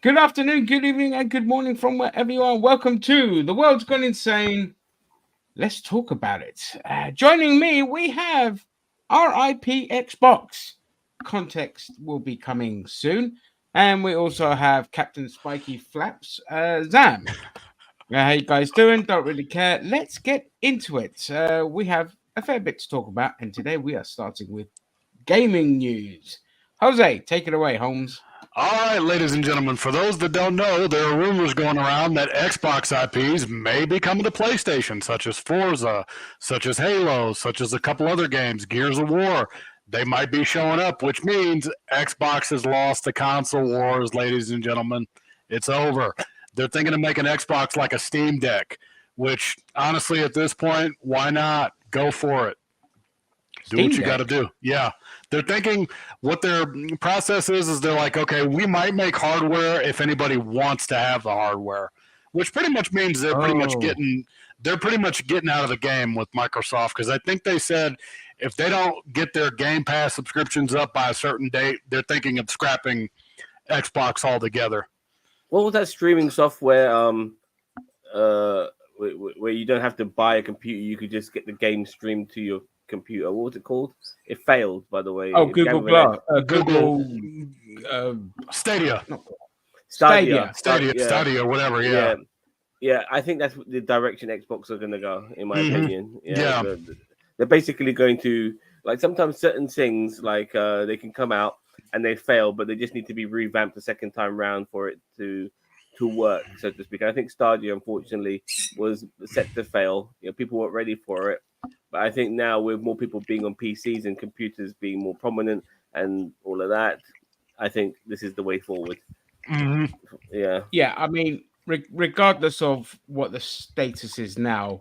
Good afternoon, good evening, and good morning from wherever you are. Welcome to The World's Gone Insane. Let's talk about it. Joining me, we have RIP Xbox. Context will be coming soon. And we also have Captain Spiky Flaps, Zam. How you guys doing? Don't really care. Let's get into it. We have a fair bit to talk about, and today we are starting with gaming news. Jose, take it away, Holmes. All right, ladies and gentlemen, for those that don't know, there are rumors going around that Xbox IPs may be coming to PlayStation, such as Forza, such as Halo, such as a couple other games, Gears of War. They might be showing up, which means Xbox has lost the console wars, ladies and gentlemen. It's over. They're thinking of making Xbox like a Steam Deck, which honestly, at this point, why not? Go for it. Do what Steam you got to Deck. do. Yeah. They're thinking what their process is they're like, okay, we might make hardware if anybody wants to have the hardware, which pretty much means Oh. they're pretty much getting out of the game with Microsoft because I think they said if they don't get their Game Pass subscriptions up by a certain date, they're thinking of scrapping Xbox altogether. What was that streaming software? Uh, where you don't have to buy a computer, you could just get the game streamed to your computer. What was it called? It failed, by the way. Oh, It began Google with an Glass, Google uh, Stadia. not Stadia. Stadia, whatever, yeah. Yeah. I think that's the direction Xbox are going to go, in my opinion. Yeah. They're basically going to, like, sometimes certain things like they can come out and they fail, but they just need to be revamped the second time round for it to work, so to speak. I think Stadia, unfortunately, was set to fail. People weren't ready for it. But I think now, with more people being on PCs and computers being more prominent and all of that, I think this is the way forward. Mm-hmm. Yeah, I mean, regardless of what the status is now,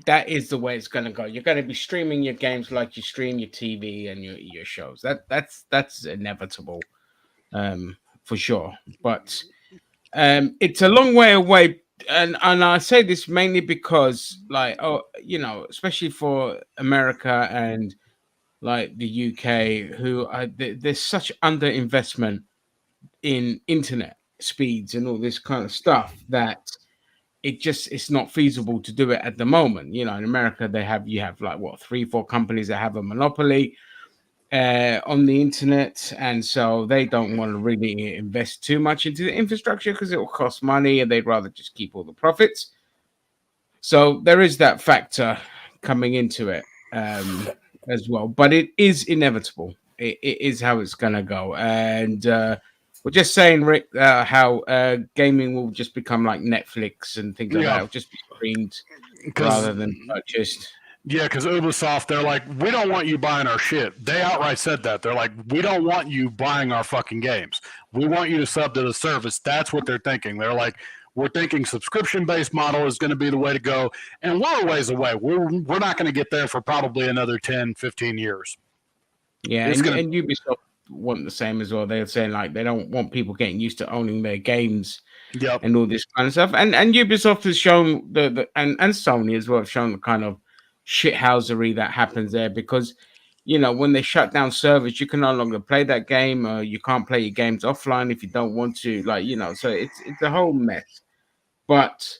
that is the way it's going to go. You're going to be streaming your games like you stream your TV and your shows. That's inevitable, for sure. But it's a long way away, and I say this mainly because, like, especially for America and like the UK, who there's such underinvestment in internet speeds and all this kind of stuff that it's not feasible to do it at the moment. In America, you have like what, 3 4 companies that have a monopoly on the internet, and so they don't want to really invest too much into the infrastructure because it will cost money, and they'd rather just keep all the profits. So there is that factor coming into it as well, but it is inevitable. It is how it's going to go, and we're just saying, Rick, how gaming will just become like Netflix and things like that. It'll just be streamed rather than purchased. Yeah, because Ubisoft, they're like, we don't want you buying our shit. They outright said that. They're like, we don't want you buying our fucking games. We want you to sub to the service. That's what they're thinking. They're like, we're thinking subscription-based model is going to be the way to go. And we're a ways away. We're not going to get there for probably another 10, 15 years. Yeah, and Ubisoft want the same as well. They're saying like they don't want people getting used to owning their games and all this kind of stuff. And Ubisoft has shown and Sony as well have shown the kind of shithousery that happens there because when they shut down servers, you can no longer play that game. You can't play your games offline if you don't want to. So it's a whole mess. But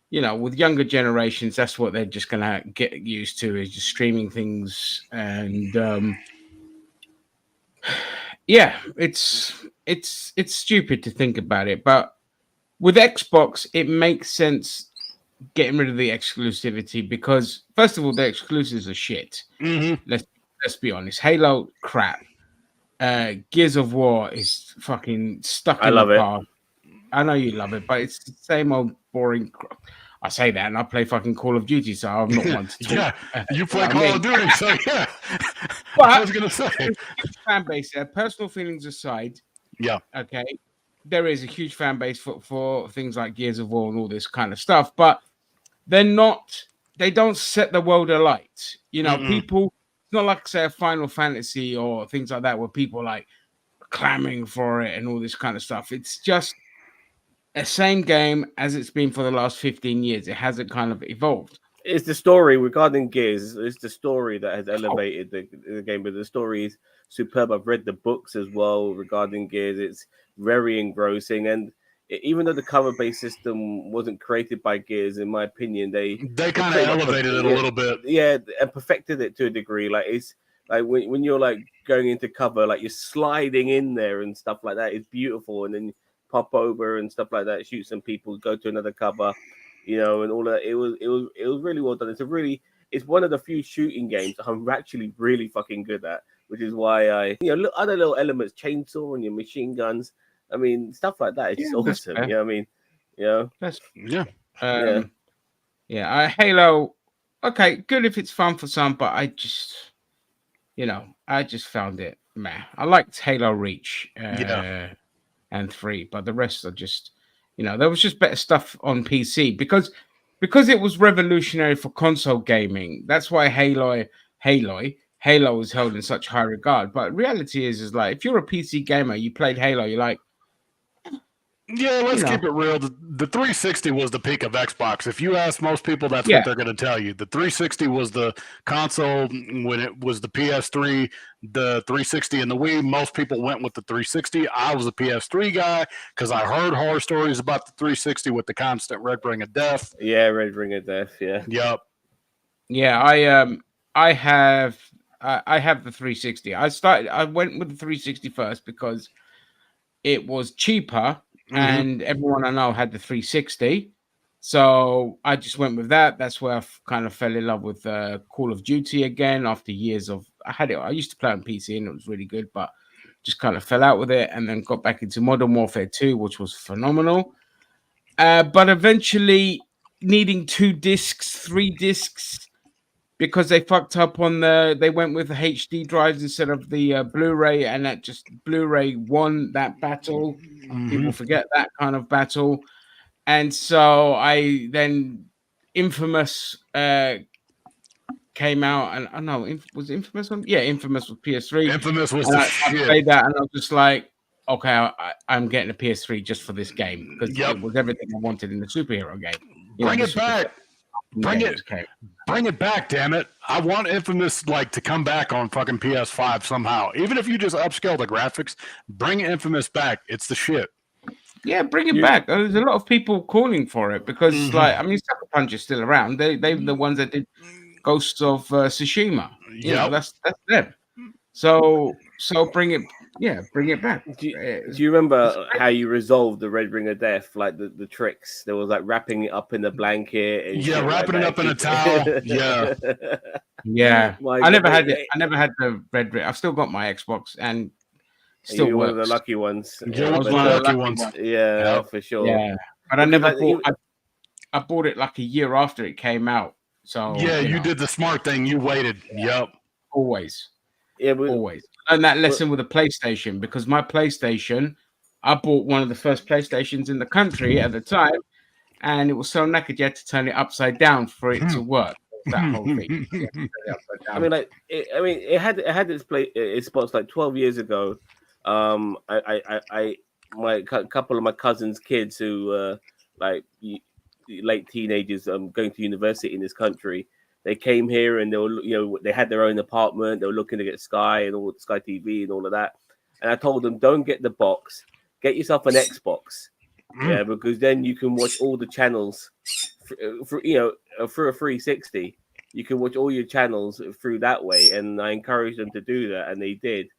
with younger generations, that's what they're just gonna get used to, is just streaming things. And yeah, it's stupid to think about it, but with Xbox, it makes sense getting rid of the exclusivity because, first of all, the exclusives are shit. Mm-hmm. Let's be honest. Halo, crap. Gears of War is fucking stuck in the past. I know you love it, but it's the same old boring crap. I say that, and I play fucking Call of Duty, so I'm not one to talk. Yeah, you play Call of Duty, so yeah. But I was gonna say, fan base there. Personal feelings aside, yeah, okay, there is a huge fan base for things like Gears of War and all this kind of stuff, but they don't set the world alight. People. It's not like, say, a Final Fantasy or things like that where people like clamoring for it and all this kind of stuff. It's just a same game as it's been for the last 15 years. It hasn't kind of evolved. It's the story regarding Gears. It's the story that has elevated the game, but the story is superb. I've read the books as well regarding Gears. very engrossing. And even though the cover-based system wasn't created by Gears, in my opinion, they kind of elevated it a little bit. Yeah, and perfected it to a degree. Like it's like when you're like going into cover, like you're sliding in there and stuff like that. It's beautiful, and then pop over and stuff like that, shoot some people, go to another cover, and all that. It was really well done. It's one of the few shooting games I'm actually really fucking good at, which is why I other little elements, chainsaw and your machine guns. I mean, stuff like that. It's just awesome. You know what I mean? That's Halo. Okay, good if it's fun for some, but I just found it meh. I liked Halo Reach and 3, but the rest are just, there was just better stuff on PC because it was revolutionary for console gaming. That's why Halo is held in such high regard. But reality is like if you're a PC gamer, you played Halo, you're like, yeah, let's keep it real. The 360 was the peak of Xbox. If you ask most people, that's what they're going to tell you. The 360 was the console when it was the PS3, the 360, and the Wii. Most people went with the 360. I was a PS3 guy because I heard horror stories about the 360 with the constant Red Ring of Death. Yeah, Red Ring of Death. Yeah. Yep. Yeah, I have the 360. I went with the 360 first because it was cheaper. And everyone I know had the 360, so I just went with that. That's where I kind of fell in love with Call of Duty again after years of I used to play on PC and it was really good, but just kind of fell out with it and then got back into Modern Warfare 2, which was phenomenal. But eventually needing 2 discs, 3 discs, because they fucked up on they went with the HD drives instead of the Blu-ray, and that just Blu-ray won that battle. People forget that kind of battle. And so Infamous came out, and I know was Infamous on? Yeah, Infamous was PS3. Infamous was I played that, and I was just like, okay, I'm getting a PS3 just for this game because it was everything I wanted in the superhero game. Bring it back. Bring it back, damn it. I want Infamous to come back on fucking PS5 somehow. Even if you just upscale the graphics, bring Infamous back. It's the shit. Yeah, bring it back. There's a lot of people calling for it because Sucker Punch is still around. They're the ones that did Ghosts of Tsushima. That's them. So bring it back. Do you remember how you resolved the Red Ring of Death? Like the tricks, there was wrapping it up in the blanket. And wrapping it up in a towel. Yeah. I never had it. I never had the Red Ring. I've still got my Xbox and still works. One of the lucky ones. You're one of the lucky ones. Yeah, for sure. Yeah, but I never bought. I bought it a year after it came out. So you did the smart thing. You waited. Yep. Always. Yeah, always. And that lesson with a PlayStation, because my PlayStation, I bought one of the first PlayStations in the country at the time, and it was so knackered you had to turn it upside down for it to work. That whole thing. It had its spots 12 years ago. My couple of my cousins' kids who late teenagers going to university in this country. They came here and they were, they had their own apartment. They were looking to get Sky and all Sky TV and all of that. And I told them, don't get the box. Get yourself an Xbox. Yeah, because then you can watch all the channels through a 360. You can watch all your channels through that way. And I encouraged them to do that, and they did.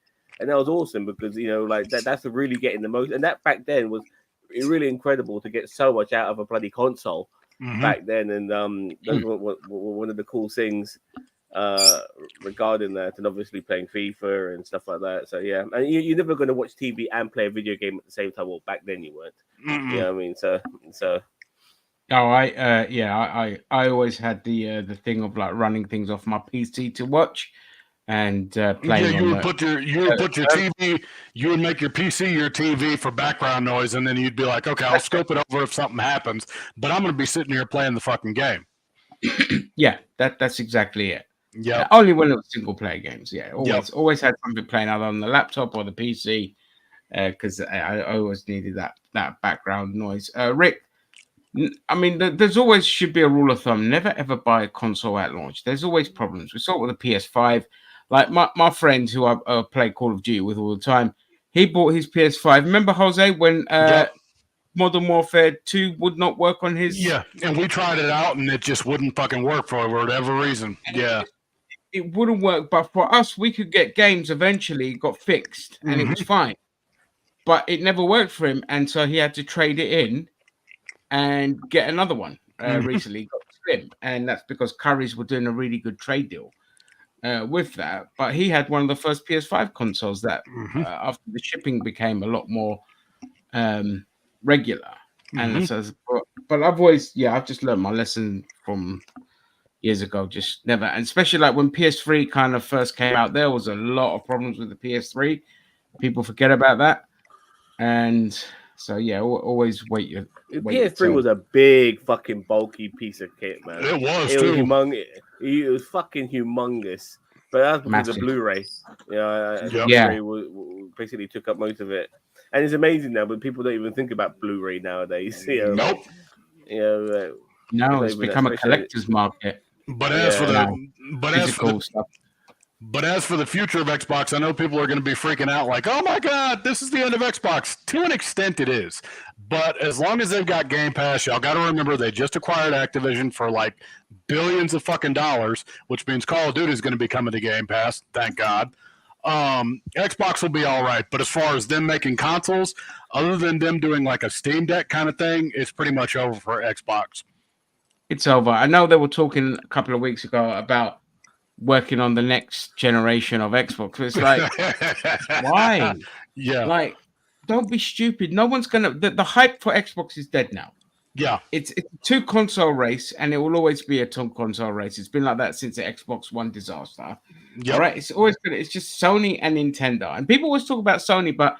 And that was awesome because that's really getting the most. And that back then was really incredible to get so much out of a bloody console. Back then, and that's one of the cool things regarding that, and obviously playing FIFA and stuff like that. So yeah, and you're never going to watch TV and play a video game at the same time. Well, back then you weren't. You know what I mean? So. Oh, I always had the thing of running things off my PC to watch. And playing you would put your TV, you would make your PC your TV for background noise, and then you'd be like, okay, I'll scope it over if something happens, but I'm going to be sitting here playing the fucking game. Yeah, that's exactly it. Yeah, only when it was single player games. Yeah, always had something playing either on the laptop or the PC, because I always needed that background noise. Rick, I mean, there's always should be a rule of thumb: never ever buy a console at launch. There's always problems. We saw it with the PS5. Like my friend who I play Call of Duty with all the time, He bought his PS5. Remember, Jose, when Yep. Modern Warfare 2 would not work on his. Yeah, and we tried it out, and it just wouldn't fucking work for whatever reason. Yeah. It wouldn't work, but for us, we could get games eventually got fixed, and it was fine. But it never worked for him, and so he had to trade it in and get another one. Recently, got Slim, and that's because Currys were doing a really good trade deal with that. But he had one of the first PS5 consoles that, after the shipping became a lot more regular, and so, but I've just learned my lesson from years ago. Just never, and especially like when PS3 kind of first came out, there was a lot of problems with the PS3. People forget about that, and so always wait your. PS3 was a big fucking bulky piece of kit, man. It was It too. was humongous. It was fucking humongous. But that's because of Blu-ray. Blu-ray basically took up most of it, and it's amazing now. But people don't even think about Blu-ray nowadays. Nope. No, it's become a collector's market. But as for the physical stuff. But as for the future of Xbox, I know people are going to be freaking out like, oh my God, this is the end of Xbox. To an extent, it is. But as long as they've got Game Pass, y'all got to remember they just acquired Activision for like billions of fucking dollars, which means Call of Duty is going to be coming to Game Pass. Thank God. Xbox will be all right. But as far as them making consoles, other than them doing like a Steam Deck kind of thing, it's pretty much over for Xbox. It's over. I know they were talking a couple of weeks ago about working on the next generation of Xbox. It's like, why? Yeah. Like, don't be stupid. No one's gonna. The hype for Xbox is dead now. Yeah. It's a two console race, and it will always be a two console race. It's been like that since the Xbox One disaster. Yep. All right. It's always good. It's just Sony and Nintendo, and people always talk about Sony, but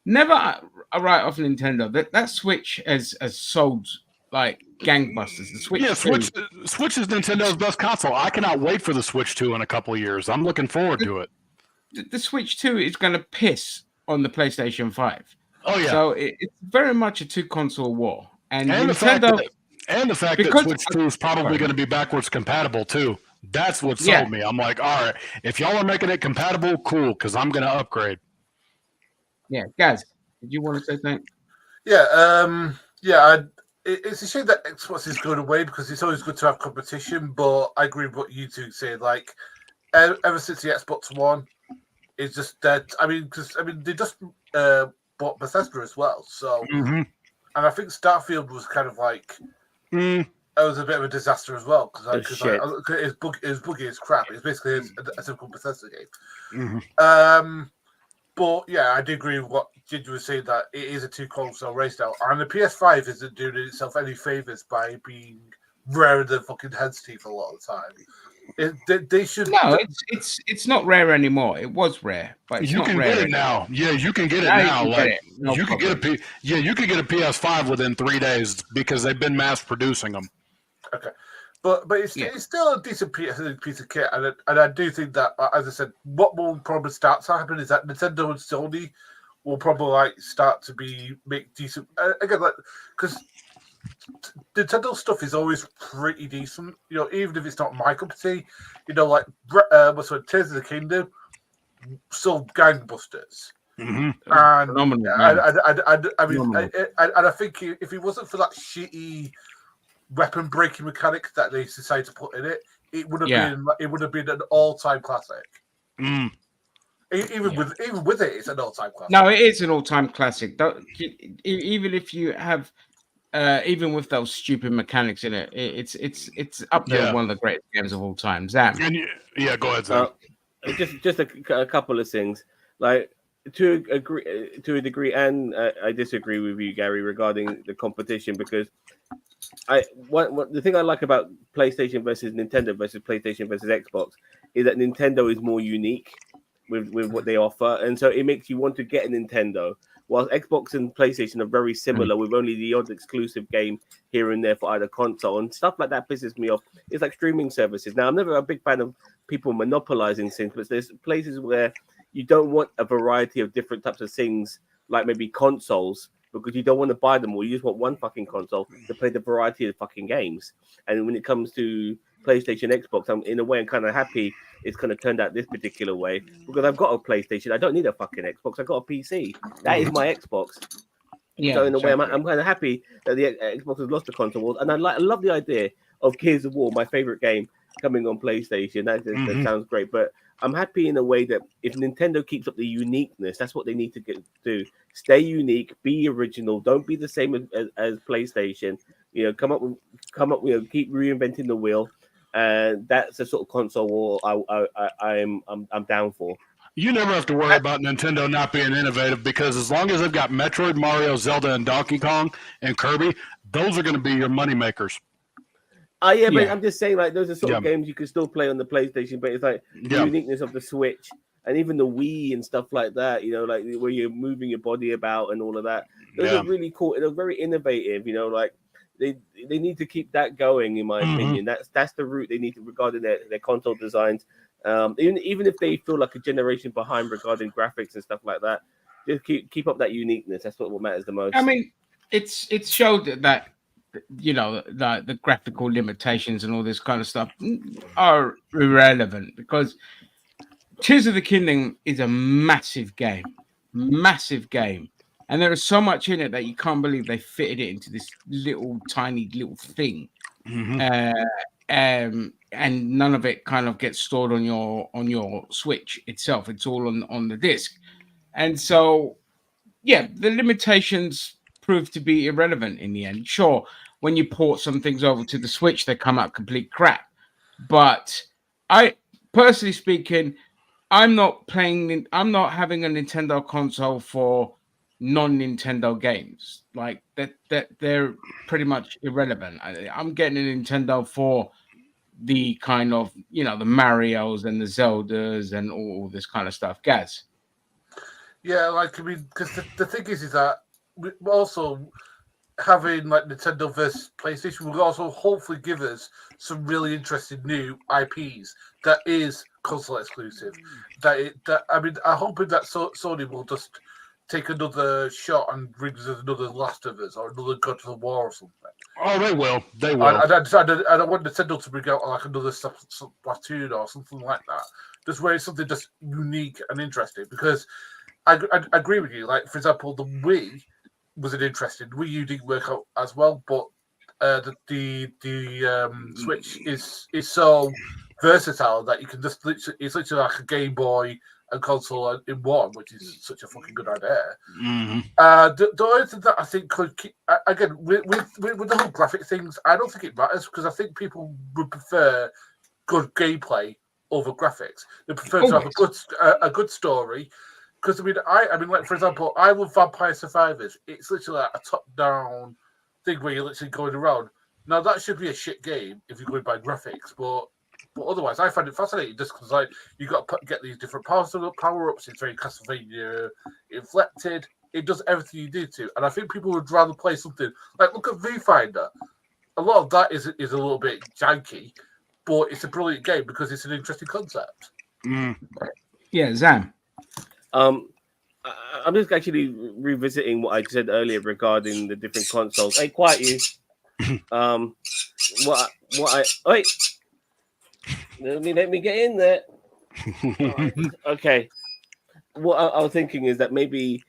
never write off Nintendo. That Switch has sold like gangbusters. The Switch, Switch is Nintendo's best console. I cannot wait for the Switch 2 in a couple of years. I'm looking forward to it. The Switch 2 is going to piss on the PlayStation 5. Oh yeah. So it's very much a two console war, and Nintendo, the fact that Switch 2 is probably going to be backwards compatible too. That's what sold me. I'm like, all right, if y'all are making it compatible, cool, because I'm going to upgrade. Yeah, guys, did you want to say something? Yeah, it's a shame that Xbox is going away because it's always good to have competition. But I agree with what you two say. Like, ever since the Xbox One, it's just dead. They just bought Bethesda as well. So, and I think Starfield was kind of like it was a bit of a disaster as well because it's buggy as crap. It's basically a typical Bethesda game. But yeah, I do agree with what Ginger was saying, that it is a two console race now, and the PS5 isn't doing itself any favors by being rarer than fucking hen's teeth a lot of the time. They should. No, it's not rare anymore. It was rare, but it's you not can rare get it now. Yeah, you can get it now. You can get a PS5 within 3 days because they've been mass producing them. Okay. But it's still a decent piece of kit, and I do think that, as I said, what will probably start to happen is that Nintendo and Sony will probably start to make decent again, because Nintendo stuff is always pretty decent, even if it's not my cup of tea. Tears of the Kingdom sold gangbusters. Phenomenal. I think if it wasn't for that shitty weapon breaking mechanic that they decided to put in it, it would have been an all-time classic. Even with it, it's an all-time classic. No, it is an all-time classic. Even if you have, even with those stupid mechanics in it, it's up there one of the greatest games of all time. Zam. Go ahead, Zam. Just a couple of things, like to a degree, and I disagree with you, Gary, regarding the competition, because the thing I like about PlayStation versus Nintendo versus PlayStation versus Xbox is that Nintendo is more unique with what they offer, and so it makes you want to get a Nintendo. While Xbox and PlayStation are very similar, with only the odd exclusive game here and there for either console, and stuff like that pisses me off. It's like streaming services. Now, I'm never a big fan of people monopolizing things, but there's places where you don't want a variety of different types of things, like maybe consoles, because you don't want to buy them all. You just want one fucking console to play the variety of fucking games. And when it comes to PlayStation, Xbox, I'm in a way I'm kind of happy it's kind of turned out this particular way because I've got a PlayStation. I don't need a fucking Xbox. I've got a PC. That is my Xbox. Yeah. So in a way, exactly. I'm kind of happy that the Xbox has lost the console wars, and I love the idea of Gears of War, my favorite game, coming on PlayStation. That sounds great, but I'm happy in a way that if Nintendo keeps up the uniqueness, that's what they need to do. Stay unique, be original, don't be the same as PlayStation. You know, come up with, keep reinventing the wheel, and that's the sort of console war I'm down for. You never have to worry about Nintendo not being innovative because as long as they've got Metroid, Mario, Zelda, and Donkey Kong and Kirby, those are going to be your money makers. But Yeah. I'm just saying, like, those are sort of games you can still play on the PlayStation, but it's like the uniqueness of the Switch and even the Wii and stuff like that, you know, like where you're moving your body about and all of that. Those are really cool. They're very innovative, you know, like they need to keep that going, in my opinion. That's the route they need to regarding their console designs. Even if they feel like a generation behind regarding graphics and stuff like that, just keep up that uniqueness. That's what matters the most. I mean, it's showed that you know the graphical limitations and all this kind of stuff are irrelevant because Tears of the Kingdom is a massive game, and there is so much in it that you can't believe they fitted it into this tiny little thing. And none of it kind of gets stored on your Switch itself. It's all on the disc. And so, yeah, the limitations prove to be irrelevant in the end. Sure, when you port some things over to the Switch, they come out complete crap. But personally speaking, I'm not having a Nintendo console for non-Nintendo games. Like that they're pretty much irrelevant. I'm getting a Nintendo for the kind of, you know, the Marios and the Zeldas and all this kind of stuff. Gaz? Yeah, like, I mean, because the thing is that we also having like Nintendo versus PlayStation will also hopefully give us some really interesting new IPs that is console exclusive. I mean, I'm hoping that Sony will just take another shot and bring us another Last of Us or another God of War or something. Oh, they will. They will. I want Nintendo to bring out like another Splatoon or something like that. Just where it's something just unique and interesting. Because I agree with you. Like, for example, the Wii was an interesting. Wii U didn't work out as well, but the Switch is so versatile that you can just it's literally like a Game Boy and console in one, which is such a fucking good idea. The only thing that I think could keep, again with the whole graphic things, I don't think it matters because I think people would prefer good gameplay over graphics. They prefer to have a good story. Because I mean, like, for example, I love Vampire Survivors. It's literally like a top-down thing where you're literally going around. Now that should be a shit game if you're going by graphics, but otherwise, I find it fascinating just because like you got to get these different power-ups. It's very Castlevania inflected. It does everything you need to, and I think people would rather play something like look at Viewfinder. A lot of that is a little bit janky, but it's a brilliant game because it's an interesting concept. Yeah, Zam. I'm just actually revisiting what I said earlier regarding the different consoles. Hey, quiet you. Wait. Let me get in there. Okay. What I was thinking is that maybe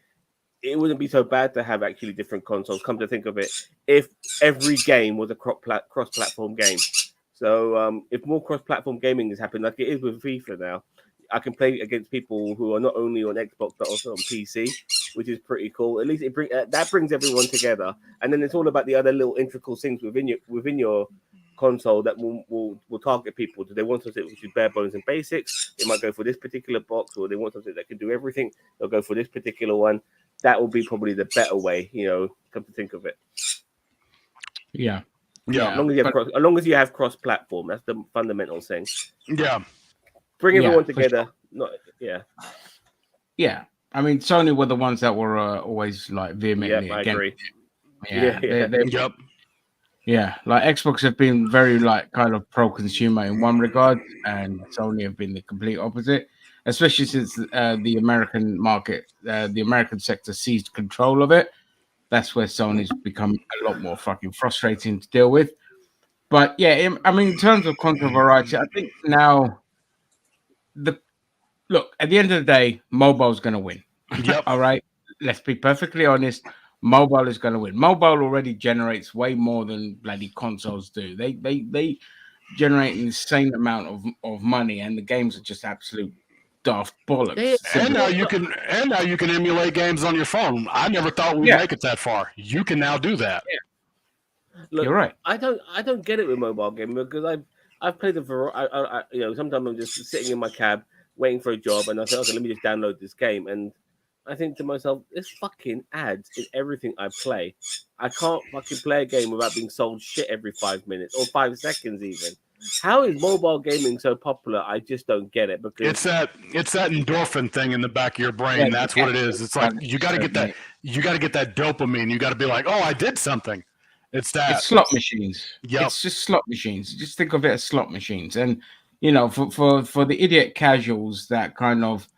it wouldn't be so bad to have actually different consoles. Come to think of it, if every game was a cross-platform game. So if more cross-platform gaming is happening, like it is with FIFA now, I can play against people who are not only on Xbox but also on PC, which is pretty cool. At least that brings everyone together, and then it's all about the other little intricate things within your console that will target people. Do they want something which is bare bones and basics? They might go for this particular box, or they want something that can do everything. They'll go for this particular one. That will be probably the better way, you know. Come to think of it. Yeah. As long as you have cross-platform, that's the fundamental thing. Yeah. Bring everyone together. Sure. Yeah. I mean, Sony were the ones that were always like vehemently I agree. Yeah. Yeah, like Xbox have been very like kind of pro-consumer in one regard, and Sony have been the complete opposite. Especially since the American market, the American sector seized control of it. That's where Sony's become a lot more fucking frustrating to deal with. But yeah, I mean, in terms of console variety, I think now look at the end of the day, mobile's going to win. Yep. All right, let's be perfectly honest. Mobile is going to win. Mobile already generates way more than bloody consoles do. They generate an insane amount of money, and the games are just absolute daft bollocks. And now you can emulate games on your phone. I never thought we'd make it that far. You can now do that. Look, You're right. I don't get it with mobile gaming because I've played sometimes I'm just sitting in my cab waiting for a job, and I say, okay, let me just download this game, and I think to myself, there's fucking ads in everything I play. I can't fucking play a game without being sold shit every 5 minutes or 5 seconds even. How is mobile gaming so popular? I just don't get it because it's that endorphin thing in the back of your brain. Yeah, That's what it is. It's like you got to get that. You got to get that dopamine. You got to be like, oh, I did something. It's that. It's slot machines. Yep. It's just slot machines. Just think of it as slot machines. And you know, for the idiot casuals that kind of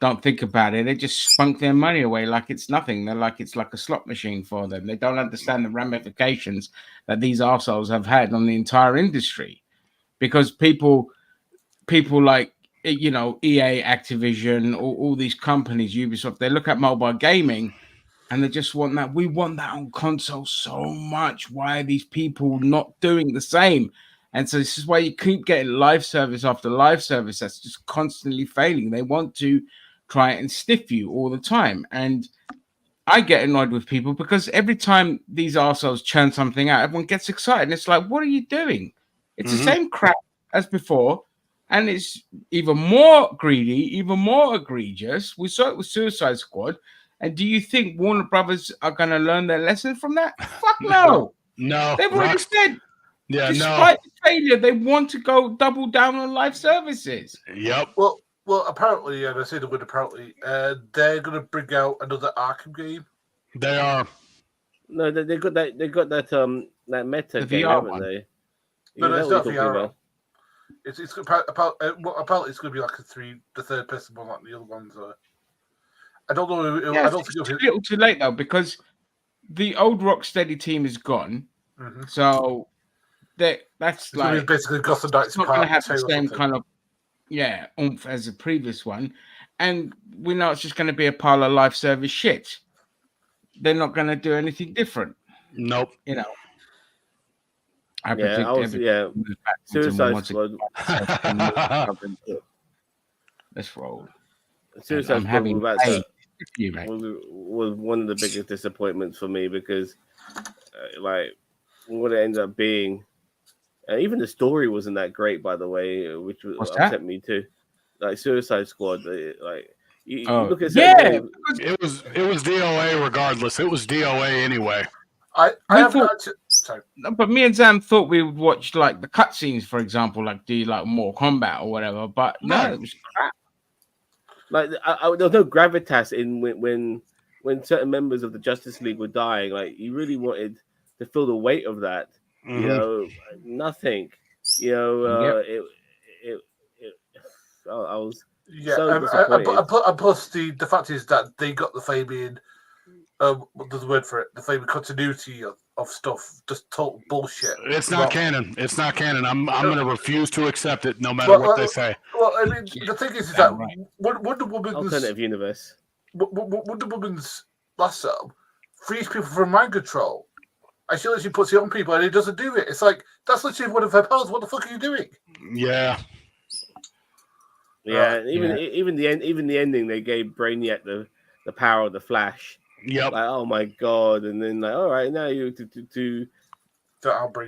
don't think about it, they just spunk their money away like it's nothing. They're like it's like a slot machine for them. They don't understand the ramifications that these arseholes have had on the entire industry. Because people like, you know, EA, Activision, all these companies, Ubisoft, they look at mobile gaming and they just want that. We want that on console so much. Why are these people not doing the same? And so this is why you keep getting live service after live service that's just constantly failing. They want to try and stiff you all the time. And I get annoyed with people because every time these arseholes churn something out, everyone gets excited. And it's like, what are you doing? It's the same crap as before. And it's even more greedy, even more egregious. We saw it with Suicide Squad. And do you think Warner Brothers are going to learn their lesson from that? Fuck no. No. They've already said, despite the failure, they want to go double down on live services. Yep. Well, apparently, and I say the word apparently, they're going to bring out another Arkham game. They are. No, they got that. They got that that meta The game, VR haven't one. they? No, it's not VR. About? It's apparently it's going to be like the third person one, like the other ones are. I don't know. Yeah, I don't it's think too little too late though, because the old Rocksteady team is gone. Mm-hmm. So that's it's like basically Gotham Knights. It's not going to have the same kind of oomph as the previous one, and we know it's just going to be a pile of live service shit. They're not going to do anything different. Nope. You know. I predict Suicide Squad. Let's roll. Suicide Squad was one of the biggest disappointments for me because, like, what it ended up being, even the story wasn't that great, by the way, which upset me too. Like Suicide Squad, like you look at it was DOA regardless. It was DOA anyway. But me and Zam thought we would watch like the cutscenes, for example, like do like Mortal Kombat or whatever. But no, it was crap. Like there was no gravitas in when certain members of the Justice League were dying. Like you really wanted to feel the weight of that. You know, nothing. You know, I was so disappointed. And plus the fact is that they got the Fabian. What does the word for it? The Fabian continuity of stuff, just total bullshit. It's not canon. It's not canon. I'm going to refuse to accept it, no matter what they say. Well, I mean, the thing is that Wonder Woman's alternative universe. Wonder Woman's lasso frees people from mind control. And she literally puts it on people, and it doesn't do it. It's like that's literally one of her powers. What the fuck are you doing? Yeah. Yeah, even the ending, they gave Brainiac the power of the Flash. Yep. Like, oh my god! And then like, all right, now you to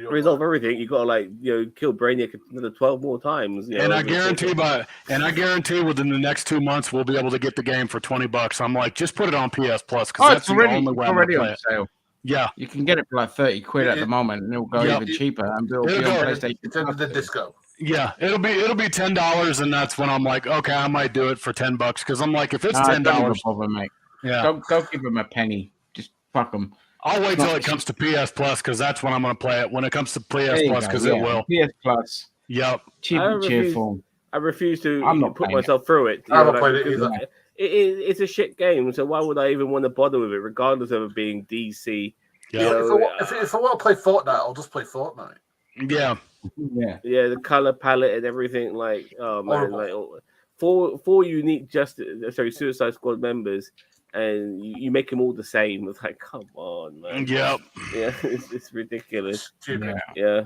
resolve everything, you gotta kill Brainiac another 12 more times. And I guarantee within the next 2 months we'll be able to get the game for $20. I'm like, just put it on PS Plus because that's the only way I'm already play on sale. Yeah, you can get it for like 30 quid at the moment, and it'll go even cheaper. And it'll be on PlayStation. It's under the disco. Yeah, it'll be $10, and that's when I'm like, okay, I might do it for $10 because I'm like, if it's $10, don't bother, mate. Yeah, don't give them a penny. Just fuck them. I'll wait till it comes to PS Plus because that's when I'm going to play it. When it comes to PS Plus, because it will. PS Plus. Yep. Cheap and cheerful. I refuse to put myself through it. I haven't played it either. It's a shit game, so why would I even want to bother with it, regardless of it being DC? Yeah. If I want to play Fortnite, I'll just play Fortnite. Yeah. Yeah, the color palette and everything. Like, oh man, Horrible. like four unique Suicide Squad members, and you make them all the same. It's like, come on, man. Yep. Yeah, it's ridiculous. Stupid. Yeah,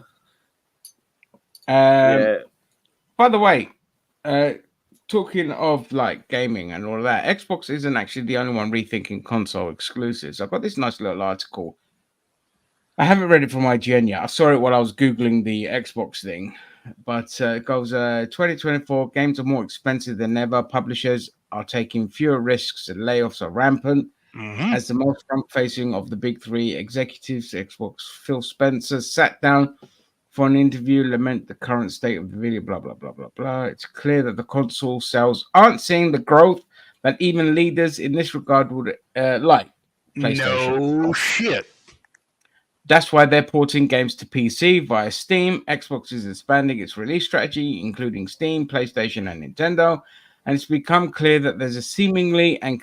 Um, yeah. by the way, talking of like gaming and all of that, Xbox isn't actually the only one rethinking console exclusives. I've got this nice little article. I haven't read it from IGN yet. I saw it while I was Googling the Xbox thing. But it goes 2024 games are more expensive than ever. Publishers are taking fewer risks and layoffs are rampant. Mhm. As the most front facing of the big three executives, Xbox Phil Spencer sat down for an interview, lament the current state of the video, blah, blah, blah, blah, blah. It's clear that the console sales aren't seeing the growth that even leaders in this regard would like. PlayStation. No shit. That's why they're porting games to PC via Steam. Xbox is expanding its release strategy, including Steam, PlayStation, and Nintendo. And it's become clear that there's seemingly a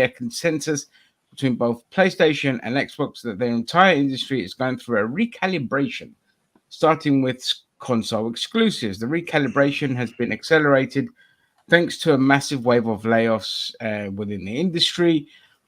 consensus between both PlayStation and Xbox that their entire industry is going through a recalibration, starting with console exclusives. The recalibration has been accelerated thanks to a massive wave of layoffs within the industry.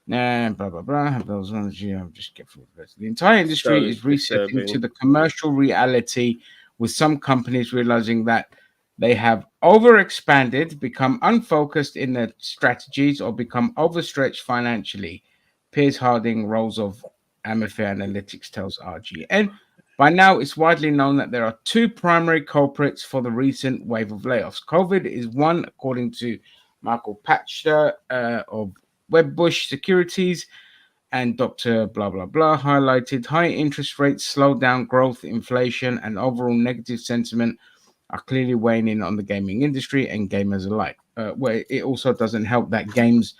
And blah blah blah. Those ones, I'll just get through this. The entire industry So is resetting disturbing. to the commercial reality, with some companies realizing that they have overexpanded, become unfocused in their strategies, or become overstretched financially. Piers Harding, roles of Amethyst Analytics, tells RGN. By now, it's widely known that there are two primary culprits for the recent wave of layoffs. COVID is one, according to Michael Patcher of Wedbush Securities, and Dr. Blah Blah Blah highlighted high interest rates, slow down growth, inflation, and overall negative sentiment are clearly weighing in on the gaming industry and gamers alike. Where it also doesn't help that games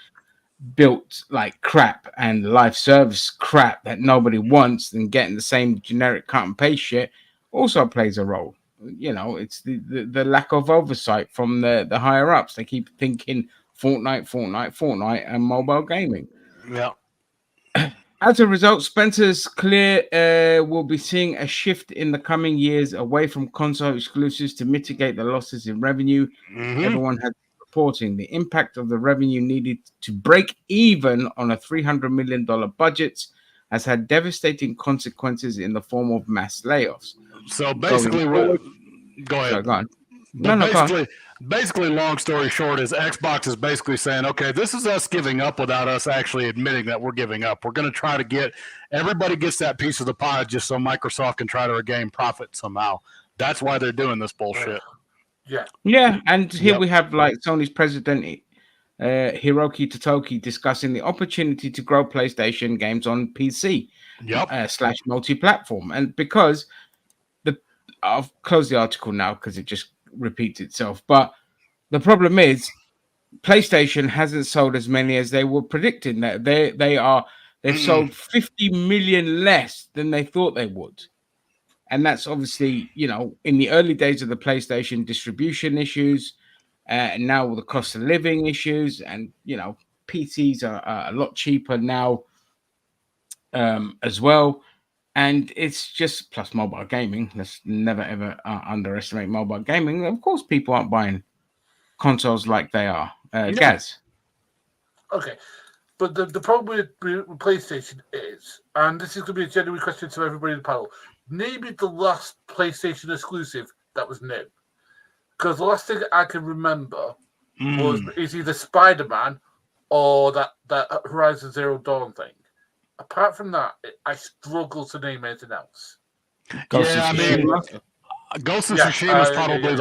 built like crap and live service crap that nobody wants, and getting the same generic cut and paste shit also plays a role. You know, it's the lack of oversight from the higher ups. They keep thinking Fortnite, and mobile gaming. Yeah. As a result, Spencer's clear will be seeing a shift in the coming years away from console exclusives to mitigate the losses in revenue. Mhm. Everyone has been reporting the impact of the revenue needed to break even on a $300 million budget has had devastating consequences in the form of mass layoffs. So basically, forward- go ahead. Sorry, go on. But No, go on. basically, long story short, is Xbox is basically saying, okay, this is us giving up without us actually admitting that we're giving up. We're going to try to get everybody gets that piece of the pie just so Microsoft can try to regain profit somehow. That's why they're doing this bullshit. Yeah, and here Yep. we have like Sony's president Hiroki Totoki discussing the opportunity to grow PlayStation games on PC Yep. / multi-platform, and because I'll close the article now because it just repeats itself. But the problem is, PlayStation hasn't sold as many as they were predicting. That they've sold 50 million less than they thought they would. And that's obviously, you know, in the early days of the PlayStation distribution issues, and now the cost of living issues, and, you know, PCs are a lot cheaper now as well. And it's just plus mobile gaming. Let's never, ever underestimate mobile gaming. Of course, people aren't buying consoles like they are. Gaz. Okay. But the problem with PlayStation is, and this is going to be a genuine question to everybody in the panel, maybe the last PlayStation exclusive that was new. Because the last thing I can remember is either Spider-Man or that Horizon Zero Dawn thing. Apart from that, I struggle to name anything else. Ghost of Tsushima is probably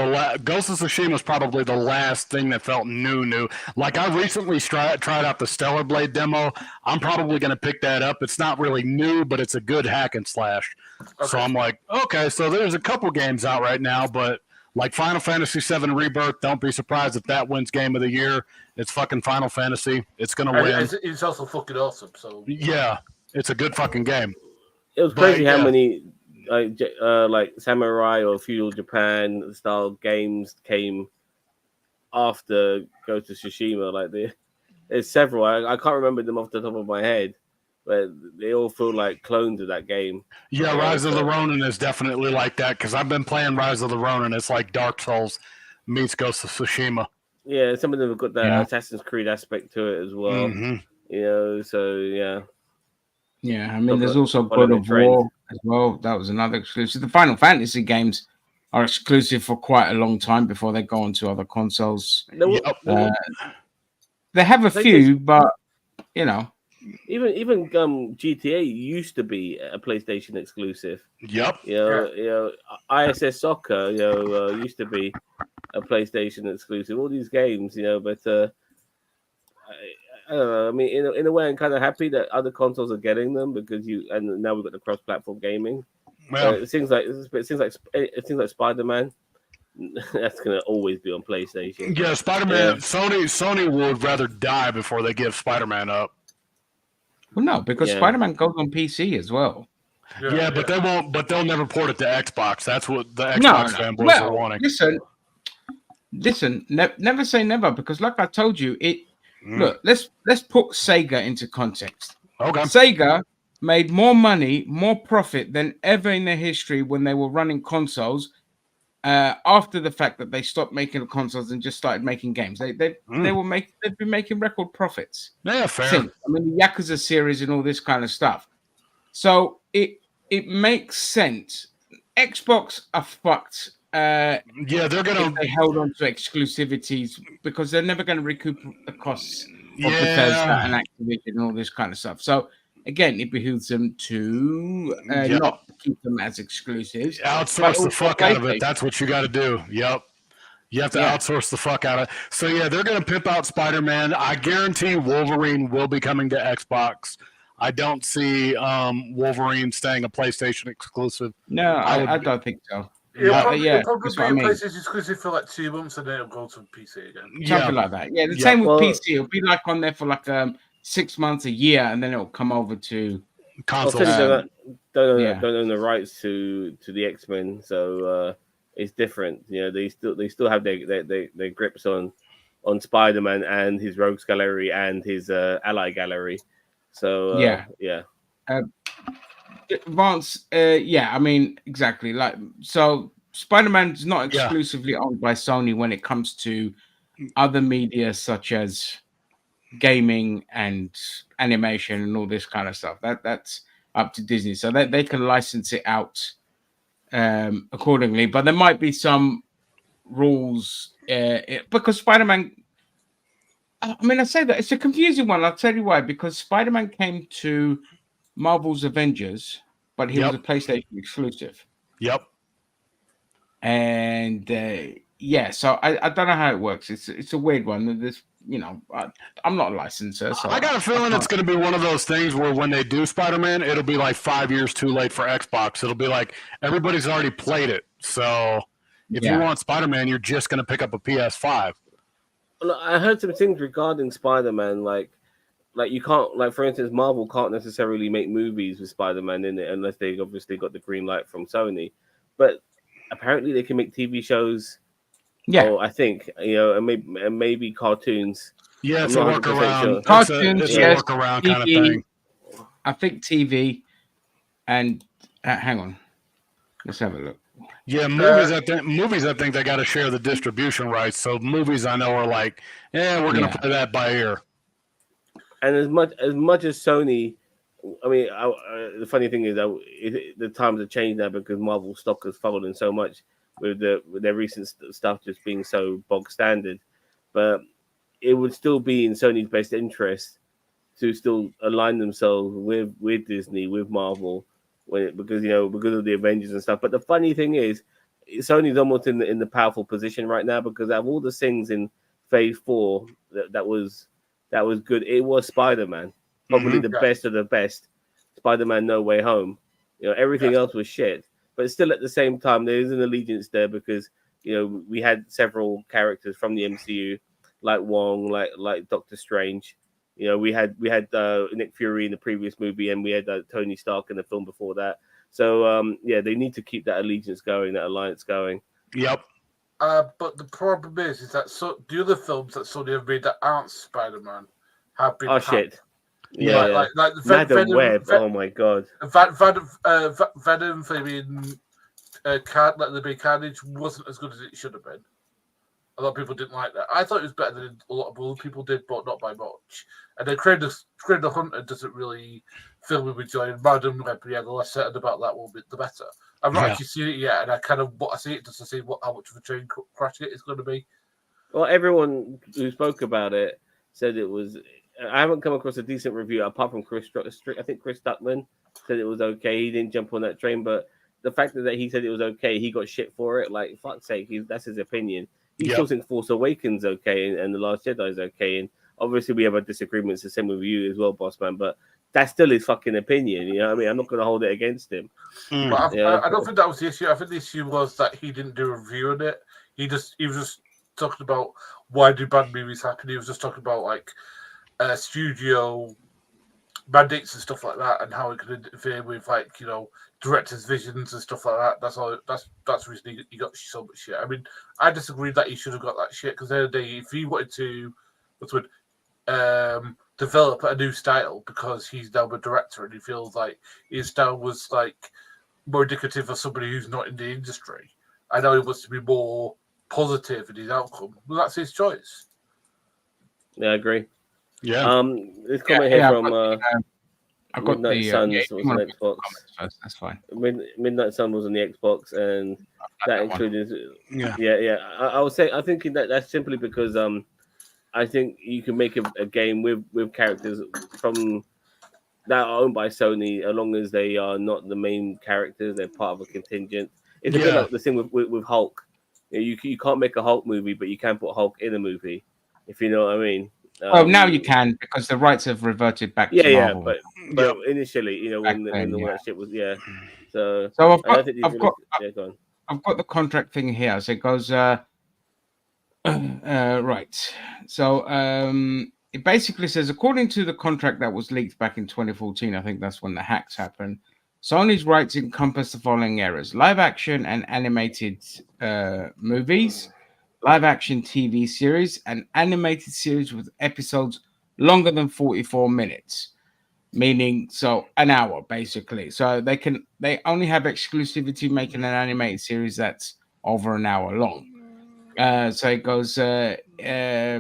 Ghost of Tsushima is probably the last thing that felt new. Like I recently tried out the Stellar Blade demo. I'm probably going to pick that up. It's not really new, but it's a good hack and slash. Okay. So I'm like, okay, so there's a couple games out right now, but like Final Fantasy VII Rebirth, don't be surprised if that wins Game of the Year. It's fucking Final Fantasy. It's going to win. It's also fucking awesome. So yeah, it's a good fucking game. It was crazy how many like Samurai or Feudal Japan style games came after Ghost of Tsushima. Like there's several. I can't remember them off the top of my head, but they all feel like clones of that game. Yeah, Rise of the Ronin is definitely like that because I've been playing Rise of the Ronin. It's like Dark Souls meets Ghost of Tsushima. Yeah, some of them have got that Assassin's Creed aspect to it as well. So yeah. Yeah, I mean, there's also God of War as well. That was another exclusive. The Final Fantasy games are exclusive for quite a long time before they go onto other consoles. They have a few, but you know. Even GTA used to be a PlayStation exclusive. Yep. ISS Soccer, used to be a PlayStation exclusive. All these games, but I don't know. I mean, in a way, I'm kind of happy that other consoles are getting them because and now we've got the cross-platform gaming. Well, it seems like Spider-Man. That's gonna always be on PlayStation. Yeah, Spider-Man. Sony would rather die before they give Spider-Man up. Well, no, because Spider-Man goes on PC as well. Yeah, but they won't. But they'll never port it to Xbox. That's what the Xbox fanboys are wanting. Listen. Never say never, because like I told you, look. Let's put Sega into context. Okay. Sega made more money, more profit than ever in their history when they were running consoles. After the fact that they stopped making the consoles and just started making games, they've been making record profits. Yeah, fair. Since. I mean, the Yakuza series and all this kind of stuff. So it makes sense. Xbox are fucked. They're gonna. If they held on to exclusivities because they're never going to recoup the costs of Bethesda and Activision and all this kind of stuff. So again, it behooves them to not keep them as exclusives. Outsource the fuck out of it. That's what you got to do. Yep. You have to outsource the fuck out of it. So, they're going to pimp out Spider-Man. I guarantee Wolverine will be coming to Xbox. I don't see Wolverine staying a PlayStation exclusive. No, I don't think so. It'll probably be a PlayStation exclusive for like 2 months and then it'll go to PC again. Something like that. Yeah, the same with PC. It'll be like on there for like 6 months, a year, and then it'll come over to consoles. Don't own the rights to the X-Men, so it's different. They still have their grips on Spider-Man and his Rogues Gallery and his Ally Gallery. So Advance, I mean, exactly. Like, so Spider-Man is not exclusively owned by Sony when it comes to other media such as gaming and animation and all this kind of stuff. That's up to Disney, so they can license it out accordingly. But there might be some rules because Spider-Man. I mean, I say that it's a confusing one. I'll tell you why. Because Spider-Man came to Marvel's Avengers, but he was a PlayStation exclusive. Yep. And so I don't know how it works. It's a weird one. There's, I'm not a licensor. So I got a feeling it's going to be one of those things where when they do Spider-Man, it'll be like 5 years too late for Xbox. It'll be like everybody's already played it. So if you want Spider-Man, you're just going to pick up a PS5. I heard some things regarding Spider-Man, like you can't, like for instance, Marvel can't necessarily make movies with Spider-Man in it unless they obviously got the green light from Sony. But apparently they can make TV shows. Yeah, I think and maybe cartoons. Yeah, it's a workaround. Sure. Cartoons, it's a workaround kind of thing. I think TV and hang on, let's have a look. Yeah, movies. I think they got to share the distribution rights. So movies, I know, are like, we're going to play that by ear. And as much as Sony, I mean, the funny thing is that the times have changed now because Marvel stock has fallen so much with their recent stuff just being so bog standard. But it would still be in Sony's best interest to still align themselves with Disney, with Marvel. Because of the Avengers and stuff. But the funny thing is, Sony's almost in the powerful position right now because out of all the things in Phase 4 that was good, it was Spider-Man, probably the best of the best. Spider-Man: No Way Home. Everything else was shit. But still, at the same time, there is an allegiance there because we had several characters from the MCU, like Wong, like Doctor Strange. We had Nick Fury in the previous movie, and we had Tony Stark in the film before that. So they need to keep that allegiance going, that alliance going. Yep. But the problem is that the other films that Sony have made that aren't Spider-Man have been shit. Yeah, like Madam Web. Oh my god. Venom flaming Let There Be Carnage wasn't as good as it should have been. A lot of people didn't like that. I thought it was better than a lot of other people did, but not by much. And then Kraven the Hunter doesn't really fill me with joy. And Madam Web, the less certain about that will be the better. I've not actually seen it yet, and I kind of want to see it just to see how much of a train crash it is going to be. Well, everyone who spoke about it said it was. I haven't come across a decent review apart from Chris. I think Chris Duckman said it was okay. He didn't jump on that train, but the fact that he said it was okay, he got shit for it. Like, fuck's sake, that's his opinion. He still thinks Force Awakens okay and The Last Jedi is okay. And obviously we have our disagreements, the same with you as well, boss man. But that's still his fucking opinion. You know what I mean? I'm not going to hold it against him. But I don't think that was the issue. I think the issue was that he didn't do a review on it. He was just talking about why do bad movies happen. He was just talking about like studio mandates and stuff like that, and how it could interfere with like directors' visions and stuff like that. That's all. That's the reason he got so much shit. I mean, I disagree that he should have got that shit because the other day, if he wanted to, develop a new style because he's now a director and he feels like his style was like more indicative of somebody who's not in the industry. I know he wants to be more positive in his outcome, but that's his choice. Yeah, I agree. Yeah. This comment here from I've got Midnight the Suns was on Xbox. First, that's fine. Midnight Sun was on the Xbox, and that included. Yeah. I would say I think that's simply because I think you can make a game with characters from that are owned by Sony, as long as they are not the main characters, they're part of a contingent. It's a bit like the thing with Hulk. You can't make a Hulk movie, but you can put Hulk in a movie, if you know what I mean. Well, now you can because the rights have reverted back to Marvel. but initially, when that shit was So I've got the contract thing here. So it goes right. So it basically says, according to the contract that was leaked back in 2014, I think that's when the hacks happened. Sony's rights encompass the following areas: live action and animated movies, live action TV series, and animated series with episodes longer than 44 minutes, meaning an hour basically. So they only have exclusivity making an animated series that's over an hour long. So it goes blah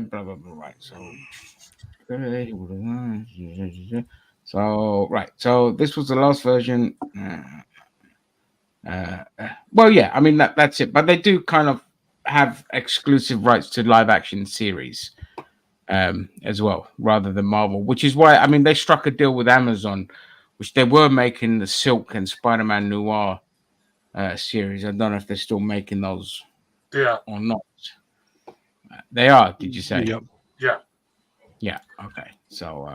blah blah. Right. So this was the last version. Well, yeah, I mean that's it. But they do kind of have exclusive rights to live action series as well, rather than Marvel, which is why they struck a deal with Amazon, which they were making the Silk and Spider-Man Noir series. I don't know if they're still making those, or not. They are. Did you say? Yep. Yeah. Yeah. Okay. So,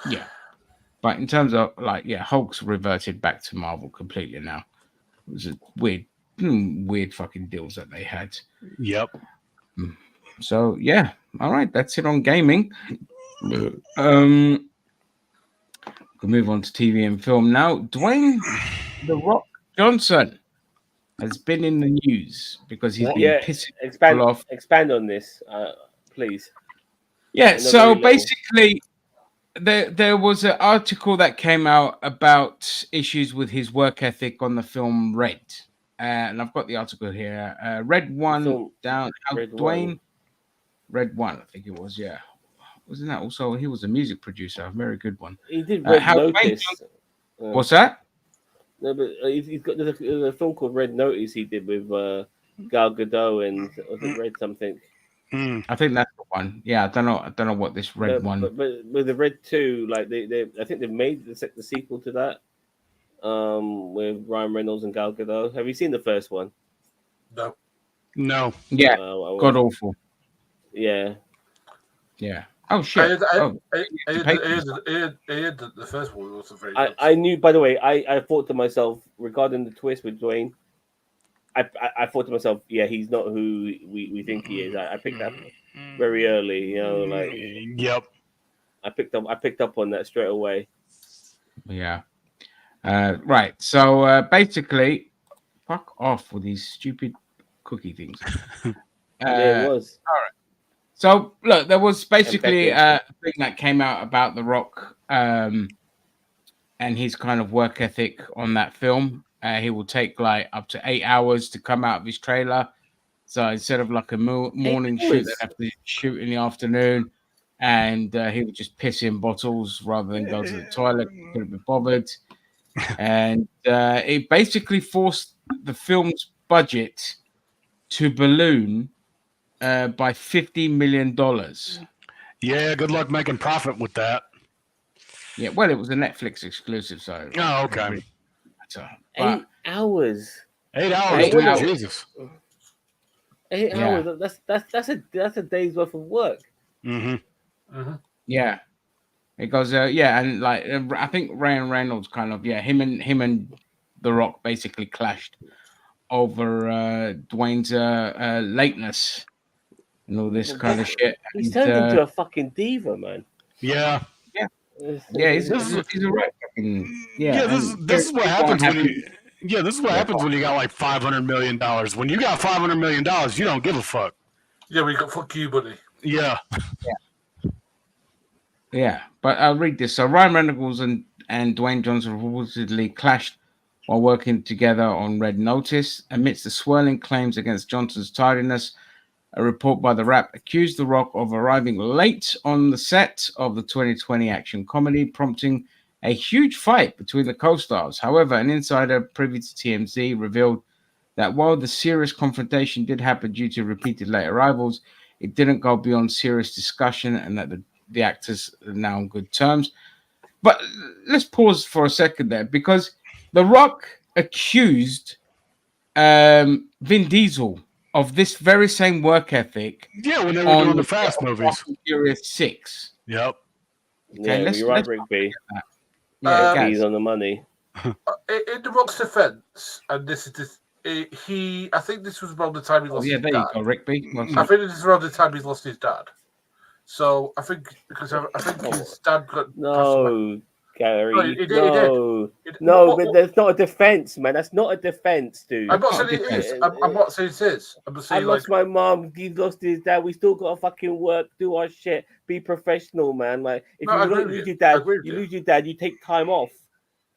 yeah. But in terms of Hulk's reverted back to Marvel completely now. It was a weird fucking deals that they had. Yep. So yeah. All right. That's it on gaming. We'll move on to TV and film now. Dwayne The Rock Johnson has been in the news because he's been pissing people off. Expand on this, please. Yeah, so basically, there was an article that came out about issues with his work ethic on the film Red, and I've got the article here. Red 1 down. Dwayne. Red 1, I think it was. Yeah, wasn't that also? He was a music producer, a very good one. He did Red Notice. What's that? No, but he's got there's a film called Red Notice he did with Gal Gadot and was it Red something. I think that's the one. Yeah, I don't know what this Red one. But with the Red 2, like they I think they've made the sequel to that. With Ryan Reynolds and Gal Gadot. Have you seen the first one? No. Yeah. God awful. Yeah. Yeah. Oh shit. The first one was very good. I knew, by the way, I thought to myself regarding the twist with Dwayne. I thought to myself, yeah, he's not who we think he is. I picked up very early, like. Yep. I picked up on that straight away. Yeah. Right. So basically, fuck off with these stupid cookie things. Yeah, it was. All right. So look, there was basically Becky. a thing that came out about The Rock and his kind of work ethic on that film. He will take like up to 8 hours to come out of his trailer. So instead of like a morning shoot, they'd hours? have to shoot in the afternoon, and he would just piss in bottles rather than go to the toilet. Couldn't be bothered, and it basically forced the film's budget to balloon by $50 million. Yeah, good luck making profit with that. Yeah, well, it was a Netflix exclusive, so Oh, okay. So, 8 hours. 8 hours, 8 dude. hours. Jesus. 8 Yeah. hours. That's a day's worth of work. Mm-hmm. yeah, it goes. Yeah, and like I think Ryan Reynolds kind of him and The Rock basically clashed over Dwayne's lateness and all this kind of shit. He's And, turned into a fucking diva, man. Yeah. yeah, he's a right fucking Yeah, and this is what people happens aren't when happy. this is what happens when you got like $500 million. When you got $500 million, you don't give a fuck. Yeah, we got fuck you, buddy. Yeah. Yeah, but I'll read this. So Ryan Reynolds and Dwayne Johnson reportedly clashed while working together on Red Notice. Amidst the swirling claims against Johnson's tardiness, a report by The Wrap accused The Rock of arriving late on the set of the 2020 action comedy, prompting a huge fight between the co-stars. However, an insider privy to TMZ revealed that while the serious confrontation did happen due to repeated late arrivals, it didn't go beyond serious discussion and that the actors are now on good terms. But let's pause for a second there, because The Rock accused Vin Diesel of this very same work ethic Yeah, when they were on doing the Fast movies. Fast and Furious 6. Yep. Yeah, let's- you're right, let's Rigby. Yeah, guys. He's on the money. In The Rock's defense, and this is this, I think this was around the time he Oh, lost yeah, his there dad. you go, Rigby. What's I up? think this is around the time he's lost his dad. So I think because I think his dad got No, Gary. No, he did. No, No, no, but that's not a defense, man. That's not a defense, dude. I'm not Oh, saying it is. yeah. I'm not saying it is. I'm just I saying like lost my mom. He lost his dad. We still got to fucking work, do our shit, be professional, man. Like if No, I you agree don't with lose you. your dad, I agree with you you. lose your dad. You take time off,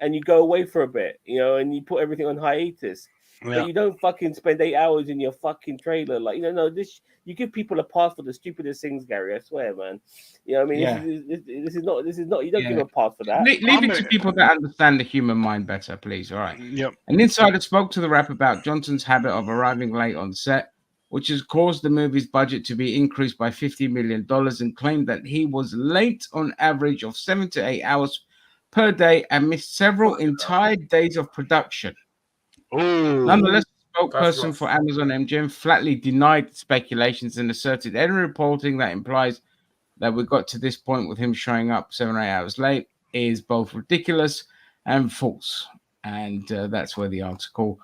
and you go away for a bit, and you put everything on hiatus. Yeah. But you don't fucking spend 8 hours in your fucking trailer. Like, no, this you give people a pass for the stupidest things, Gary. I swear, man. You know what I mean? Yeah. This is not. You don't give Yeah. a pass for that. Leave it to people that understand the human mind better, please. All right. Yep. An insider spoke to The Wrap about Johnson's habit of arriving late on set, which has caused the movie's budget to be increased by $50 million, and claimed that he was late on average of 7 to 8 hours per day and missed several entire days of production. Oh. Nonetheless, the That's spokesperson rough. for Amazon MGM flatly denied speculations and asserted any reporting that implies that we got to this point with him showing up 7 or 8 hours late is both ridiculous and false. And that's where the article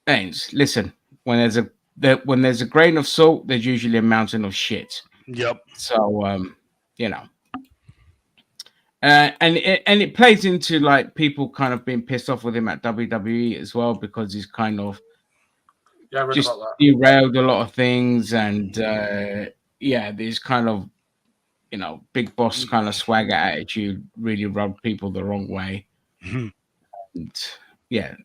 ends. Listen, when there's a grain of salt, there's usually a mountain of shit. Yep. So and it plays into like people kind of being pissed off with him at WWE as well, because he's kind of yeah, I read just about that. derailed a lot of things, and these kind of big boss kind of swagger attitude really rubbed people the wrong way. Mhm. And, yeah,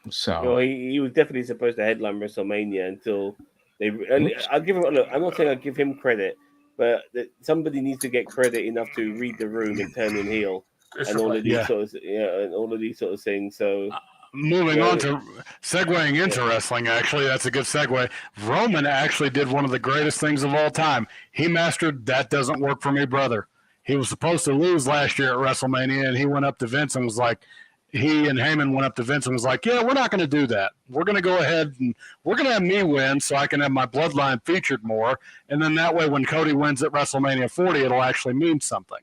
so Well, he was definitely supposed to headline WrestleMania until they. And I'll give him. Look, I'm not saying I give him credit, but somebody needs to get credit enough to read the room and turn him heel, It's and all of these Yeah. and all of these sort of things. So Moving Yeah. on to segueing into wrestling, actually, that's a good segue. Roman actually did one of the greatest things of all time. He mastered "That Doesn't Work for Me, Brother." He was supposed to lose last year at WrestleMania, and he went up to Vince and was like, he and Heyman went up to Vince and was like, yeah, we're not going to do that. We're going to go ahead and we're going to have me win so I can have my bloodline featured more. And then that way, when Cody wins at WrestleMania 40, it'll actually mean something.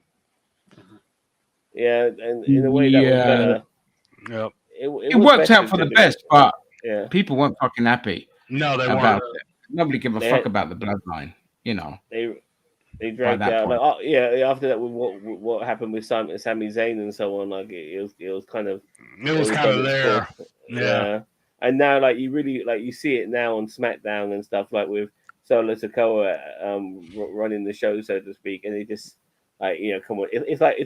yeah, and in a way that was Yep. it it was worked better out for the to do best, it. but Yeah, people weren't fucking happy No, they about weren't. it. Nobody give a They fuck had- about the bloodline, they dragged that out point. like after that with what happened with Sami Zayn and so on, like it was kind of It was kind of there. Yeah. And now like you really like you see it now on SmackDown and stuff like with Solo Sikoa running the show, so to speak, and they just like come on, it's like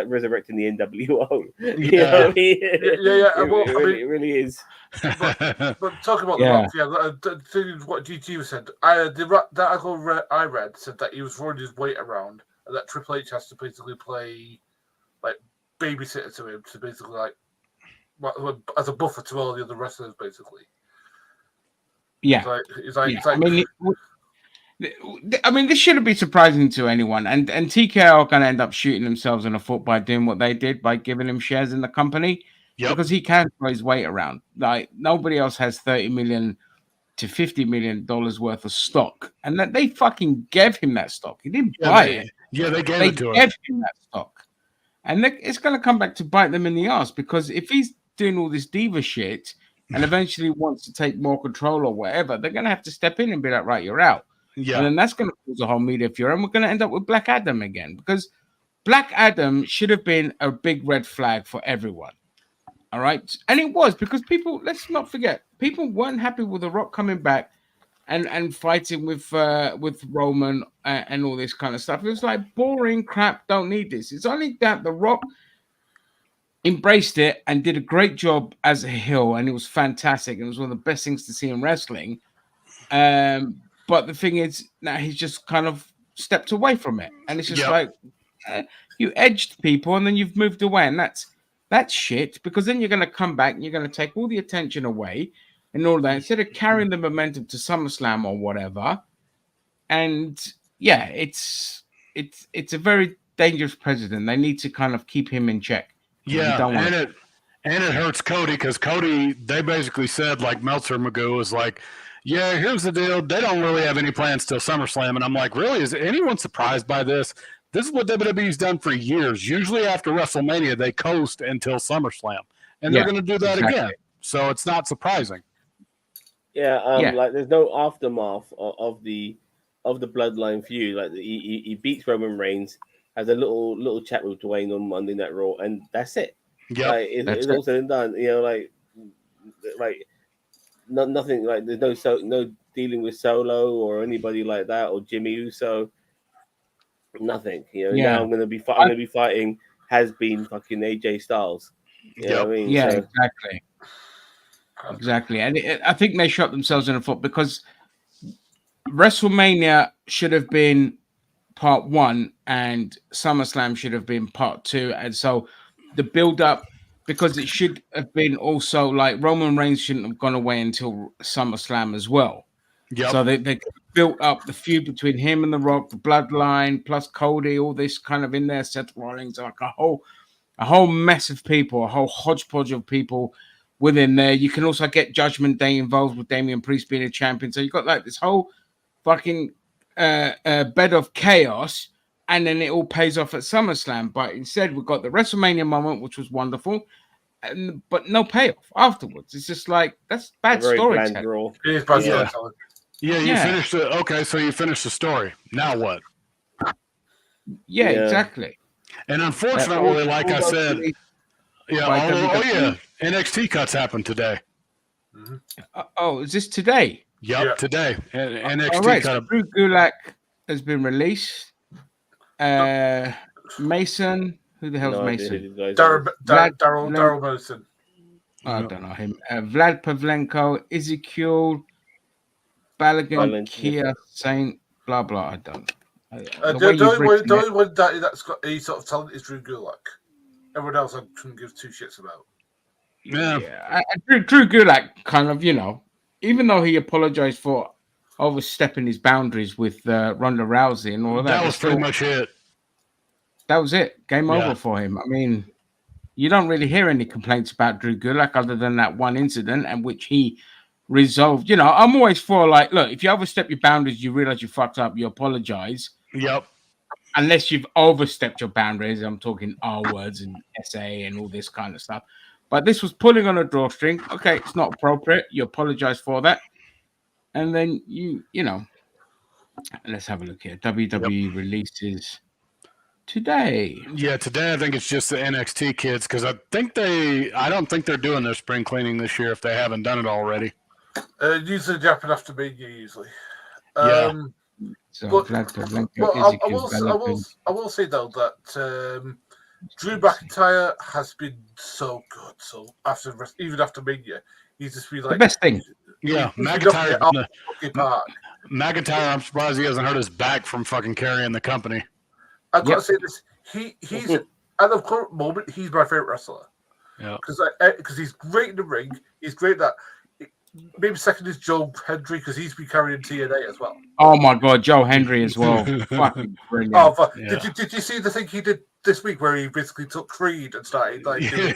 resurrecting the NWO. You know what I mean? It really is. But talking about The Rock, what GT said, that article I read said that he was throwing his weight around, and that Triple H has to basically play like babysitter to him, to basically like as a buffer to all the other wrestlers, basically. Yeah, it's like I mean, this shouldn't be surprising to anyone, and TKO are going to end up shooting themselves in the foot by doing what they did by giving him shares in the company, because he can throw his weight around. Like nobody else has $30 million to $50 million worth of stock, and that they fucking gave him that stock. He didn't buy it. Yeah, they gave it to him. That stock, and it's going to come back to bite them in the ass, because if he's doing all this diva shit and eventually wants to take more control or whatever, they're going to have to step in and be like, right, you're out. Yeah. And then that's going to cause a whole media furor, and we're going to end up with Black Adam again, because Black Adam should have been a big red flag for everyone. All right. And it was, because people, let's not forget, people weren't happy with The Rock coming back and fighting with Roman and all this kind of stuff. It was like boring crap. Don't need this. It's only that The Rock embraced it and did a great job as a heel, and it was fantastic. It was one of the best things to see in wrestling. But the thing is, now he's just kind of stepped away from it, and it's just like you edged people, and then you've moved away, and that's shit. Because then you're going to come back and you're going to take all the attention away and all that, instead of carrying the momentum to SummerSlam or whatever. And yeah, it's a very dangerous president. They need to kind of keep him in check. Yeah, and it hurts Cody, because Cody, they basically said, like Meltzer Magoo was like, yeah, here's the deal. They don't really have any plans till SummerSlam. And I'm like, really? Is anyone surprised by this? This is what WWE's done for years. Usually after WrestleMania, they coast until SummerSlam. And they're going to do that again. So it's not surprising. Yeah, like there's no aftermath of the Bloodline feud. Like he beats Roman Reigns, has a little chat with Dwayne on Monday Night Raw, and that's it. Yeah, like, it's all said and done. Like nothing. Like there's no dealing with Solo or anybody like that, or Jimmy Uso. Nothing. Now I'm gonna be fighting has been fucking AJ Styles. You know what I mean? Yeah, exactly. And I think they shot themselves in the foot, because WrestleMania should have been part 1 and SummerSlam should have been part 2. And so the build up, because it should have been also like Roman Reigns shouldn't have gone away until SummerSlam as well. Yep. So they built up the feud between him and The Rock, the Bloodline, plus Cody, all this kind of in there, Seth Rollins, like a whole mess of people, a whole hodgepodge of people within there. You can also get Judgment Day involved with Damian Priest being a champion. So you've got like this whole fucking bed of chaos, and then it all pays off at SummerSlam. But instead, we've got the WrestleMania moment, which was wonderful, but no payoff afterwards. It's just like, that's bad storytelling. It is bad storytelling. Yeah, you finished it. Okay, so you finished the story. Now what? Yeah, exactly. And unfortunately, like I said, NXT cuts happened today. Mm-hmm. Is this today? Yep, today. NXT cut. So Drew Gulak has been released. Mason, who the hell's Mason? Daryl Mason. I don't know him. Vlad Pavlenko, Ezekiel, Balagan, Kia, Saint, blah blah. I don't. The only one that's got any sort of talent is Drew Gulak. Everyone else I couldn't give two shits about. Yeah. Drew Gulak kind of, even though he apologized for overstepping his boundaries with Ronda Rousey and all of that. That was pretty much it. That was it. Game over for him. I mean, you don't really hear any complaints about Drew Gulak other than that one incident, and which he resolved. I'm always for, like, look, if you overstep your boundaries, you realize you fucked up, you apologize. Yep. Unless you've overstepped your boundaries. I'm talking R words and SA and all this kind of stuff. But this was pulling on a drawstring. Okay, it's not appropriate. You apologize for that. And then let's have a look here. WWE releases today. Yeah, today I think it's just the NXT kids, because I don't think they're doing their spring cleaning this year if they haven't done it already. Usually they happen after Mania. Usually. Yeah. So But- Blanco Well, Ezekiel I will say though that Drew McIntyre has been so good. So even after Mania, he's just been the like best thing. Yeah, he's been knocking it McIntyre. out of the park. McIntyre. I'm surprised he hasn't hurt his back from fucking carrying the company. I've got Yep. to say this. He's at the current moment, he's my favorite wrestler. Yeah. Because he's great in the ring. He's great that. Maybe second is Joe Hendry because he's been carrying TNA as well. Oh my God, Joe Hendry as well. Fucking brilliant. Oh, but Yeah. did you see the thing he did this week where he basically took Creed and started like doing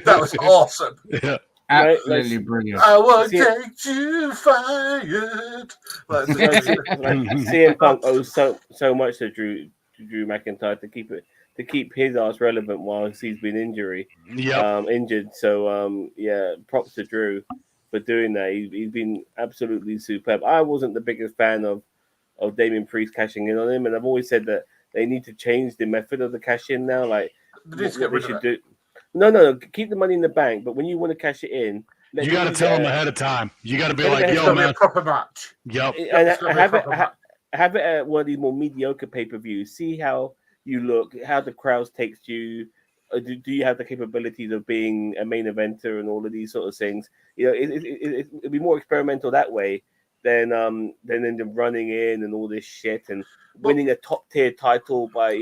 that was awesome. Yeah. Absolutely brilliant. I will See- get you fired. Like, CM Punk owes so much to Drew McIntyre to keep his ass relevant whilst he's been Yep. injured. So yeah, props to Drew for doing that. He's been absolutely superb. I wasn't the biggest fan of Damien Priest cashing in on him, and I've always said that they need to change the method of the cash in now. Like they need to get what rid they of should it. do. No, keep the money in the bank. But when you want to cash it in, You got to tell him ahead of time. You got to be Gotta like, get It's yo, gonna be a man. proper match. Yep. and It's gonna be a proper match. have it at one of these more mediocre pay-per-views. See how you look, how the crowd takes you. Do you have the capabilities of being a main eventer and all of these sort of things? You know, it'd be more experimental that way than them running in and all this shit and winning a top tier title by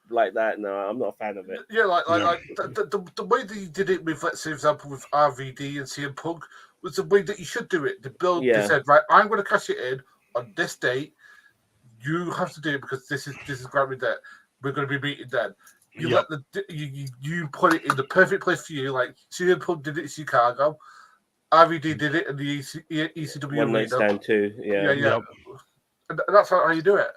like that. No, I'm not a fan of it. Yeah, like Yeah. the way that you did it with, let's say, for example, with RVD and CM Punk was the way that you should do it. They Yeah. said, right, I'm going to cash it in on this date. You have to do it because this is granted that we're going to be meeting then. You Yep. let you put it in the perfect place for you. Like CM Punk did it in Chicago, RVD did it in the ECW One night arena. stand too. Yeah. Yeah. And that's how you do it.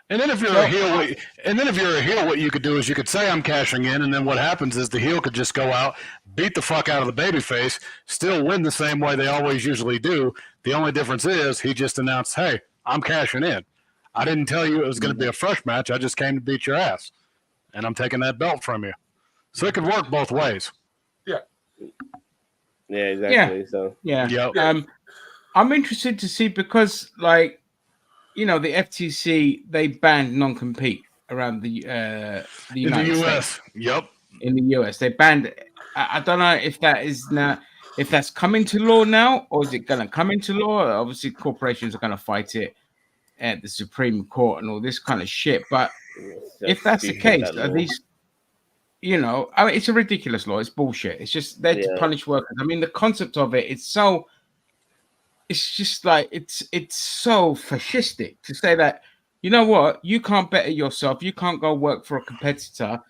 And then if you're a heel, what you could do is you could say I'm cashing in, and then what happens is the heel could just go out, beat the fuck out of the babyface, still win the same way they always usually do. The only difference is he just announced, "Hey, I'm cashing in. I didn't tell you it was going to be a fresh match. I just came to beat your ass, and I'm taking that belt from you." So it could work both ways. Yeah, exactly. So Yeah. Yep. I'm interested to see because, like, the FTC, they banned non-compete around the In United the States. U.S. Yep. In the US, they banned it. I don't know if that's coming to law now, or is it going to come into law? Obviously, corporations are going to fight it at the Supreme Court and all this kind of shit. But if that's the stupid, case, that are law. these, I mean, it's a ridiculous law. It's bullshit. It's just there to Yeah. punish workers. I mean, the concept of it, it's just like it's so fascistic to say that, you know what, you can't better yourself, you can't go work for a competitor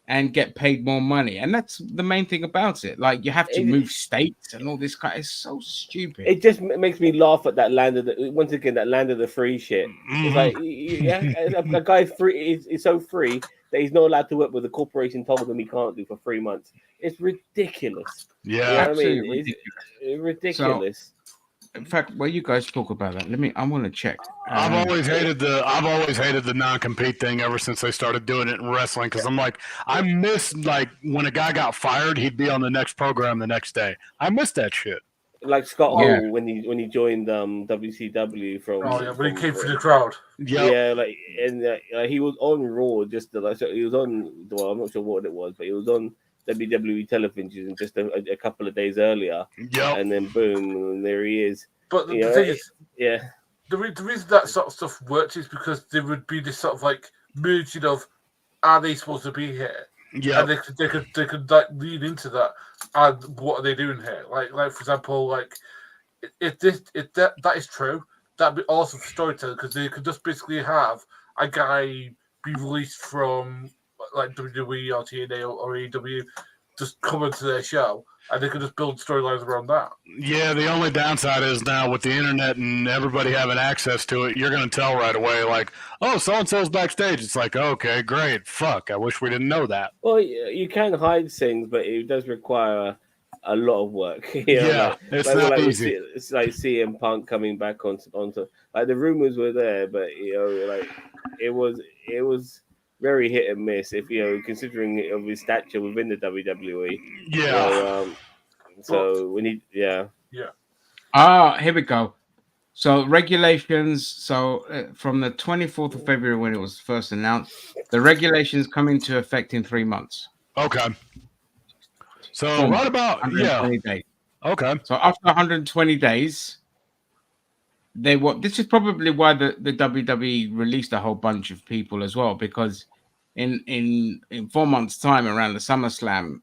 and get paid more money. And that's the main thing about it. Like, you have to move states and all this kind. It's so stupid. It just makes me laugh at that land of the free shit. It's like, a guy free is so free that he's not allowed to work with the corporation told him he can't do for 3 months. It's ridiculous. Yeah. You know what I Absolutely mean? It's ridiculous. In fact, while you guys talk about that, I want to check. I've always hated the non-compete thing ever since they started doing it in wrestling, because I'm like, I miss, like, when a guy got fired, he'd be on the next program the next day. I miss that shit. Like Scott Yeah. Hall when he joined WCW from. Oh yeah, when he came through the crowd. Yep. Yeah, like he was on Raw just so he was on. Well, I'm not sure what it was, but he was on WWE television just a couple of days earlier, Yep. and then boom, and there he is. But the Yeah, thing is, Yeah, the reason that sort of stuff works is because there would be this sort of like merging of, are they supposed to be here? Yep. And they could like lean into that. And what are they doing here? Like for example, like if that is true, that'd be awesome for storytelling because they could just basically have a guy be released from like WWE or TNA or AEW, just come into their show, and they could just build storylines around that. Yeah, the only downside is now with the internet and everybody having access to it, you're going to tell right away, like, oh, so-and-so's backstage. It's like, okay, great. Fuck, I wish we didn't know that. well, you can hide things, but it does require a lot of work. Yeah, it's not easy. It's like CM Punk coming back onto like the rumors were there, but like it was very hit and miss. If considering of his stature within the WWE. Yeah. So when he Here we go. So regulations. So from the 24th of February when it was first announced, the regulations come into effect in 3 months. Okay. So 4 right months, about 120 days. Okay. So after 120 days, they were. This is probably why the WWE released a whole bunch of people as well, because in 4 months' time, around the SummerSlam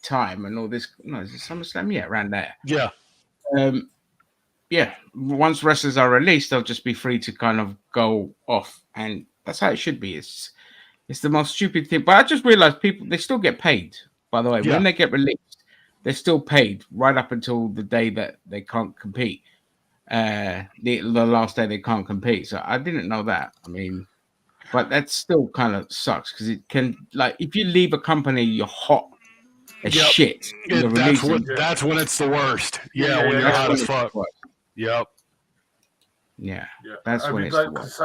time and all this. No, is it SummerSlam? Yeah, around there. Yeah. Yeah. Once wrestlers are released, they'll just be free to kind of go off, and that's how it should be. It's the most stupid thing. But I just realized they still get paid. By the way, Yeah. when they get released, they're still paid right up until the day that they can't compete. The last day they can't compete. So I didn't know that. I mean, but that still kind of sucks because it can, like, if you leave a company, you're hot as Yep. shit. You're releasing. That's when it's the worst. Yeah, Yeah, when yeah, you're That's hot when as it's fuck. the worst. Yep. Yeah, Yeah, that's I when mean, it's like, the worst.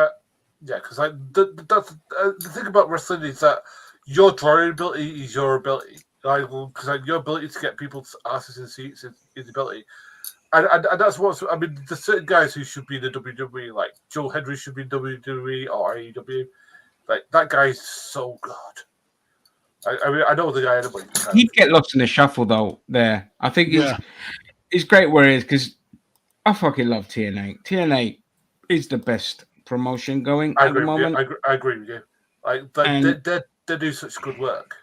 because the thing about wrestling is that your drawing ability is your ability. Like, because your ability to get people's asses in seats is ability. And that's what's. I mean, there's certain guys who should be in the WWE, like Joe Hendry should be in WWE or AEW. Like, that guy's so good. I mean, I know the guy anyway. He'd get lost in the shuffle though. There, I think he's great where he is because I fucking love TNA. TNA is the best promotion going I at the agree with you. moment. I agree with you. Like, And- they do such good work.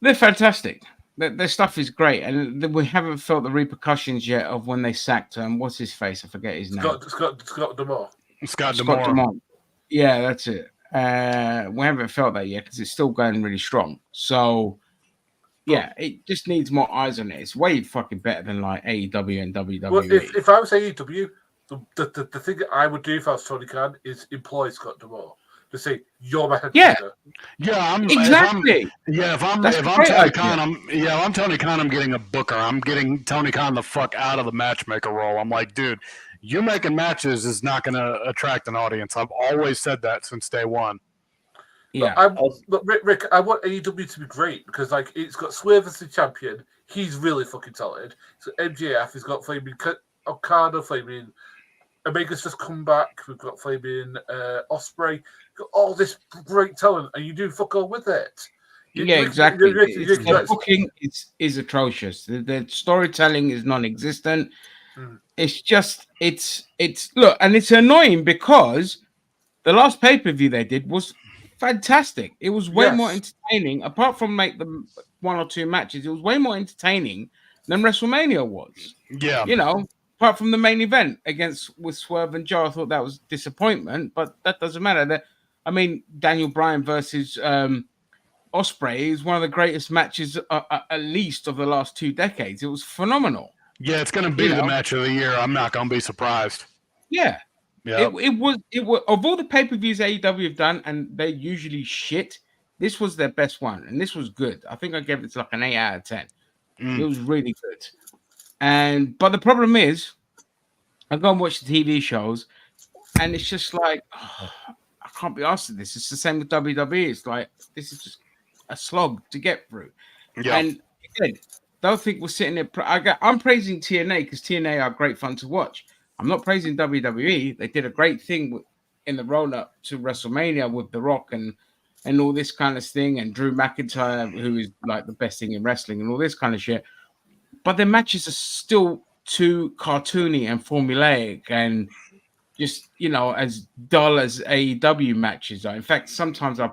They're fantastic. Their stuff is great, and we haven't felt the repercussions yet of when they sacked what's his face? I forget his name. Scott D'Amore. Scott Scott D'Amore. D'Amore. Yeah, that's it. We haven't felt that yet because it's still going really strong. So, yeah, it just needs more eyes on it. It's way fucking better than like AEW and WWE. Well, if I was AEW, the thing that I would do if I was Tony Khan is employ Scott D'Amore to say you're my head Yeah. writer. Yeah, Exactly. If I'm That's a Tony great idea. Khan, I'm Tony Khan, I'm getting a booker. I'm getting Tony Khan the fuck out of the matchmaker role. I'm like, dude, you making matches is not going to attract an audience. I've always said that since day one. Yeah. Look, Rick, I want AEW to be great because, like, it's got Swerve as the champion. He's really fucking talented. So MJF has got Flaming Okada, Flaming Omega's just come back. We've got Flaming Osprey. Got all this great talent, and you do fuck all with it. Exactly. The booking is atrocious. The storytelling is non-existent. It's just it's look, and it's annoying because the last pay-per-view they did was fantastic. It was way more entertaining. Apart from like the 1 or 2 matches, it was way more entertaining than WrestleMania was. Yeah. You know, apart from the main event with Swerve and Joe, I thought that was disappointment, but that doesn't matter. I mean, Daniel Bryan versus Osprey is one of the greatest matches, at least of the last 2 decades. It was phenomenal. Yeah, it's going to be the match of the year. I'm not going to be surprised. Yeah. Yeah. It was of all the pay-per-views AEW have done, and they're usually shit, this was their best one, and this was good. I think I gave it like an 8 out of 10. It was really good. But the problem is, I go and watch the TV shows, and it's just like, I can't be asked with this. It's the same with WWE. It's like, this is just a slog to get through. Yeah. And again, don't think we're sitting there. I'm praising TNA because TNA are great fun to watch. I'm not praising WWE. They did a great thing in the roll-up to WrestleMania with The Rock and all this kind of thing, and Drew McIntyre, who is like the best thing in wrestling, and all this kind of shit. But their matches are still too cartoony and formulaic and just, as dull as AEW matches are. In fact, sometimes I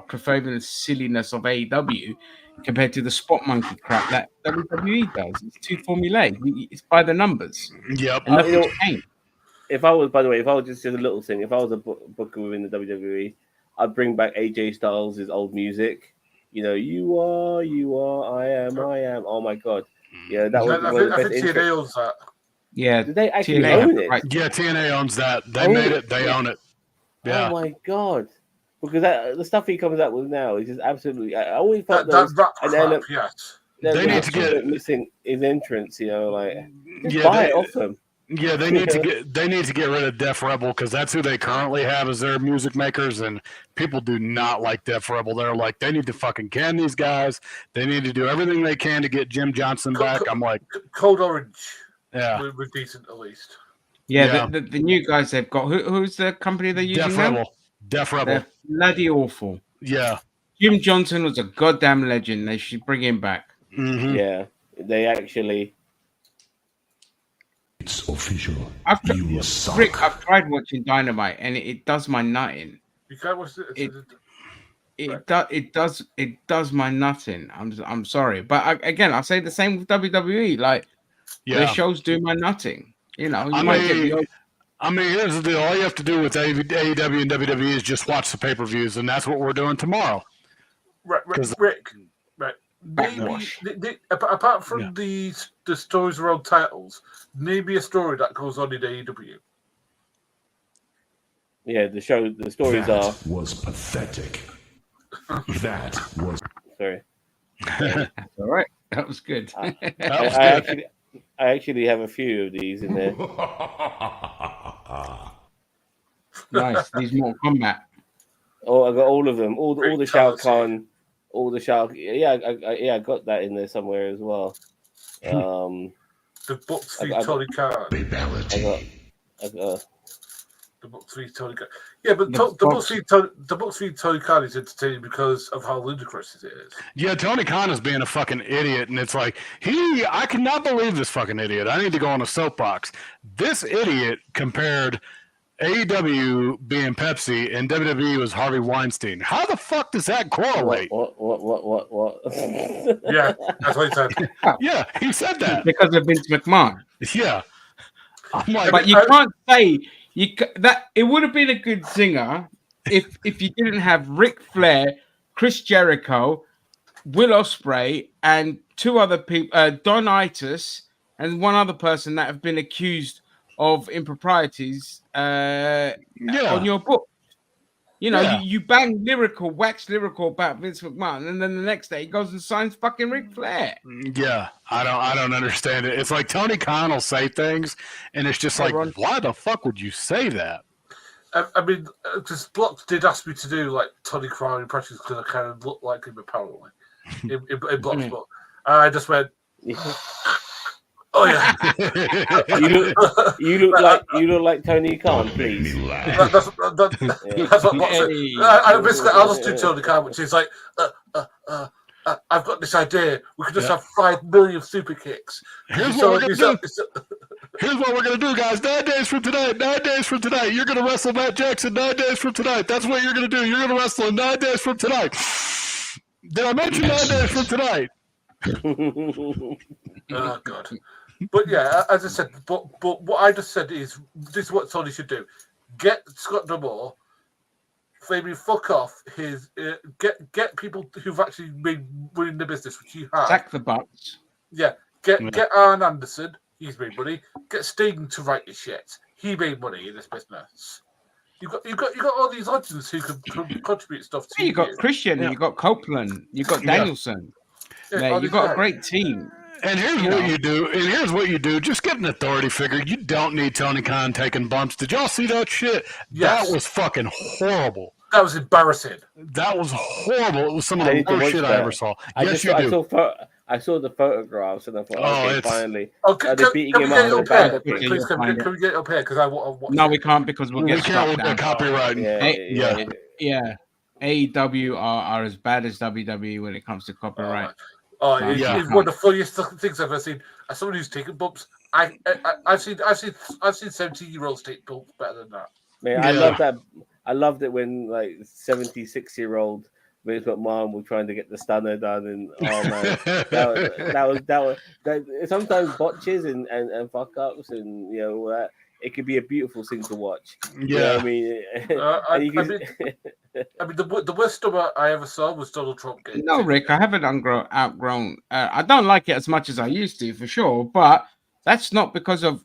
prefer the silliness of AEW compared to the spot monkey crap that WWE does. It's too formulaic. It's by the numbers. Yep. And nothing's changed. If I was just a little thing, if I was a booker within the WWE, I'd bring back AJ Styles' old music. You are, I am. Oh my god. Yeah, that was one of the best. I think TNA owns that. Yeah. Did they actually TNA own it? right. Yeah, TNA owns that. They made it. They own it. Yeah. Oh my god. Because the stuff he comes out with now is just absolutely. I always felt Yes. They need to get missing his entrance. Just Yeah, buy it off them. Yeah, they need to get rid of Def Rebel because that's who they currently have as their music makers, and people do not like Def Rebel. They're like, they need to fucking can these guys. They need to do everything they can to get Jim Johnson back. I'm like, Code Orange. Yeah. We're decent at least. Yeah, the new guys they've got. Who's the company they're using now? Def Rebel. They're bloody awful. Yeah. Jim Johnson was a goddamn legend. They should bring him back. Mm-hmm. Yeah, they actually. It's official. Rick, I've tried watching Dynamite, and it does my nutting. You can't watch it. It does my nutting. I'm sorry, but again, I say the same with WWE. Like, their shows do my nutting. You know, I mean, here's the deal. All you have to do with AEW and WWE is just watch the pay-per-views, and that's what we're doing tomorrow. Right, Rick. Maybe apart from the stories around titles, maybe a story that goes on in AEW. Yeah, the stories was pathetic. That was sorry. All right, that was good. I actually have a few of these in there. Nice. These Mortal Kombat. Oh, I got all of them. All the Shao Kahn. All the Shao. Yeah, I got that in there somewhere as well. The books for Tony Khan. I got the books for Tony Khan. Yeah, but the books for Tony Khan is entertaining because of how ludicrous it is. Yeah, Tony Khan is being a fucking idiot, and it's like I cannot believe this fucking idiot. I need to go on a soapbox. This idiot compared AEW being Pepsi and WWE was Harvey Weinstein. How the fuck does that correlate? What? Yeah, that's what he said. Yeah, he said that. Because of Vince McMahon. Yeah. I'm like, but you can't say that it would have been a good singer if you didn't have Ric Flair, Chris Jericho, Will Ospreay, and two other people, Don Itis, and one other person that have been accused of improprieties on your book. You know, you wax lyrical about Vince McMahon, and then the next day he goes and signs fucking Ric Flair. Yeah, I don't understand it. It's like Tony Khan will say things, and it's just like, why the fuck would you say that? I mean, because Block did ask me to do like Tony Khan impressions because I kind of look like him apparently in Block's book. I just went. Oh yeah, you look like Tony Khan, please. That's what I basically I'll just do Tony Khan, which is like, I've got this idea. We could just have 5 million super kicks. Here's what we're gonna do, guys. 9 days from tonight. 9 days from tonight. You're gonna wrestle Matt Jackson 9 days from tonight. That's what you're gonna do. You're gonna wrestle him 9 days from tonight. Did I mention 9 days from tonight? Oh God. But yeah, as I said, but what I just said is this is what Tony should do: get Scott D'Amore, maybe fuck off his, get people who've actually been winning the business, which you have. Sack the Bucks. Yeah, get Arn Anderson. He's made money. Get Sting to write his shit. He made money in this business. You got all these legends who can contribute stuff to you. You got Christian, you got Copeland, you got Danielson. Yeah, you got a great team. And here's what you do. Just get an authority figure. You don't need Tony Khan taking bumps. Did y'all see that shit? Yes. That was fucking horrible. That was embarrassing. That was horrible. It was some of the worst shit I ever saw. I saw the photographs and I thought, finally. They're beating him up. Please, can we get up here? Because I want. No, we can't because we'll get struck down. Copyright. Yeah. AEW are as bad as WWE when it comes to copyright. It's one of the funniest things I've ever seen. As someone who's taken bumps, I've seen 17-year-olds take bumps better than that. Man, I love that. I loved it when like 76-year-old Vince McMahon was trying to get the stunner done, and oh man, that was sometimes botches and fuck ups, and you know that. It could be a beautiful thing to watch. Yeah, you know what I mean, the worst stuff I ever saw was Donald Trump getting. No, Rick, I haven't outgrown. I don't like it as much as I used to, for sure. But that's because of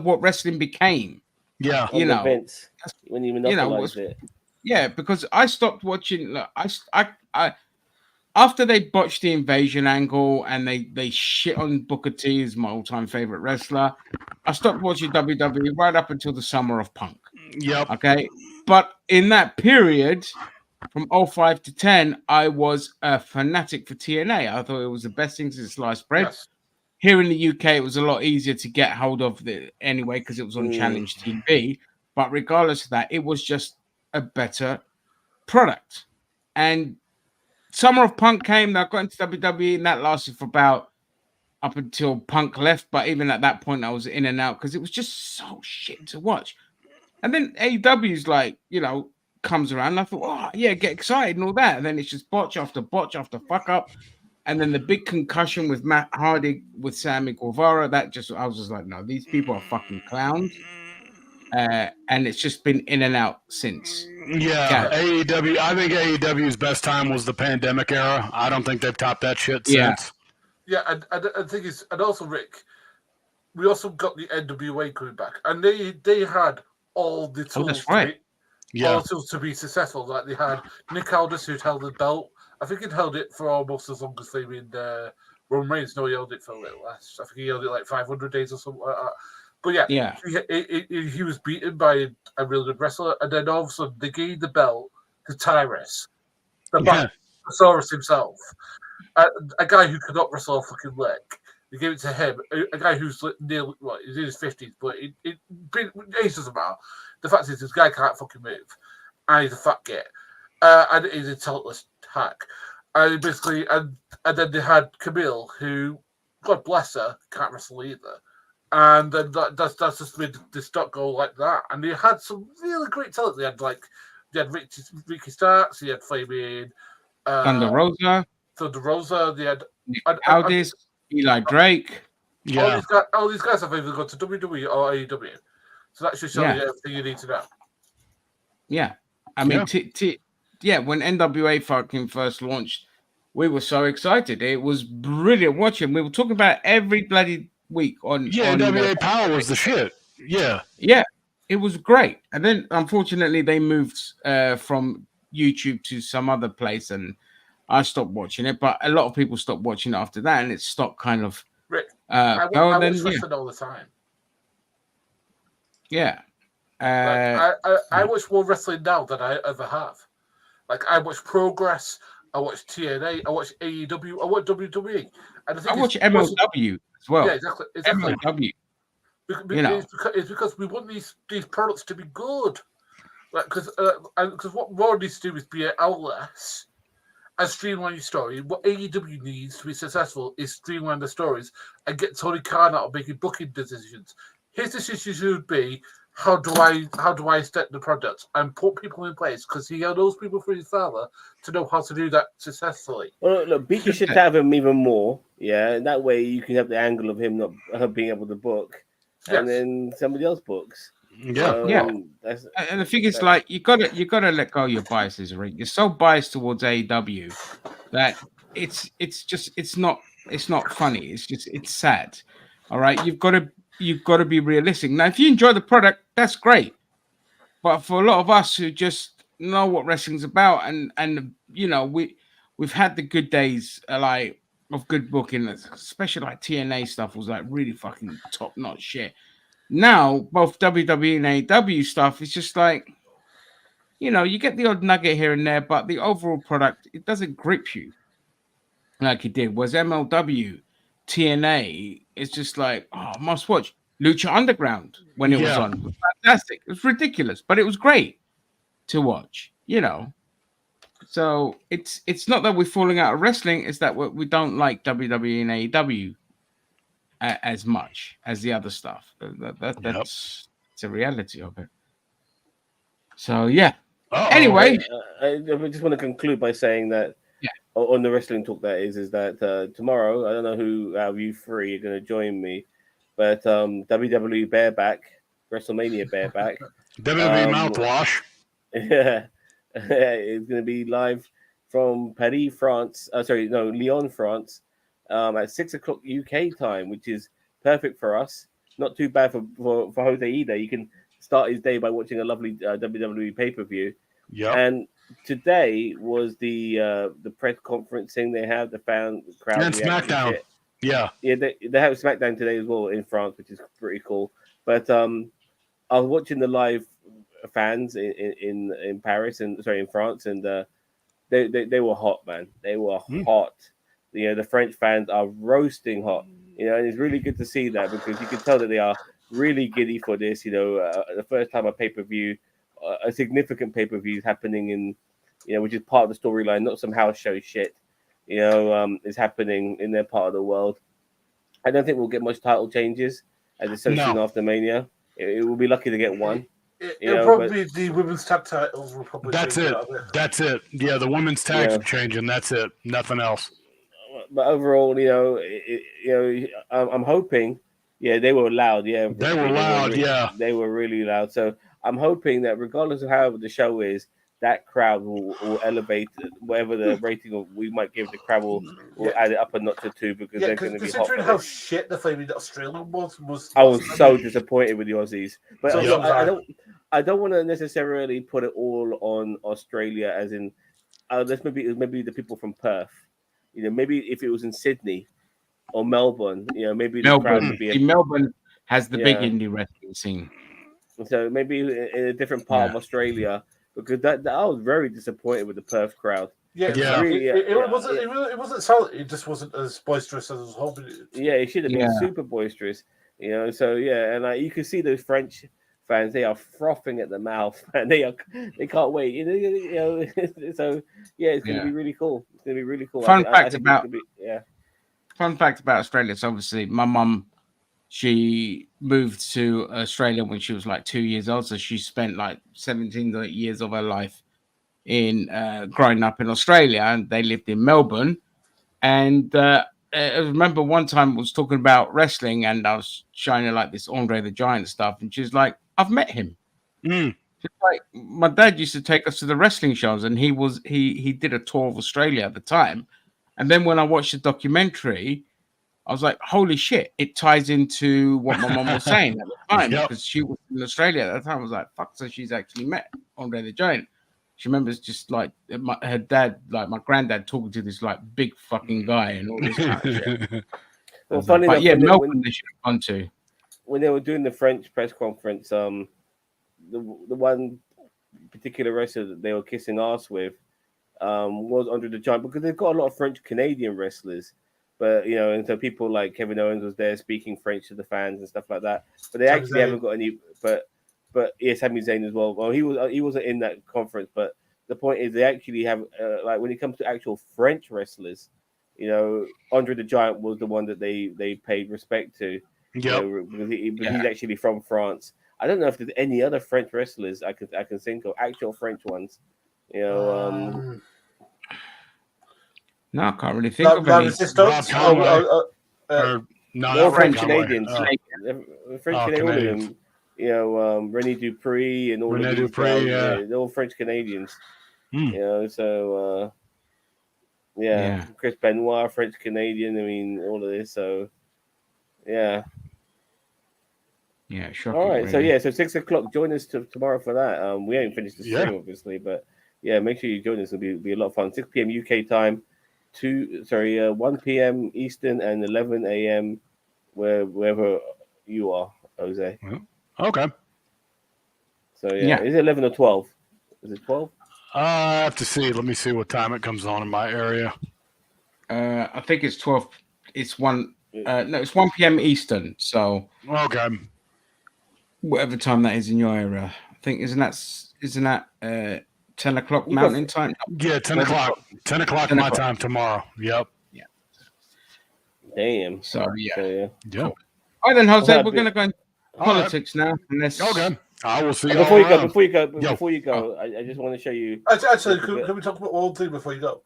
what wrestling became. Yeah, you know, Vince, when you monopolize it. Yeah, because I stopped watching. Look, I after they botched the invasion angle and they shit on Booker T as my all-time favorite wrestler, I stopped watching WWE right up until the summer of Punk. Yep. Okay. But in that period, from 05 to 10, I was a fanatic for TNA. I thought it was the best thing since sliced bread. Here in the UK, it was a lot easier to get hold of anyway because it was on Challenge TV. But regardless of that, it was just a better product. And Summer of Punk came, I got into WWE, and that lasted for about up until Punk left. But even at that point, I was in and out because it was just so shit to watch. And then AEW's like, comes around. And I thought, oh, yeah, get excited and all that. And then it's just botch after fuck up. And then the big concussion with Matt Hardy with Sammy Guevara, I was just like, no, these people are fucking clowns. And it's just been in and out since. Yeah, AEW. I think AEW's best time was the pandemic era. I don't think they've topped that shit since. Yeah, and the thing is, and also Rick, we also got the NWA coming back, and they had all the tools. That's right. All the tools to be successful. Like they had Nick Aldis, who'd held the belt. I think he'd held it for almost as long as they were Roman Reigns. No, he held it for a little less. I think he held it like 500 days or something like that. But yeah. He was beaten by a really good wrestler, and then all of a sudden they gave the belt to Tyrus, the Brontosaurus himself, a guy who could not wrestle a fucking leg. They gave it to him, a guy who's nearly, he's in his 50s, but age doesn't matter. The fact is, this guy can't fucking move, and he's a fat git, and he's a talentless hack. And basically, and then they had Camille, who, God bless her, can't wrestle either. And then that's just made the stock go like that. And they had some really great talent. They had Ricky Starks, they had Flaming Thunder Rosa. They had Aldis, Eli Drake. Yeah. All these guys have either gone to WWE or AEW. So that should show you everything you need to know. Yeah. I mean, when NWA fucking first launched, we were so excited. It was brilliant watching. We were talking about every bloody week on NWA Power was the shit. Yeah, it was great. And then unfortunately they moved from YouTube to some other place, and I stopped watching it. But a lot of people stopped watching it after that, and it stopped kind of. Rick, I watch wrestling all the time. Yeah, I watch more wrestling now than I ever have. Like I watch Progress, I watch TNA, I watch AEW, I watch WWE, and I watch MLW. As well. Yeah, exactly. MLW. It's because we want these products to be good. Because what Raw needs to do is be outless and streamline your story. What AEW needs to be successful is streamline the stories and get Tony Khan out of making booking decisions. His decision should be, how do I set the product and put people in place, because he knows people from his father to know how to do that successfully. Well, look, beat the shit out of him even more, and that way you can have the angle of him not being able to book, and then somebody else books. And the thing is, like, you gotta let go of your biases, Rick. You're so biased towards AEW that it's not funny. It's sad. All right, you've got to be realistic. Now, if you enjoy the product, that's great. But for a lot of us who just know what wrestling's about, and we've had the good days like of good booking, especially like TNA stuff was like really fucking top notch shit. Now both WWE and AEW stuff is just like, you get the odd nugget here and there, but the overall product, it doesn't grip you like it did. Was MLW, TNA, it's just like, must watch. Lucha Underground when it was on, it was fantastic. It was ridiculous, but it was great to watch. So it's not that we're falling out of wrestling; it's that we don't like WWE and AEW as much as the other stuff. That's it's a reality of it. So Anyway, I just want to conclude by saying that on the wrestling talk is that tomorrow, I don't know who out of you three are going to join me. But WWE Bareback, WrestleMania Bareback, WWE Mouthwash, it's going to be live from Paris, France. Lyon, France, at 6 o'clock UK time, which is perfect for us. Not too bad for Jose either. You can start his day by watching a lovely WWE pay per view. Yeah. And today was the press conference thing they have, the crowd and SmackDown. Yeah, they have SmackDown today as well in France, which is pretty cool. But I was watching the live fans in Paris in France, and they were hot, man. They were hot. The French fans are roasting hot. You know, and it's really good to see that because you can tell that they are really giddy for this. You know, the first time a pay-per-view, a significant pay-per-view is happening in, you know, which is part of the storyline, not some house show shit. You know, is happening in their part of the world. I don't think we'll get much title changes as it's so soon after Mania. It will be lucky to get one. It'll probably be the women's tag titles will probably That's change it. That's it. Yeah, the women's tags are changing. That's it. Nothing else. But overall, I'm hoping. Yeah, they were loud. Yeah, they were loud. They were really loud. So I'm hoping that regardless of how the show is, that crowd will elevate whatever the rating we might give the crowd will add it up a notch or two because they're going to be hot. Considering how shit the Flaming Australian was I was so disappointed with the Aussies, but I don't want to necessarily put it all on Australia, as in let's maybe the people from Perth. You know, maybe if it was in Sydney or Melbourne, you know, maybe the crowd would be. Melbourne has the big indie wrestling scene, so maybe in a different part of Australia. Because that I was very disappointed with the Perth crowd. It wasn't solid. It just wasn't as boisterous as I was hoping. It should have been super boisterous. You know, so and you can see those French fans. They are frothing at the mouth, and they can't wait. You know, so it's going to be really cool. It's going to be really cool. Fun fact about Australia. So obviously, my mum. She moved to Australia when she was like 2 years old. So she spent like 17 years of her life in growing up in Australia, and they lived in Melbourne. And I remember one time I was talking about wrestling and I was showing her like this Andre the Giant stuff. And she's like, I've met him. She's like, my dad used to take us to the wrestling shows and he did a tour of Australia at the time. And then when I watched the documentary, I was like, holy shit, it ties into what my mom was saying at the time because she was in Australia at the time. I was like, fuck, so she's actually met Andre the Giant. She remembers just like her dad, like my granddad, talking to this like big fucking guy and all this kind of shit. Well, funny enough, Melbourne they should have gone to. When they were doing the French press conference, the one particular wrestler that they were kissing ass with was Andre the Giant because they've got a lot of French Canadian wrestlers. But you know, and so people like Kevin Owens was there speaking French to the fans and stuff like that. But they actually haven't got any. But Sami Zayn as well. Well, he wasn't in that conference. But the point is, they actually have like when it comes to actual French wrestlers, you know, Andre the Giant was the one that they paid respect to. Yeah, because he's actually from France. I don't know if there's any other French wrestlers I can think of, actual French ones. You know. No, I can't really think of any. No, French Canadians. French Canadians. You know, Rene Dupree and all of these guys. They're all French Canadians. You know, so Chris Benoit, French Canadian. I mean, all of this. So, yeah. Yeah, sure. All right, so 6 o'clock. Join us tomorrow for that. We ain't finished the stream, obviously, but make sure you join us. It'll be a lot of fun. 6 p.m. UK time. 1 p.m. Eastern and 11 a.m. wherever you are, Jose. Okay. So is it 11 or 12? Is it 12? I have to see. Let me see what time it comes on in my area. I think it's 12. It's 1. No, it's 1 p.m. Eastern. So whatever time that is in your area, I think isn't that 10 o'clock Mountain time? Yeah, 10 o'clock. 10 o'clock my time tomorrow. Yep. Yeah. Damn. So, yeah. Cool. All right, then, Jose, we're going to go into politics now. Okay. I will see you before you go, I just want to show you. Actually, can we talk about one thing before you go?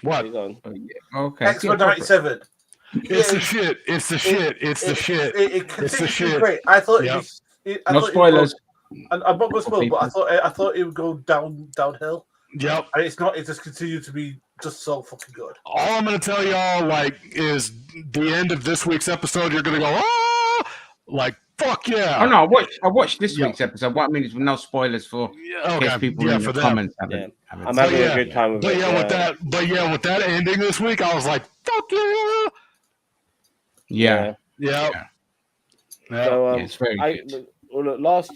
What? Okay. X-Men 97. It's the shit. It's the shit. It's the shit. It continues to be great. I thought no spoilers. I'm not going to spoil, but I thought it would go downhill. Yep. And it's not. It just continued to be just so fucking good. All I'm going to tell y'all, is the end of this week's episode. You're going to go, fuck yeah. Oh no, I watched this week's episode. What I mean is no spoilers for people in the comments. I'm having a good time with it. With that ending this week, I was like, fuck yeah. Yeah. So it's very good. Last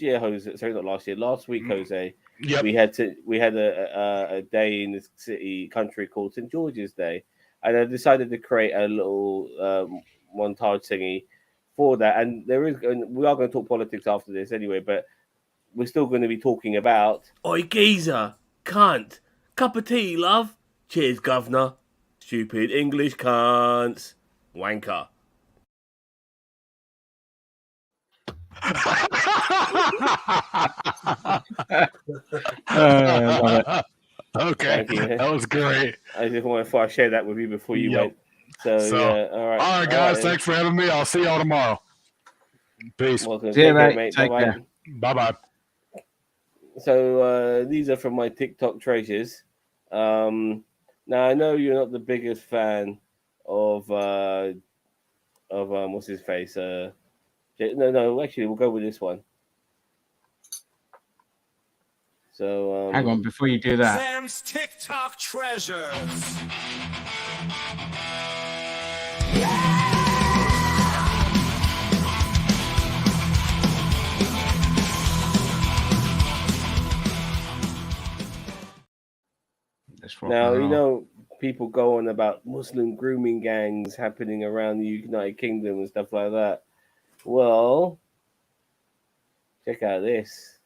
week, Jose. Yep. We had a day in this country called St. George's Day, and I decided to create a little montage thingy for that. And we are going to talk politics after this anyway, but we're still going to be talking about Oi geezer, cunt, cup of tea, love. Cheers, governor. Stupid English cunts. Wanker. Okay, Thank you. that was great. I just wanted to share that with you before you went. So yeah, all right. All right, guys. Thanks for having me. I'll see y'all tomorrow. Peace. Welcome. See you, Take care, mate. mate. Take Bye-bye. care. Bye-bye. So these are from my TikTok treasures. Now I know you're not the biggest fan of what's his face? No, actually we'll go with this one. So hang on before you do that. Sam's TikTok treasures. Now, you know, people go on about Muslim grooming gangs happening around the United Kingdom and stuff like that. Well, check out this.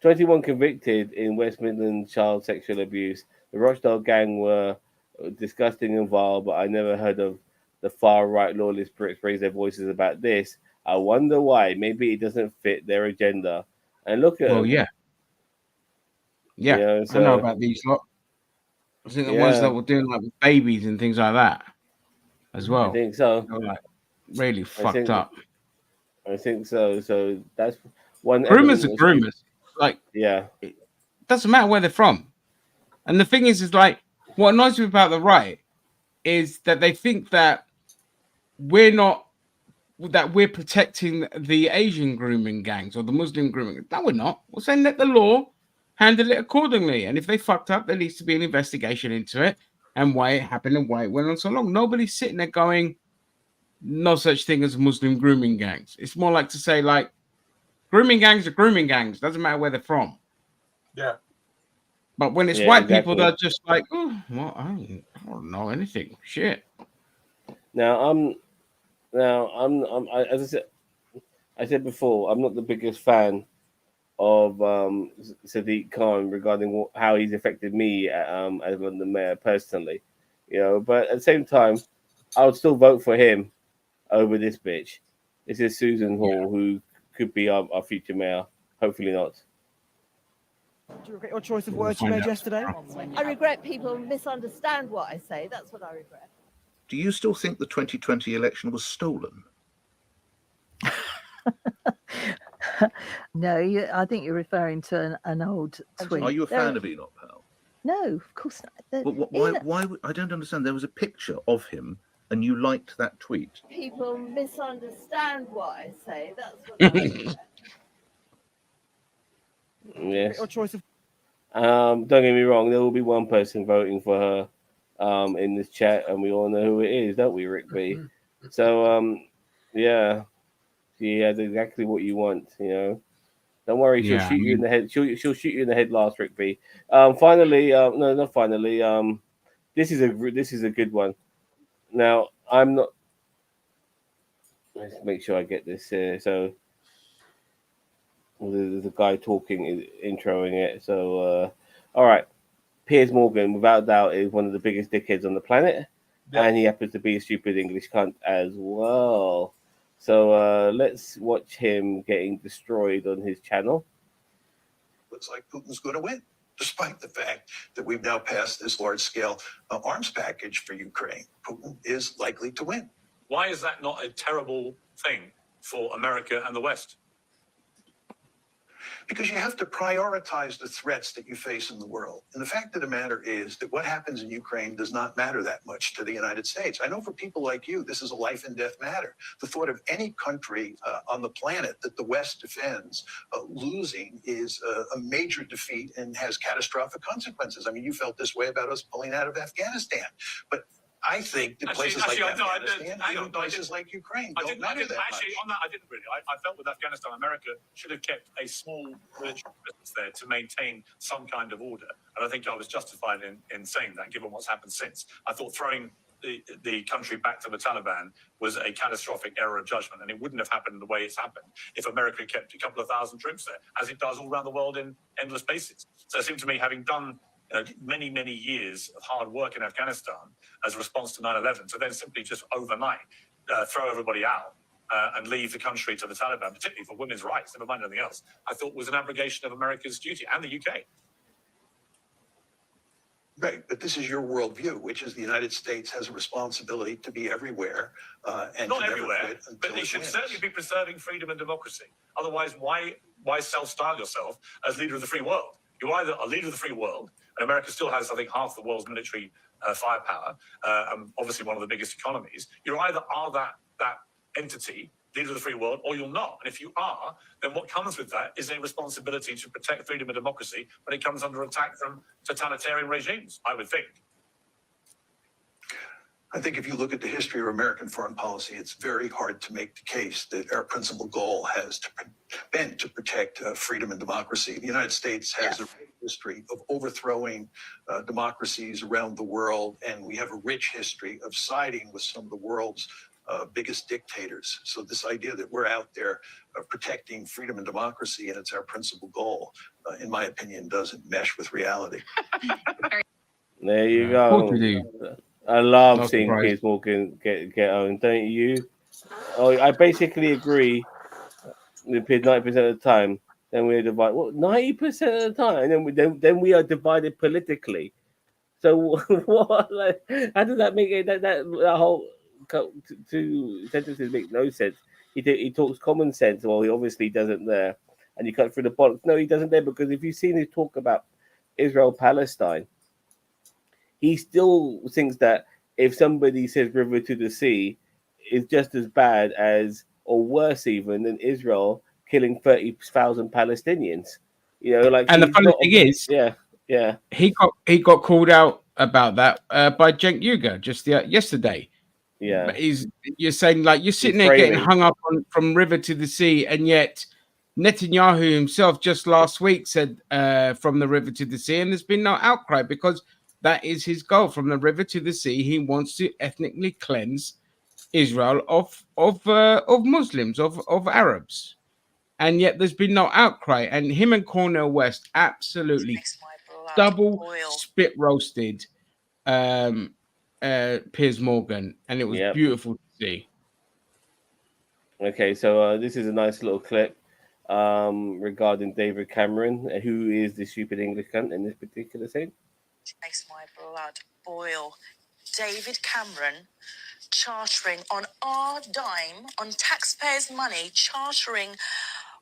21 convicted in West Midlands child sexual abuse. The Rochdale gang were disgusting and vile, but I never heard of the far-right lawless pricks raise their voices about this. I wonder why. Maybe it doesn't fit their agenda. And look at them. Yeah. Yeah, You know, I know about these lot. I think the ones that were doing like with babies and things like that as well. I think so. They're like really fucked up. I think so. So that's one. Groomers are groomers. Like, yeah, it doesn't matter where they're from. And the thing is like what annoys me about the right is that they think that we're protecting the Asian grooming gangs or the Muslim grooming. No, we're not. We're saying let the law handle it accordingly. And if they fucked up, there needs to be an investigation into it and why it happened and why it went on so long. Nobody's sitting there going, no such thing as Muslim grooming gangs. It's more like to say, like, grooming gangs are grooming gangs. Doesn't matter where they're from. Yeah. But when it's white people that are just like, oh, well, I don't know anything. Shit. I'm as I said before, I'm not the biggest fan of Sadiq Khan regarding how he's affected me as London mayor personally, you know. But at the same time, I would still vote for him over this bitch. This is Susan Hall, who could be our future mayor. Hopefully not. Do you regret your choice of words you made yesterday? I regret people misunderstand what I say. That's what I regret. Do you still think the 2020 election was stolen? No, I think you're referring to an old tweet. Are you a fan of Enoch Powell? No, of course not. Why? I don't understand. There was a picture of him, and you liked that tweet. People misunderstand what I say. That's what I regret. Yes. Your choice of. Don't get me wrong. There will be one person voting for her in this chat, and we all know who it is, don't we, Rick B? So yeah. She has exactly what you want, you know. Don't worry, she'll shoot you in the head. She'll shoot you in the head last, Rick B. Finally, no, not finally. This is a good one. Now, I'm not. Let's make sure I get this here. So there's a guy talking, introing it. So all right, Piers Morgan, without doubt, is one of the biggest dickheads on the planet, and he happens to be a stupid English cunt as well. So let's watch him getting destroyed on his channel. Looks like Putin's going to win, despite the fact that we've now passed this large-scale arms package for Ukraine. Putin is likely to win. Why is that not a terrible thing for America and the West? Because you have to prioritize the threats that you face in the world. And the fact of the matter is that what happens in Ukraine does not matter that much to the United States. I know for people like you, this is a life and death matter. The thought of any country on the planet that the West defends losing is a major defeat and has catastrophic consequences. I mean, you felt this way about us pulling out of Afghanistan. But I think that places like Afghanistan, even places like Ukraine don't matter that much. On that, I didn't really. I felt with Afghanistan, America should have kept a small military presence there to maintain some kind of order. And I think I was justified in saying that, given what's happened since. I thought throwing the country back to the Taliban was a catastrophic error of judgment, and it wouldn't have happened the way it's happened if America kept a couple of thousand troops there, as it does all around the world in endless bases. So it seemed to me, having done many, many years of hard work in Afghanistan as a response to 9/11, to then simply just overnight throw everybody out and leave the country to the Taliban, particularly for women's rights, never mind anything else, I thought was an abrogation of America's duty and the UK. Right, but this is your worldview, which is the United States has a responsibility to be everywhere. And not to never everywhere, quit but until they it should wins. certainly be preserving freedom and democracy. Otherwise, why self-style yourself as leader of the free world? You're either a leader of the free world, and America still has, I think, half the world's military firepower, and obviously one of the biggest economies. You either are that entity, leader of the free world, or you're not. And if you are, then what comes with that is a responsibility to protect freedom and democracy when it comes under attack from totalitarian regimes, I would think. I think if you look at the history of American foreign policy, it's very hard to make the case that our principal goal has been to protect freedom and democracy. The United States has a history of overthrowing democracies around the world, and we have a rich history of siding with some of the world's biggest dictators. So this idea that we're out there protecting freedom and democracy and it's our principal goal, in my opinion, doesn't mesh with reality. There you Of course go. we do. I love Not seeing surprised. Piers Morgan get owned, don't you? Oh, I basically agree with Piers 90% of the time. Then we're divided. What, 90% of the time? And then we are divided politically. So what? Like, how does that make it? That whole two sentences make no sense. He talks common sense. Well, he obviously doesn't there, and you cut through the bollocks. No, he doesn't there, because if you've seen his talk about Israel Palestine, he still thinks that if somebody says river to the sea, is just as bad as, or worse even, than Israel killing 30,000 Palestinians. You know, like. And the he's funny not- thing is, yeah, he got called out about that by Cenk Uygur just yesterday. yeah. But you're saying, like, you're sitting He's there getting framing. hung up on from river to the sea, and yet Netanyahu himself just last week said from the river to the sea, and there's been no outcry because that is his goal. From the river to the sea, he wants to ethnically cleanse Israel of Muslims, of Arabs, and yet there's been no outcry. And him and Cornel West absolutely double spit roasted Piers Morgan, and it was Yep. beautiful to see. Okay, so this is a nice little clip regarding David Cameron, who is the stupid English cunt in this particular scene. Makes my blood boil. David Cameron chartering on our dime, on taxpayers' money, chartering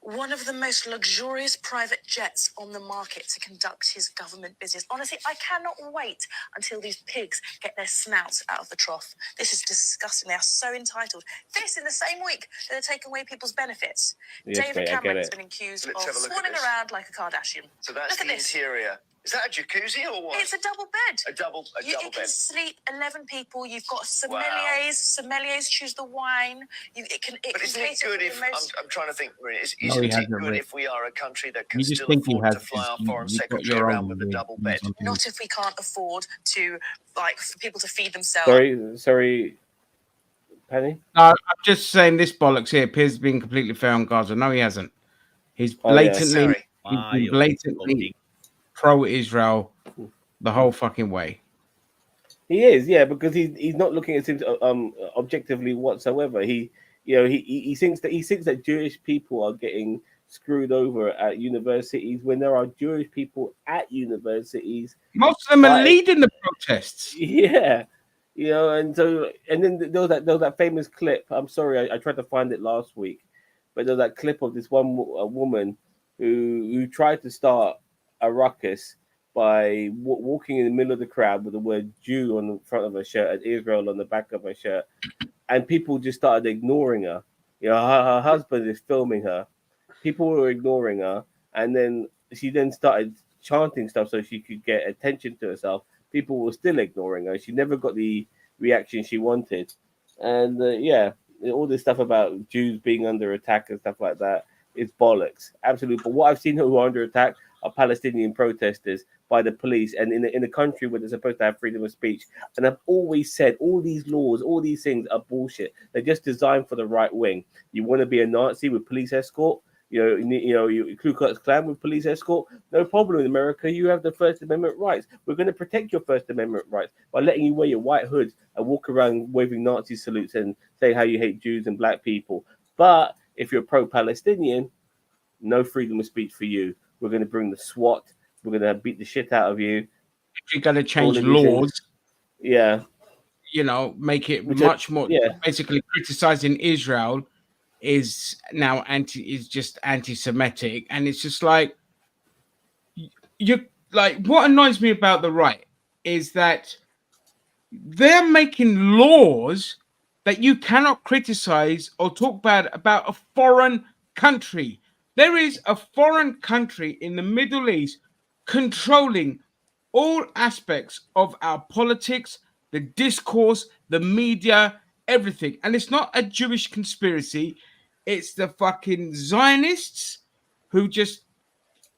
one of the most luxurious private jets on the market to conduct his government business. Honestly, I cannot wait until these pigs get their snouts out of the trough. This is disgusting. They are so entitled. This in the same week that they're taking away people's benefits. Yes, David mate, I Cameron get has it. been accused Let's of have a look at swanning this. around like a Kardashian. So that's Look at the this. interior. Is that a jacuzzi or what? It's a double bed. A double You bed. can sleep 11 people. You've got Wow. sommeliers. Sommeliers choose the wine. But isn't it good if I'm trying to think? Really, No, isn't he it hasn't, good Rick. if we are a country that can You just still think he afford to has. fly our You- foreign you've got secretary your around own, with a Rick. double bed? Not if we can't afford to, like, for people to feed themselves. Sorry, Penny. No, I'm just saying this bollocks here. Piers being completely fair on Gaza. No, he hasn't. He's Oh, yeah. blatantly, Sorry. he's been blatantly pro-Israel the whole fucking way. He is, yeah, because he's not looking at things objectively whatsoever. He thinks that Jewish people are getting screwed over at universities when there are Jewish people at universities. Most of them are Like- leading the protests. Yeah, and then there was that famous clip. I'm sorry, I tried to find it last week, but there was that clip of this one woman who tried to start a ruckus by walking in the middle of the crowd with the word Jew on the front of her shirt and Israel on the back of her shirt, and people just started ignoring her. Her husband is filming her. People were ignoring her, and then she started chanting stuff so she could get attention to herself. People were still ignoring her. She never got the reaction she wanted, and all this stuff about Jews being under attack and stuff like that is bollocks, absolutely. But what I've seen who are under attack are Palestinian protesters by the police, and in a country where they're supposed to have freedom of speech. And I've always said all these laws, all these things are bullshit. They're just designed for the right wing. You want to be a Nazi with police escort? You Ku Klux Klan with police escort? No problem in America. You have the First Amendment rights. We're going to protect your First Amendment rights by letting you wear your white hood and walk around waving Nazi salutes and say how you hate Jews and black people. But if you're pro-Palestinian, no freedom of speech for you. We're going to bring the SWAT. We're going to beat the shit out of you. If you're going to change laws, make it much more. Basically, criticizing Israel is now just anti-Semitic, and it's just like what annoys me about the right is that they're making laws that you cannot criticize or talk bad about a foreign country. There is a foreign country in the Middle East controlling all aspects of our politics, the discourse, the media, everything. And it's not a Jewish conspiracy. It's the fucking Zionists who just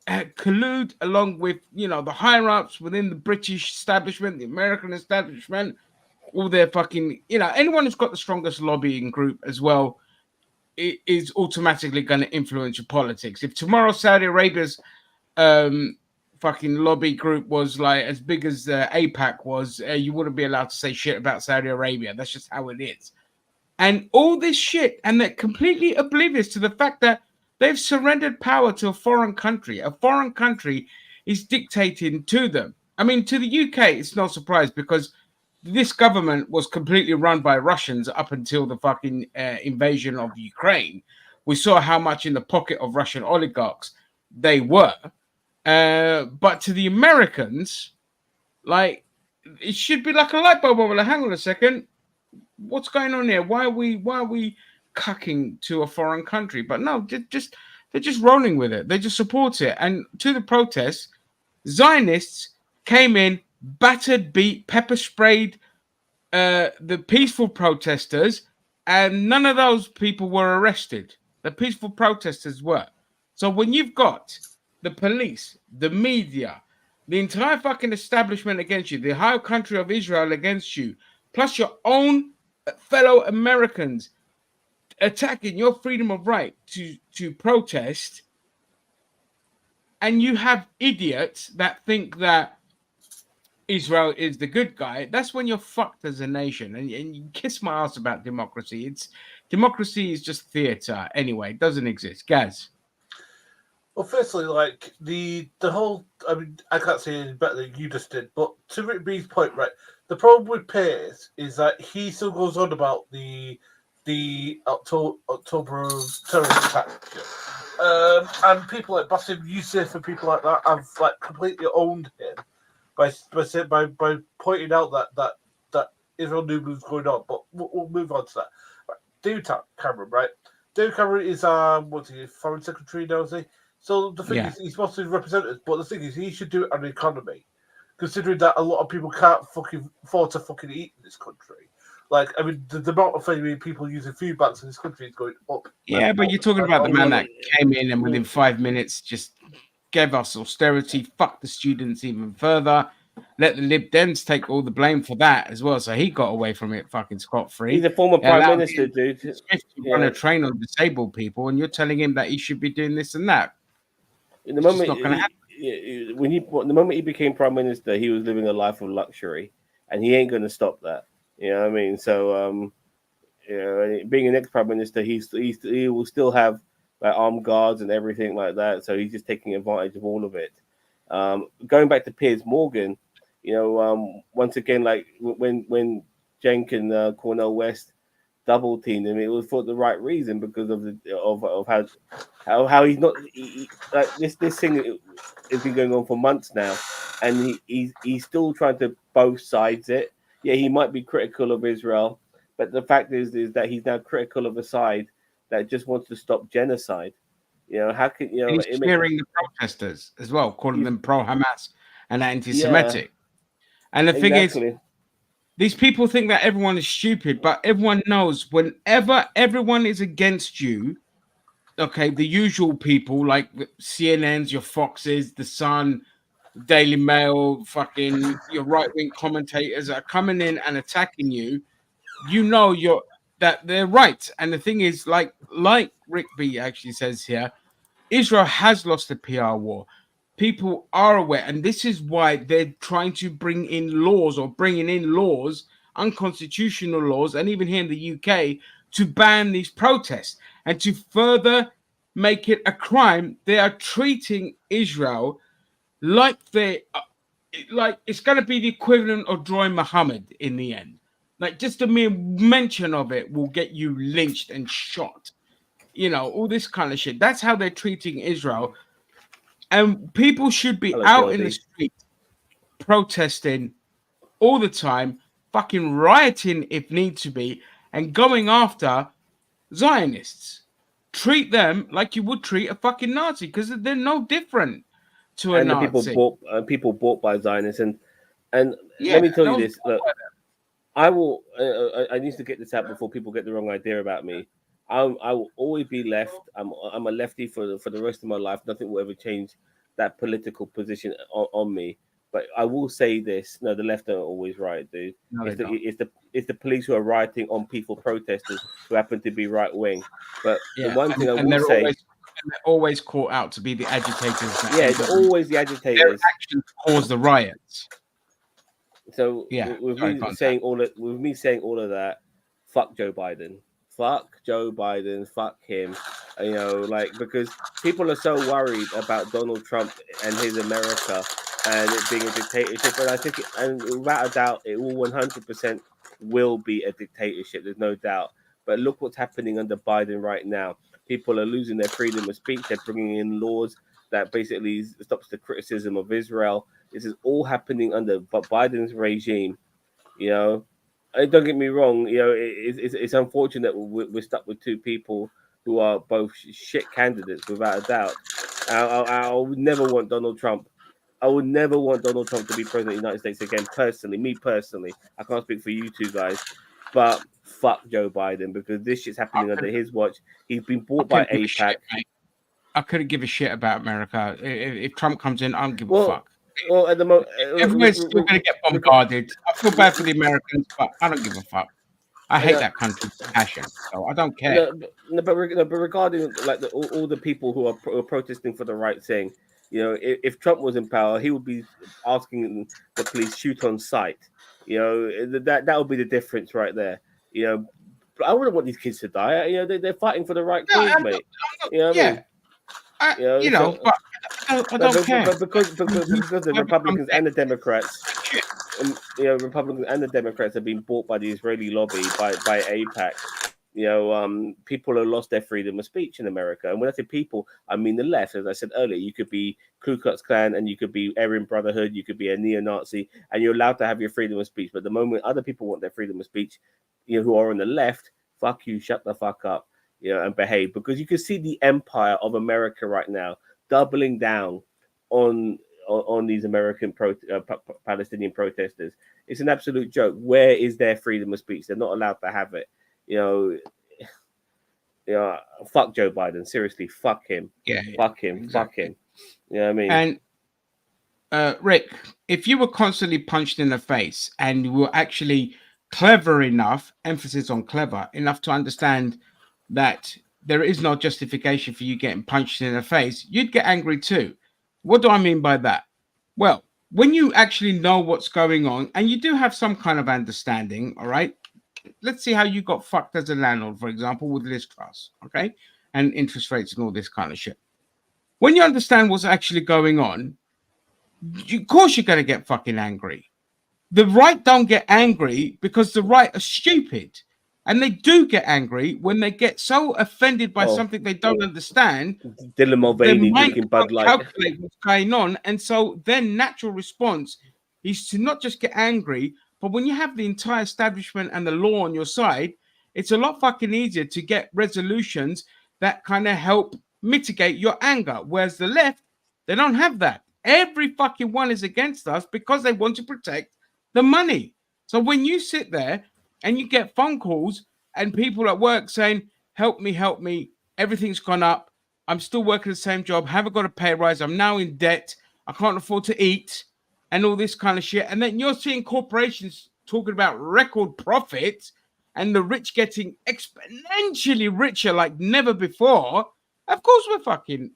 collude along with, the higher-ups within the British establishment, the American establishment, all their fucking, anyone who's got the strongest lobbying group as well is automatically going to influence your politics. If tomorrow Saudi Arabia's fucking lobby group was like as big as AIPAC was, you wouldn't be allowed to say shit about Saudi Arabia. That's just how it is. And all this shit, and they're completely oblivious to the fact that they've surrendered power to a foreign country. A foreign country is dictating to them. I mean, to the UK, it's no surprise because this government was completely run by Russians up until the fucking invasion of Ukraine. We saw how much in the pocket of Russian oligarchs they were. But to the Americans, it should be like a light bulb. Well, hang on a second. What's going on here? Why are we cucking to a foreign country? But no, they're just rolling with it. They just support it. And to the protests, Zionists came in, battered, beat, pepper sprayed the peaceful protesters, and none of those people were arrested. The peaceful protesters were. So when you've got the police, the media, the entire fucking establishment against you, the high country of Israel against you, plus your own fellow Americans attacking your freedom of right to protest, and you have idiots that think that Israel is the good guy, that's when you're fucked as a nation. And you kiss my ass about democracy. Democracy is just theater anyway. It doesn't exist. Gaz. Well, firstly, the whole, I mean, I can't say any better than you just did, but to Rick B's point, right, the problem with Pierce is that he still goes on about the October terrorist attack. And people like Bassem Youssef and people like that have completely owned him by pointing out that Israel knew what was going on. But we'll move on to that. Right. David Cameron, right? David Cameron is foreign secretary now, is he? So the thing is, he's supposed to represent us, but the thing is, he should do it on the economy, considering that a lot of people can't fucking afford to fucking eat in this country. I mean, the amount of people using food banks in this country is going up. Yeah, but you're talking about the man that came in and within 5 minutes just gave us austerity, fucked the students even further, let the Lib Dems take all the blame for that as well. So he got away from it fucking scot-free. He's a former prime minister, dude. Run a train on disabled people, and you're telling him that he should be doing this and that. In the moment, the moment he became prime minister, he was living a life of luxury, and he ain't going to stop that. You know what I mean? So, being an ex-prime minister, he will still have armed guards and everything like that. So he's just taking advantage of all of it. Going back to Piers Morgan, once again, when Cenk and Cornel West double teamed him, it was for the right reason because of how he's not this thing has been going on for months now, and he's still trying to both sides it. Yeah, he might be critical of Israel, but the fact is that he's now critical of a side that just wants to stop genocide. How can he's cheering the protesters as well, calling them pro-Hamas and anti-Semitic. Yeah, and the thing is, these people think that everyone is stupid, but everyone knows whenever everyone is against you, okay, the usual people like CNNs, your Foxes, the Sun, Daily Mail, fucking your right-wing commentators are coming in and attacking you, you know that they're right. And the thing is, like Rick B actually says here, Israel has lost the PR war. People are aware, and this is why they're trying to bringing in laws, unconstitutional laws, and even here in the UK, to ban these protests and to further make it a crime. They are treating Israel like it's going to be the equivalent of drawing Muhammad in the end. Like, just the mere mention of it will get you lynched and shot. You know, all this kind of shit. That's how they're treating Israel. And people should be out in the street protesting all the time, fucking rioting if need to be, and going after Zionists. Treat them like you would treat a fucking Nazi, because they're no different to a Nazi. The people bought by Zionists, and let me tell you this. Look, I will. I need to get this out before people get the wrong idea about me. I will always be left. I'm a lefty for the rest of my life. Nothing will ever change that political position on me. But I will say this: no, the left are always right, dude. No, it's the police who are rioting on peaceful protesters who happen to be right wing. But the one thing I will say, they're always caught out to be the agitators. Yeah, it's always the agitators. Their actions cause the riots. So with me saying all of that, fuck Joe Biden. Fuck Joe Biden, fuck him, you know, like, because people are so worried about Donald Trump and his America and it being a dictatorship. But I think, and without a doubt, it will 100% will be a dictatorship. There's no doubt. But look what's happening under Biden right now. People are losing their freedom of speech. They're bringing in laws that basically stops the criticism of Israel. This is all happening under Biden's regime, you know. Don't get me wrong, you know, it's unfortunate we're stuck with two people who are both shit candidates, without a doubt. I would never want Donald Trump. I would never want Donald Trump to be president of the United States again, personally. Me personally. I can't speak for you two guys. But fuck Joe Biden, because this shit's happening under his watch. He's been bought by AIPAC. I couldn't give a shit about America. If Trump comes in, I don't give a fuck. Well, at the moment, everyone's still going to get bombarded. I feel bad for the Americans, but I don't give a fuck. I hate that country with passion, so I don't care. But regarding like all the people who are protesting for the right thing, you know, if Trump was in power, he would be asking the police shoot on sight. You know, that would be the difference right there. You know, but I wouldn't want these kids to die. You know, they're fighting for the right cause, mate. You know what I mean? But I don't care. But because the Republicans and the Democrats, Republicans and the Democrats have been bought by the Israeli lobby, by AIPAC. You know, people have lost their freedom of speech in America. And when I say people, I mean the left. As I said earlier, you could be Ku Klux Klan and you could be Aryan Brotherhood, you could be a neo-Nazi, and you're allowed to have your freedom of speech. But the moment other people want their freedom of speech, you know, who are on the left, fuck you, shut the fuck up. You know, and behave, because you can see the empire of America right now doubling down on these American Palestinian protesters. It's an absolute joke. Where is their freedom of speech? They're not allowed to have it. You know, fuck Joe Biden. Seriously, fuck him. Yeah, fuck him. Exactly. Fuck him. You know what I mean? And Rick, if you were constantly punched in the face and you were actually clever enough, emphasis on clever enough, to understand that there is no justification for you getting punched in the face, you'd get angry too. What do I mean by that? Well, when you actually know what's going on and you do have some kind of understanding, all right, let's see how you got fucked as a landlord, for example, with Liz Truss, okay, and interest rates and all this kind of shit. When you understand what's actually going on, of course you're going to get fucking angry. The right don't get angry because the right are stupid. And they do get angry when they get so offended by something they don't understand. Dylan Mulvaney drinking Bud Light. Calculate what's going on, and so their natural response is to not just get angry, but when you have the entire establishment and the law on your side, it's a lot fucking easier to get resolutions that kind of help mitigate your anger. Whereas the left, they don't have that. Every fucking one is against us because they want to protect the money. So when you sit there and you get phone calls and people at work saying, help me, everything's gone up, I'm still working the same job, haven't got a pay rise, I'm now in debt, I can't afford to eat, and all this kind of shit. And then you're seeing corporations talking about record profits and the rich getting exponentially richer like never before. Of course we're fucking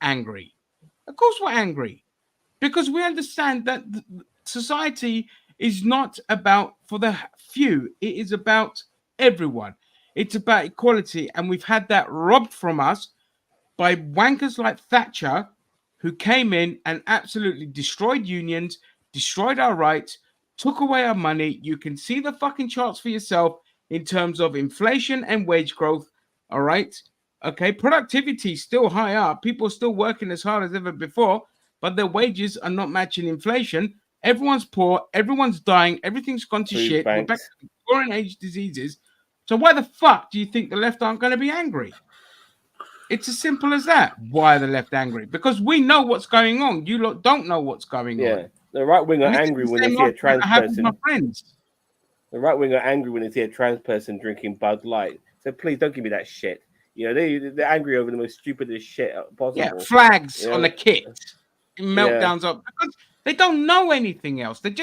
angry. Of course we're angry. Because we understand that society is not about for the few. It is about everyone. It's about equality. And we've had that robbed from us by wankers like Thatcher, who came in and absolutely destroyed unions, destroyed our rights, took away our money. You can see the fucking charts for yourself in terms of inflation and wage growth. All right. Okay. Productivity is still high up. People are still working as hard as ever before, but their wages are not matching inflation. Everyone's poor. Everyone's dying. Everything's gone to shit. We're back to foreign age diseases. So why the fuck do you think the left aren't going to be angry? It's as simple as that. Why are the left angry? Because we know what's going on. You lot don't know what's going on. The right wing are angry when they see a trans person. My friends. The right wing are angry when they see a trans person drinking Bud Light. So please don't give me that shit. You know, they're angry over the most stupidest shit possible. Yeah, flags on the kit. Meltdowns up because they don't know anything else. They're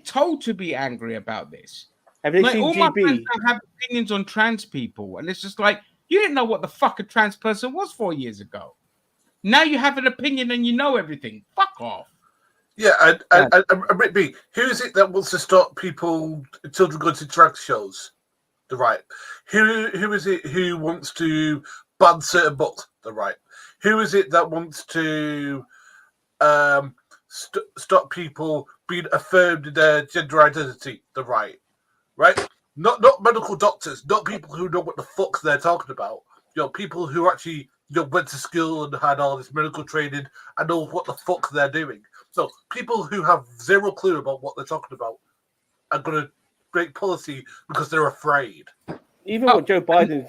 told to be angry about this. Have they seen all GB? My friends have opinions on trans people, and it's just like you didn't know what the fuck a trans person was 4 years ago. Now you have an opinion and you know everything. Fuck off. Yeah, and Rick B, who is it that wants to stop children going to drag shows? The right. Who is it who wants to ban certain books? The right. Who is it that wants to stop people being affirmed in their gender identity? The right. Right? Not medical doctors, not people who know what the fuck they're talking about. You know, people who actually went to school and had all this medical training and know what the fuck they're doing. So people who have zero clue about what they're talking about are going to break policy because they're afraid. Even what Joe Biden...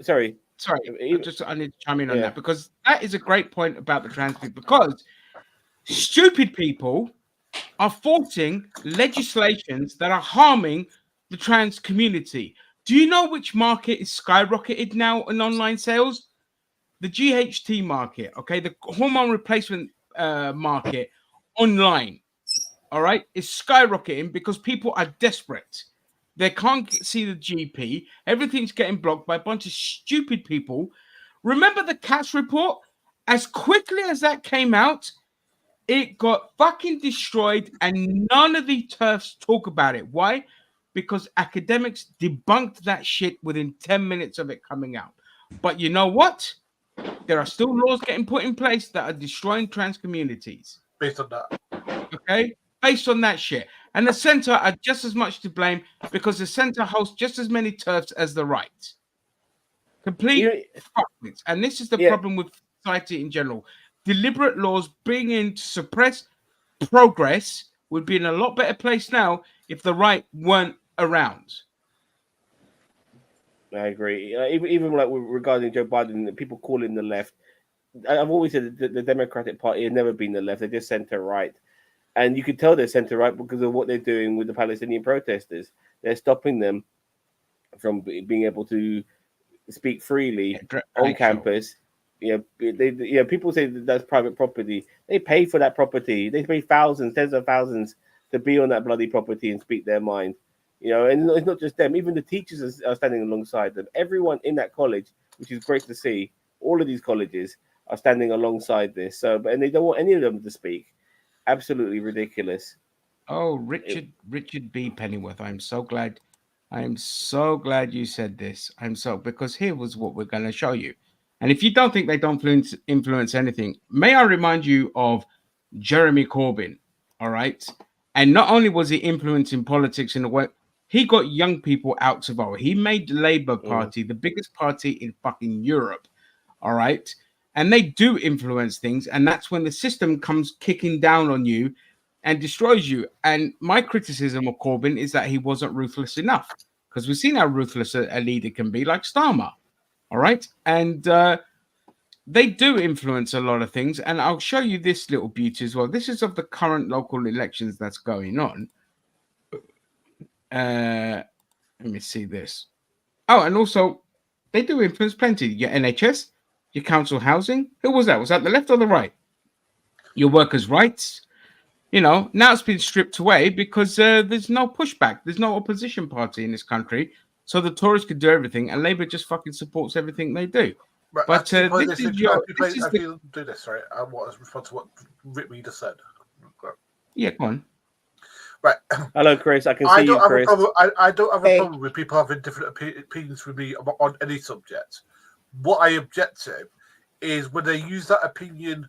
Sorry. I need to chime in on that because that is a great point about the trans people because stupid people are forcing legislations that are harming the trans community. Do you know which market is skyrocketed now in online sales? The GHT market, okay? The hormone replacement market online, all right, is skyrocketing because people are desperate. They can't see the GP. Everything's getting blocked by a bunch of stupid people. Remember the Cass report? As quickly as that came out, it got fucking destroyed and none of the TERFs talk about it. Why? Because academics debunked that shit within 10 minutes of it coming out. But you know what? There are still laws getting put in place that are destroying trans communities. Based on that. Okay? Based on that shit. And the center are just as much to blame because the center hosts just as many TERFs as the right. Complete fuckwits. And this is the problem with society in general. Deliberate laws being in to suppress progress would be in a lot better place now if the right weren't around. I agree. Even like regarding Joe Biden, people call him the left. I've always said that the Democratic Party has never been the left. They're just center right. And you can tell they're center right because of what they're doing with the Palestinian protesters. They're stopping them from being able to speak freely on campus. People say that that's private property. They pay for that property. They pay thousands, tens of thousands to be on that bloody property and speak their mind. And it's not just them. Even the teachers are standing alongside them. Everyone in that college, which is great to see, all of these colleges are standing alongside this. And they don't want any of them to speak. Absolutely ridiculous. Oh, Richard B. Pennyworth, I am so glad you said this. Because here was what we're going to show you. And if you don't think they don't influence anything, may I remind you of Jeremy Corbyn, all right? And not only was he influencing politics in the way, he got young people out to vote. He made the Labour Party the biggest party in fucking Europe, all right? And they do influence things, and that's when the system comes kicking down on you and destroys you. And my criticism of Corbyn is that he wasn't ruthless enough, because we've seen how ruthless a leader can be, like Starmer, all right? And they do influence a lot of things, and I'll show you this little beauty as well. This is of the current local elections that's going on. Let me see this. Oh, and also, they do influence plenty. Your NHS, your council housing. Who was that? Was that the left or the right? your workers' rights. You know, now it's been stripped away because there's no pushback. There's no opposition party in this country. So the Tories could do everything, and Labour just fucking supports everything they do. Right, But do this is this. Sorry, I want to respond to what Rick just said. Yeah, go on. Right. Hello, Chris. I can see you, Chris. I don't have a problem with people having different opinions from me on any subject. What I object to is when they use that opinion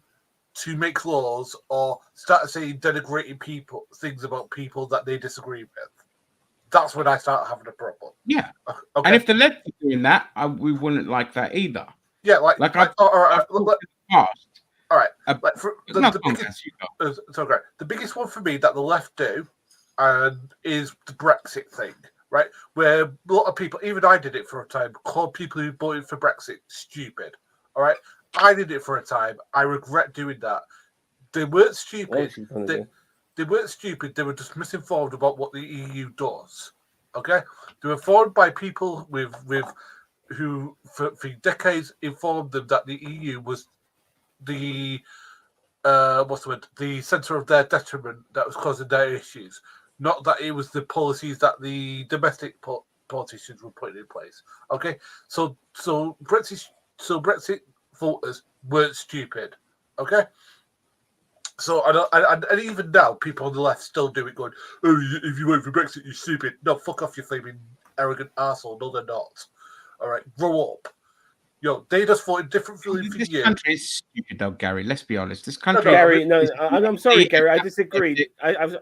to make laws or start saying denigrating things about people that they disagree with. That's when I start having a problem. Yeah. Okay. And if the left were doing that, we wouldn't like that either. Yeah, all right. The biggest one for me that the left do is the Brexit thing, right? Where a lot of people, even I did it for a time, called people who voted for Brexit stupid. All right. I did it for a time. I regret doing that. They weren't stupid. They weren't stupid. They were just misinformed about what the EU does. Okay, they were informed by people who for decades informed them that the EU was the the center of their detriment that was causing their issues, not that it was the policies that the domestic politicians were putting in place. Okay, so Brexit voters weren't stupid. Okay. So and even now, people on the left still do it, going, "Oh, if you vote for Brexit, you're stupid." No, fuck off, you flaming arrogant arsehole. No, they're not. All right, grow up. Yo, they just voted different feeling for you. This country is stupid, though, Gary. Let's be honest. This country, Gary. No, I'm sorry, Gary. I disagree. I've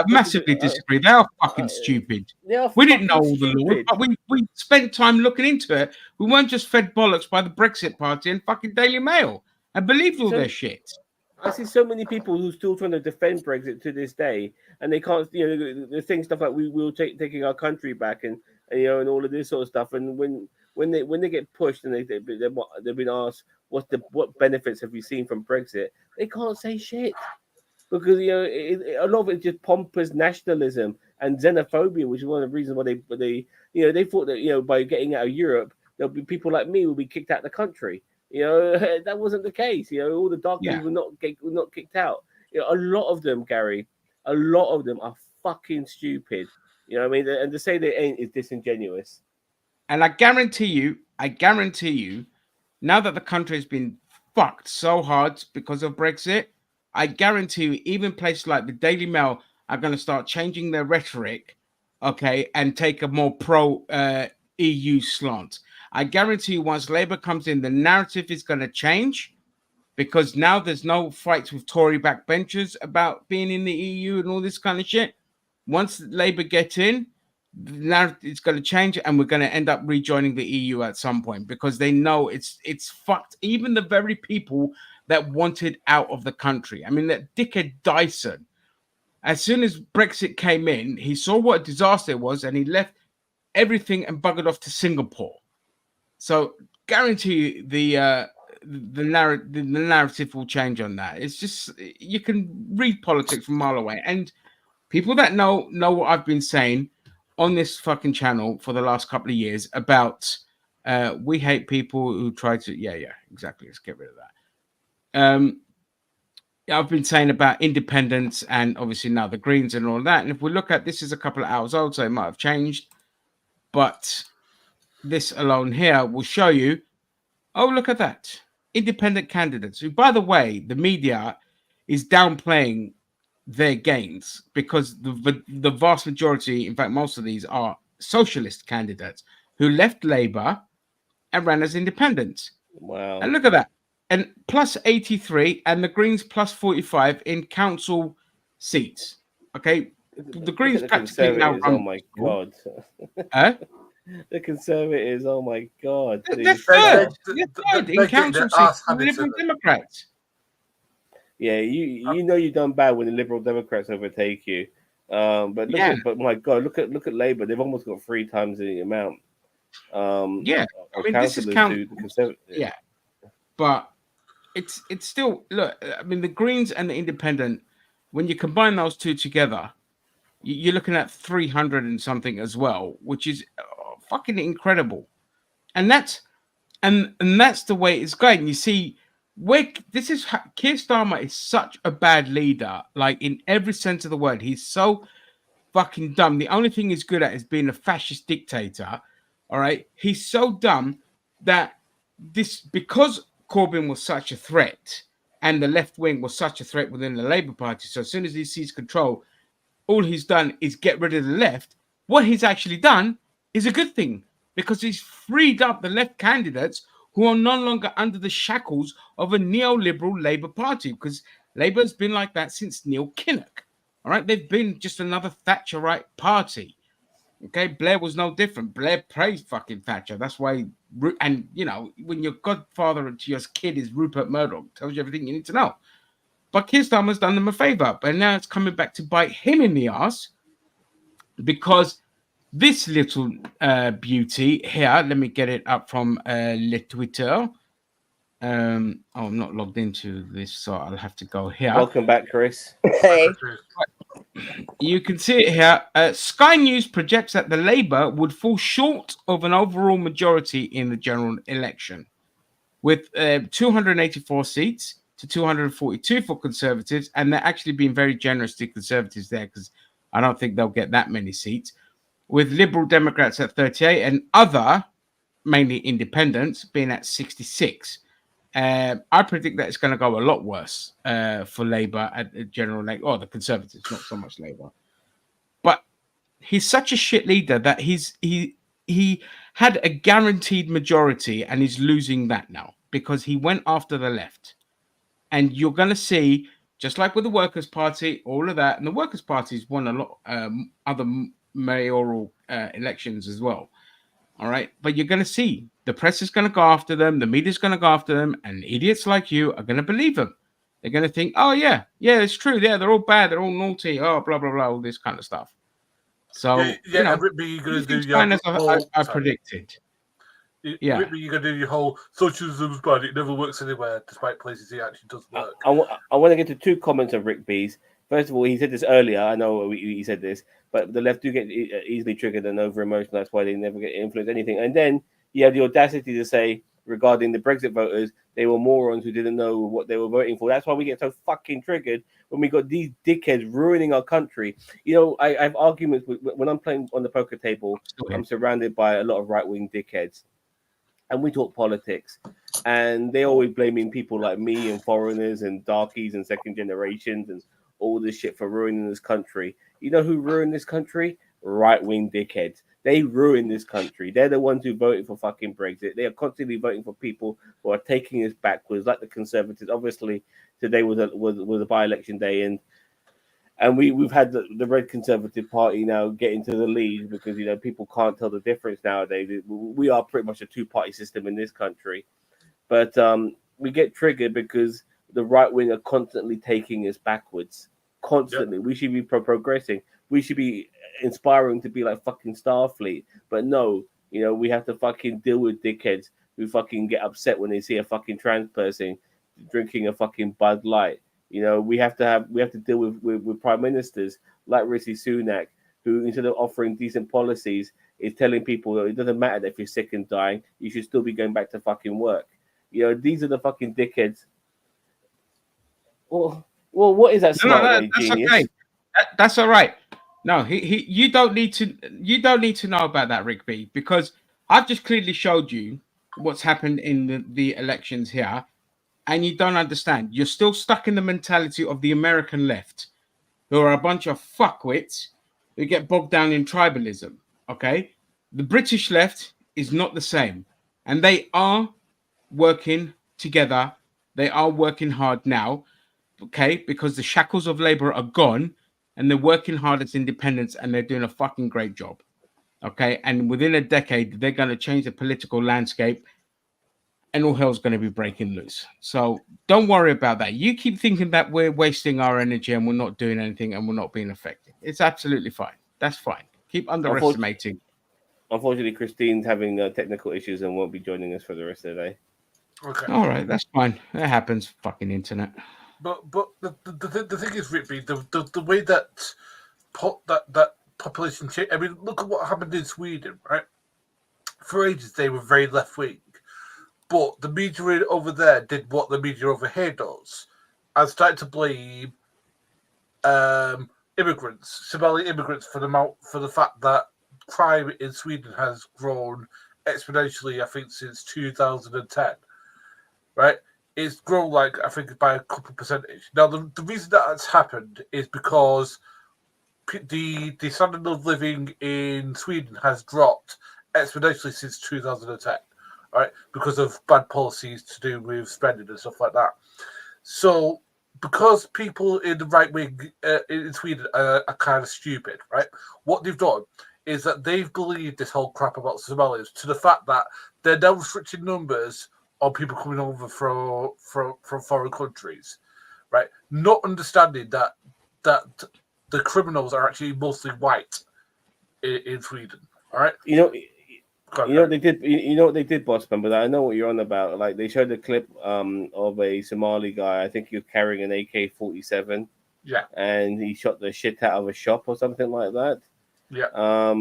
massively disagree. They are fucking stupid. We didn't know all the laws, but we spent time looking into it. We weren't just fed bollocks by the Brexit Party and fucking Daily Mail and believed all their shit. I see so many people who are still trying to defend Brexit to this day, and they can't. You know, they're saying stuff like "we will taking our country back," and and all of this sort of stuff. And when they get pushed and they've been asked what benefits have you seen from Brexit, they can't say shit because a lot of it's just pompous nationalism and xenophobia, which is one of the reasons why they thought that by getting out of Europe, there'll be people like me will be kicked out of the country. That wasn't the case. All the dark people were not kicked out. A lot of them, Gary, a lot of them are fucking stupid. You know what I mean? And to say they ain't is disingenuous. And I guarantee you, now that the country has been fucked so hard because of Brexit, I guarantee you, even places like the Daily Mail are going to start changing their rhetoric, okay, and take a more pro EU slant. I guarantee you, once Labour comes in, the narrative is going to change because now there's no fights with Tory backbenchers about being in the EU and all this kind of shit. Once Labour get in, the narrative is going to change and we're going to end up rejoining the EU at some point because they know it's fucked. Even the very people that wanted out of the country. I mean, that dickhead Dyson, as soon as Brexit came in, he saw what a disaster it was and he left everything and buggered off to Singapore. So guarantee the narrative will change on that. It's just you can read politics from a mile away, and people that know what I've been saying on this fucking channel for the last couple of years about we hate people who try to exactly. Let's get rid of that. I've been saying about independence and obviously now the Greens and all that. And if we look at this is a couple of hours old, so it might have changed, but this alone here will show you, oh, look at that. Independent candidates, who, by the way, the media is downplaying their gains because the vast majority, in fact, most of these are socialist candidates who left Labour and ran as independents. Wow. And look at that. And plus 83 and the Greens plus 45 in council seats. Okay. The Greens practically now run. Oh, my God. The Conservatives, oh my God. They're third in council seats for the Liberal Democrats. Yeah, you know you've done bad when the Liberal Democrats overtake you. But my God, look at Labour. They've almost got 3 times the amount. I mean, this is yeah, but it's still look. I mean, the Greens and the Independent, when you combine those two together, you're looking at 300 and something as well, which is fucking incredible. And that's the way it's going. You see, Keir Starmer is such a bad leader, like in every sense of the word. He's so fucking dumb. The only thing he's good at is being a fascist dictator. All right, he's so dumb that because Corbyn was such a threat and the left wing was such a threat within the Labour Party. So as soon as he seized control, all he's done is get rid of the left. What he's actually done is a good thing because he's freed up the left candidates who are no longer under the shackles of a neoliberal Labour Party, because Labour's been like that since Neil Kinnock. All right, they've been just another Thatcherite party. Okay, Blair was no different. Blair praised fucking Thatcher. That's why, and you know, when your godfather to your kid is Rupert Murdoch, tells you everything you need to know. But Keir Starmer's done them a favour, but now it's coming back to bite him in the ass because this little beauty here, let me get it up from Le Twitter. I'm not logged into this, so I'll have to go here. Welcome back, Chris. Hey. You can see it here. Sky News projects that the Labour would fall short of an overall majority in the general election, with 284 seats to 242 for Conservatives, and they're actually being very generous to Conservatives there because I don't think they'll get that many seats, with Liberal Democrats at 38 and other, mainly independents, being at 66. I predict that it's going to go a lot worse for Labour at the general election, or the Conservatives, not so much Labour. But he's such a shit leader that he had a guaranteed majority and he's losing that now because he went after the left. And you're going to see, just like with the Workers' Party, all of that, and the Workers' Party's won a lot other mayoral elections as well. All right, but you're going to see the press is going to go after them, the media's going to go after them, and idiots like you are going to believe them. They're going to think, oh yeah, it's true. Yeah, they're all bad, they're all naughty. Oh, blah blah blah, all this kind of stuff. So you know, you're going to do your as I predicted. You're going to do your whole socialism's bad. It never works anywhere, despite places it actually does work. I want to get to two comments of Rick B's. First of all, he said this earlier. I know he said this, but the left do get easily triggered and over emotional. That's why they never get influenced anything. And then you have the audacity to say regarding the Brexit voters, they were morons who didn't know what they were voting for. That's why we get so fucking triggered when we got these dickheads ruining our country. You know, I have arguments when I'm playing on the poker table. I'm surrounded by a lot of right-wing dickheads, and we talk politics, and they always blaming people like me and foreigners and darkies and second generations and all this shit for ruining this country. You know who ruined this country? Right-wing dickheads. They ruined this country. They're the ones who voted for fucking Brexit. They are constantly voting for people who are taking us backwards, like the Conservatives. Obviously, today was a by-election day, and we've had the Red Conservative Party now get into the lead because, you know, people can't tell the difference nowadays. We are pretty much a two-party system in this country. But we get triggered because the right wing are constantly taking us backwards. Constantly. Yep. We should be progressing. We should be inspiring to be like fucking Starfleet. But no, you know, we have to fucking deal with dickheads who fucking get upset when they see a fucking trans person drinking a fucking Bud Light. You know, we have to deal with prime ministers like Rishi Sunak, who instead of offering decent policies is telling people that it doesn't matter if you're sick and dying, you should still be going back to fucking work. You know, these are the fucking dickheads. Well, what is that? That's genius? Okay. That's all right. No, you don't need to know about that, Rick B, because I've just clearly showed you what's happened in the elections here, and you don't understand. You're still stuck in the mentality of the American left, who are a bunch of fuckwits who get bogged down in tribalism. Okay, the British left is not the same, and they are working together. They are working hard now. Okay, because the shackles of Labour are gone and they're working hard as independents and they're doing a fucking great job. Okay, and within a decade, they're going to change the political landscape and all hell's going to be breaking loose. So don't worry about that. You keep thinking that we're wasting our energy and we're not doing anything and we're not being effective. It's absolutely fine. That's fine. Keep underestimating. Unfortunately, Christine's having technical issues and won't be joining us for the rest of the day. Okay. All right, that's fine. That happens. Fucking internet. But the thing is, Rippy, the way that population change. I mean, look at what happened in Sweden, right? For ages, they were very left wing, but the media over there did what the media over here does, and started to blame immigrants, Somali immigrants, for the fact that crime in Sweden has grown exponentially. I think since 2010, right? It's grown by a couple percentage. Now, the reason that has happened is because the standard of living in Sweden has dropped exponentially since 2010, right? Because of bad policies to do with spending and stuff like that. So, because people in the right wing in Sweden are kind of stupid, right? What they've done is that they've believed this whole crap about Somalis to the fact that they're now restricting numbers on people coming over from foreign countries, right? Not understanding that the criminals are actually mostly white in Sweden. All right, you know what they did. You know what they did, boss man. But I know what you're on about. Like they showed a clip of a Somali guy. I think he was carrying an AK-47. Yeah, and he shot the shit out of a shop or something like that. Yeah.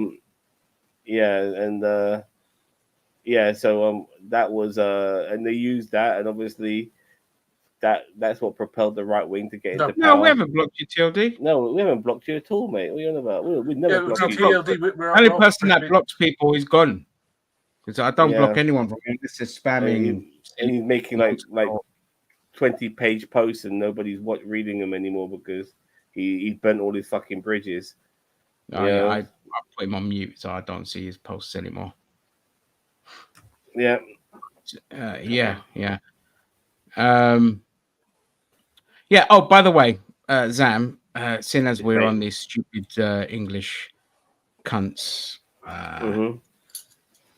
Yeah, and yeah. So that was and they used that, and obviously that's what propelled the right wing to get into power. No, we haven't blocked you, TLD. No, we haven't blocked you at all, mate. What are you on about? We never blocked you. The only person that blocks people is gone. Because I don't block anyone from it. This is spamming. And he's making like 20-page posts, and nobody's reading them anymore because he burnt all his fucking bridges. Oh, yeah, I put him on mute, so I don't see his posts anymore. Yeah. Yeah. Yeah. Oh, by the way, Zam, seeing as we're on these stupid English cunts,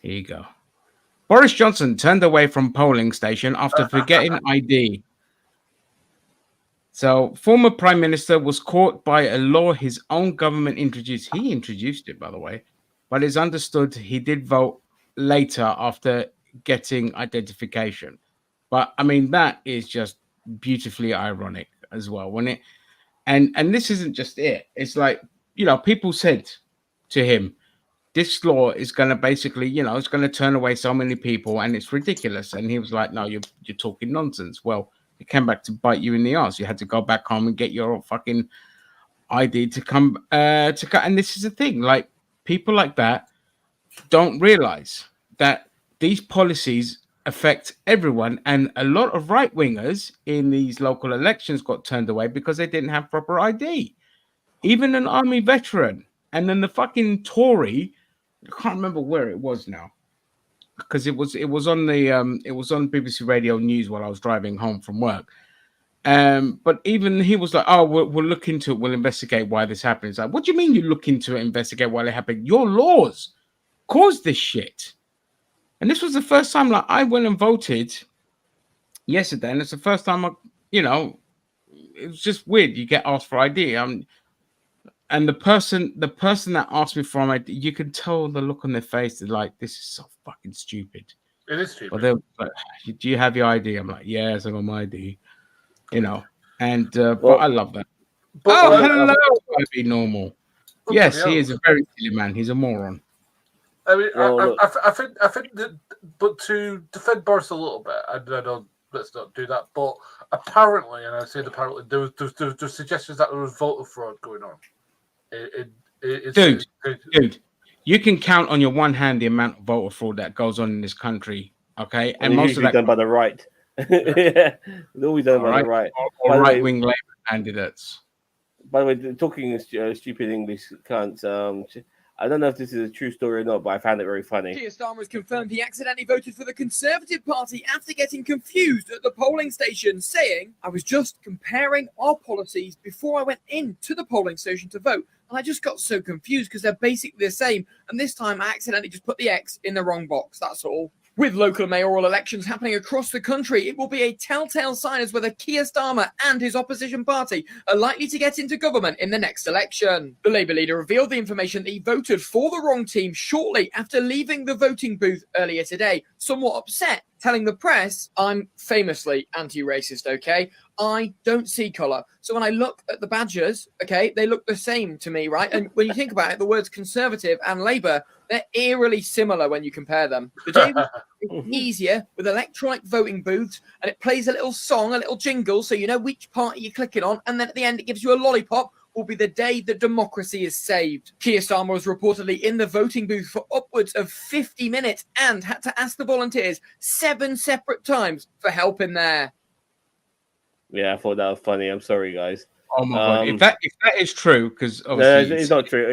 here you go. Boris Johnson turned away from polling station after forgetting ID. So, former Prime Minister was caught by a law his own government introduced. He introduced it, by the way, but it's understood he did vote later after getting identification. But I mean, that is just beautifully ironic as well, when it and this isn't just it. It's like, people said to him, this law is going to basically, it's going to turn away so many people and it's ridiculous. And he was like, no, you're talking nonsense. Well, it came back to bite you in the ass. You had to go back home and get your fucking ID to come to cut. And this is the thing, like, people like that don't realize that these policies affect everyone. And a lot of right wingers in these local elections got turned away because they didn't have proper ID. Even an army veteran. And then the fucking Tory, I can't remember where it was now, because it was on the it was on BBC Radio News while I was driving home from work. But even he was like, "Oh, we'll look into it. We'll investigate why this happened." It's like, what do you mean you look into it, investigate why it happened? Your laws caused this shit. And this was the first time, like, I went and voted yesterday, and it's the first time it was just weird. You get asked for ID. And the person that asked me for my ID, you can tell the look on their face. They're like, this is so fucking stupid. It is stupid. But they're like, do you have your ID? I'm like, yes, I got my ID. And but I love that. Hello, be normal. Yes, he is a very silly man. He's a moron. I mean, I think that, but to defend Boris a little bit, I don't. Let's not do that. But apparently, and I say apparently, there was suggestions that there was voter fraud going on. Dude, you can count on your one hand the amount of voter fraud that goes on in this country. Okay, and most of that done by the right. Yeah, it's always done by the right. Or right-wing Labour candidates. By the way, talking stupid English cunts. I don't know if this is a true story or not, but I found it very funny. Keir Starmer has confirmed he accidentally voted for the Conservative Party after getting confused at the polling station, saying, "I was just comparing our policies before I went into the polling station to vote, and I just got so confused because they're basically the same, and this time I accidentally just put the X in the wrong box, that's all." With local mayoral elections happening across the country, it will be a telltale sign as whether Keir Starmer and his opposition party are likely to get into government in the next election. The Labour leader revealed the information that he voted for the wrong team shortly after leaving the voting booth earlier today, somewhat upset telling the press I'm famously anti-racist, okay? I don't see colour. So when I look at the badges, okay, they look the same to me, right? And when you think about it, the words Conservative and Labour, they're eerily similar when you compare them. The day is easier with electronic voting booths, and it plays a little song, a little jingle, so you know which party you're clicking on, and then at the end it gives you a lollipop, will be the day that democracy is saved. Keir Starmer was reportedly in the voting booth for upwards of 50 minutes and had to ask the volunteers 7 separate times for help in there. Yeah, I thought that was funny. I'm sorry, guys. Oh my god! If that is true, because no, it's not true.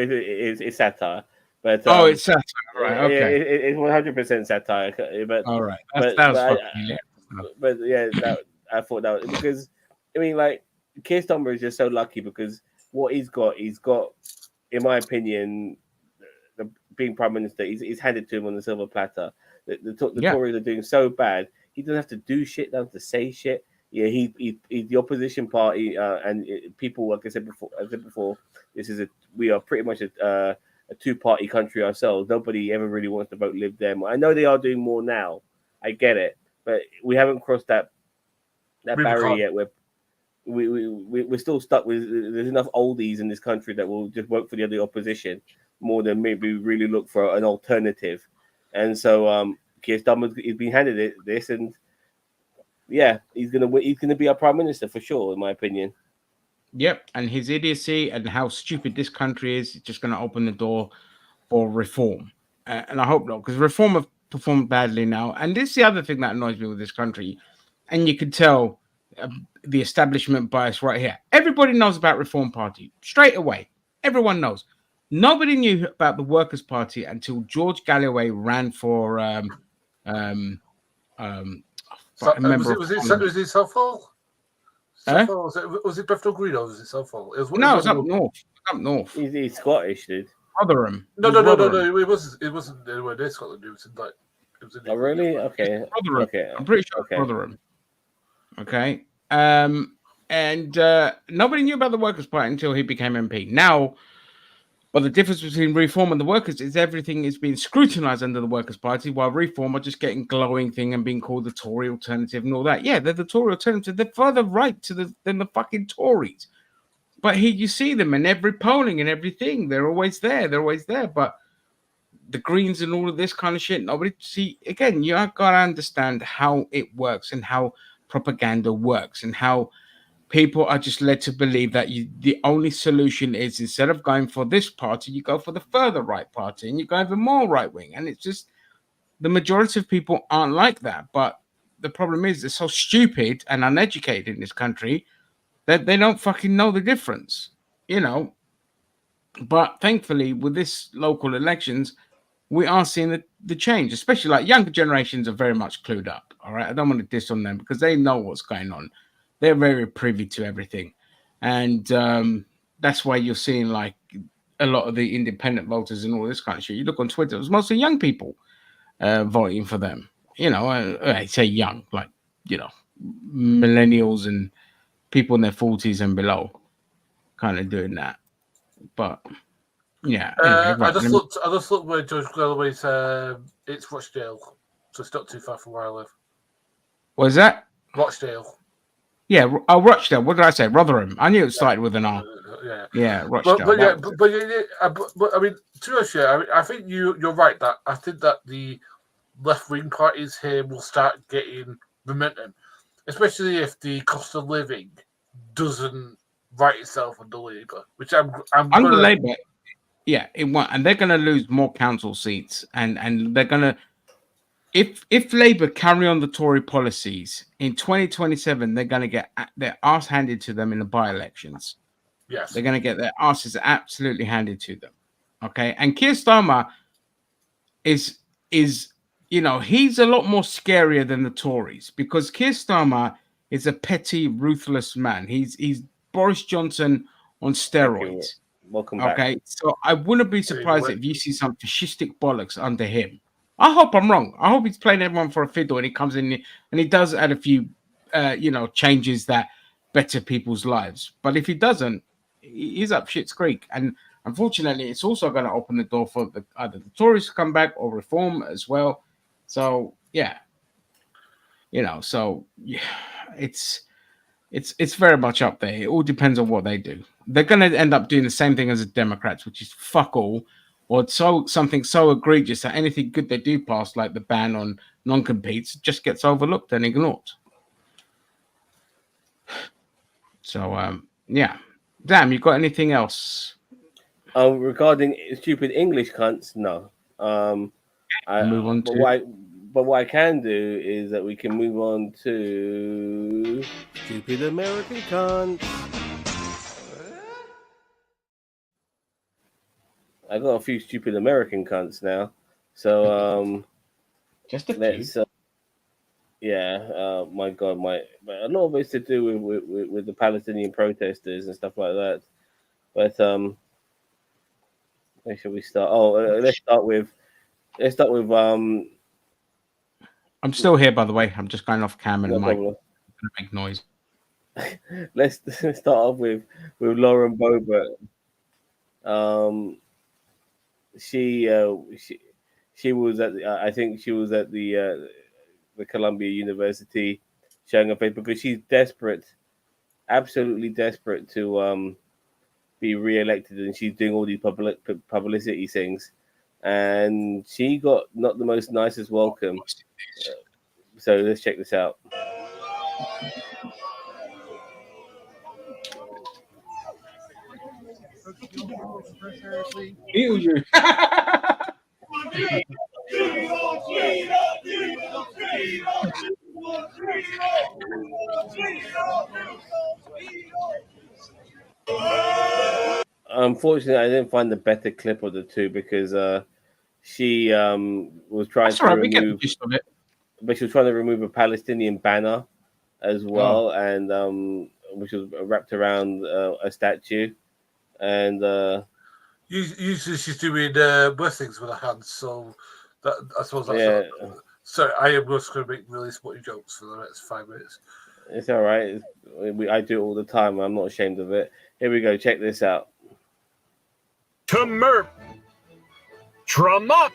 It's satire. But it's satire, right? Okay, it's 100% satire. But all right, but yeah, I thought that was, because I mean, like, Keir Starmer is just so lucky because what he's got, in my opinion, being prime minister, he's handed to him on the silver platter. The Tories are doing so bad. He doesn't have to do shit. Doesn't have to say shit. Yeah, he's the opposition party, and people, like I said before, we are pretty much a two-party country ourselves. Nobody ever really wants to vote Lib Dem. I know they are doing more now. I get it, but we haven't crossed that barrier yet. Where we're still stuck with. There's enough oldies in this country that will just vote for the other opposition more than maybe really look for an alternative. And so, Keir Starmer, he's been handed this, and yeah, he's gonna be our prime minister for sure, in my opinion. Yep, and his idiocy and how stupid this country is just going to open the door for reform, and I hope not, because reform have performed badly now. And this is the other thing that annoys me with this country, and you can tell the establishment bias right here. Everybody knows about Reform Party straight away. Everyone knows. Nobody knew about the Workers' Party until George Galloway ran for was it Southall? Was it Bethnal Green or was it Southall? It was up north. Up north. He's Scottish, dude. Rotherham. No. It wasn't anywhere near Scotland. It was in like. Oh really? Okay. Rotherham. Okay. I'm pretty sure it's Rotherham. Okay. And nobody knew about the Workers' Party until he became MP. Now, but the difference between Reform and the Workers is everything is being scrutinised under the Workers' Party, while Reform are just getting glowing thing and being called the Tory alternative and all that. Yeah, they're the Tory alternative. They're further right than the fucking Tories. But here you see them in every polling and everything. They're always there. But the Greens and all of this kind of shit, nobody see. Again, you have got to understand how it works and how propaganda works and how people are just led to believe that the only solution is, instead of going for this party, you go for the further right party and you go even more right wing. And it's just, the majority of people aren't like that. But the problem is they're so stupid and uneducated in this country that they don't fucking know the difference, you know. But thankfully, with this local elections, we are seeing the change, especially like younger generations are very much clued up. All right. I don't want to diss on them because they know what's going on. They're very privy to everything. And that's why you're seeing like a lot of the independent voters and all this kind of shit. You look on Twitter, it's mostly young people voting for them. You know, I say young, like, you know, millennials and people in their 40s and below kind of doing that. But yeah. Anyway, I just looked where George Galloway said it's Rochdale. So it's not too far from where I live. What is that? Rochdale. Yeah, Rochdale. What did I say? Rotherham. I knew it started with an R. Yeah, Rochdale. But I mean, to be honest, I think you're right. That I think that the left-wing parties here will start getting momentum, especially if the cost of living doesn't right itself under Labour, which I'm under Labour. Yeah, it won't, and they're going to lose more council seats, and they're going to. If Labour carry on the Tory policies in 2027, they're going to get their arse handed to them in the by-elections. Yes, they're going to get their asses absolutely handed to them. Okay, and Keir Starmer is you know, he's a lot more scarier than the Tories because Keir Starmer is a petty, ruthless man. He's Boris Johnson on steroids. Welcome back. Okay, so I wouldn't be surprised if you see some fascistic bollocks under him. I hope I'm wrong. I hope he's playing everyone for a fiddle and he comes in and he does add a few, changes that better people's lives. But if he doesn't, he's up shit's creek. And unfortunately, it's also going to open the door for either the Tories to come back or Reform as well. So, yeah. You know, so yeah, it's very much up there. It all depends on what they do. They're going to end up doing the same thing as the Democrats, which is fuck all, or something so egregious that anything good they do pass, like the ban on non-competes, just gets overlooked and ignored. So, yeah. Damn, you got anything else? Regarding stupid English cunts, no. Move on but to. But what I can do is that we can move on to stupid American cunts. I got a few stupid American cunts now, so just a few. My God, but a lot of it's to do with the Palestinian protesters and stuff like that. But where should we start? Let's start with. I'm still here, by the way. I'm just going off cam and No mic. problem. Make noise. Let's start off with Lauren Boebert. She was at I think she was at the Columbia University showing her face because she's desperate, absolutely desperate to be re-elected, and she's doing all these publicity things, and she got not the most nicest welcome. So let's check this out. Heal you. Unfortunately, I didn't find the better clip of the two because she was trying That's all right, to we get the remove, gist of it. but she was trying to remove a Palestinian banner as well, and which was wrapped around a statue, and usually she's doing worse things with her hands, so that I suppose that's yeah. Sorry, I am just going to make really smutty jokes for the next 5 minutes. It's all right. I do it all the time. I'm not ashamed of it. Here we go. Check this out. To Merp. Drum up.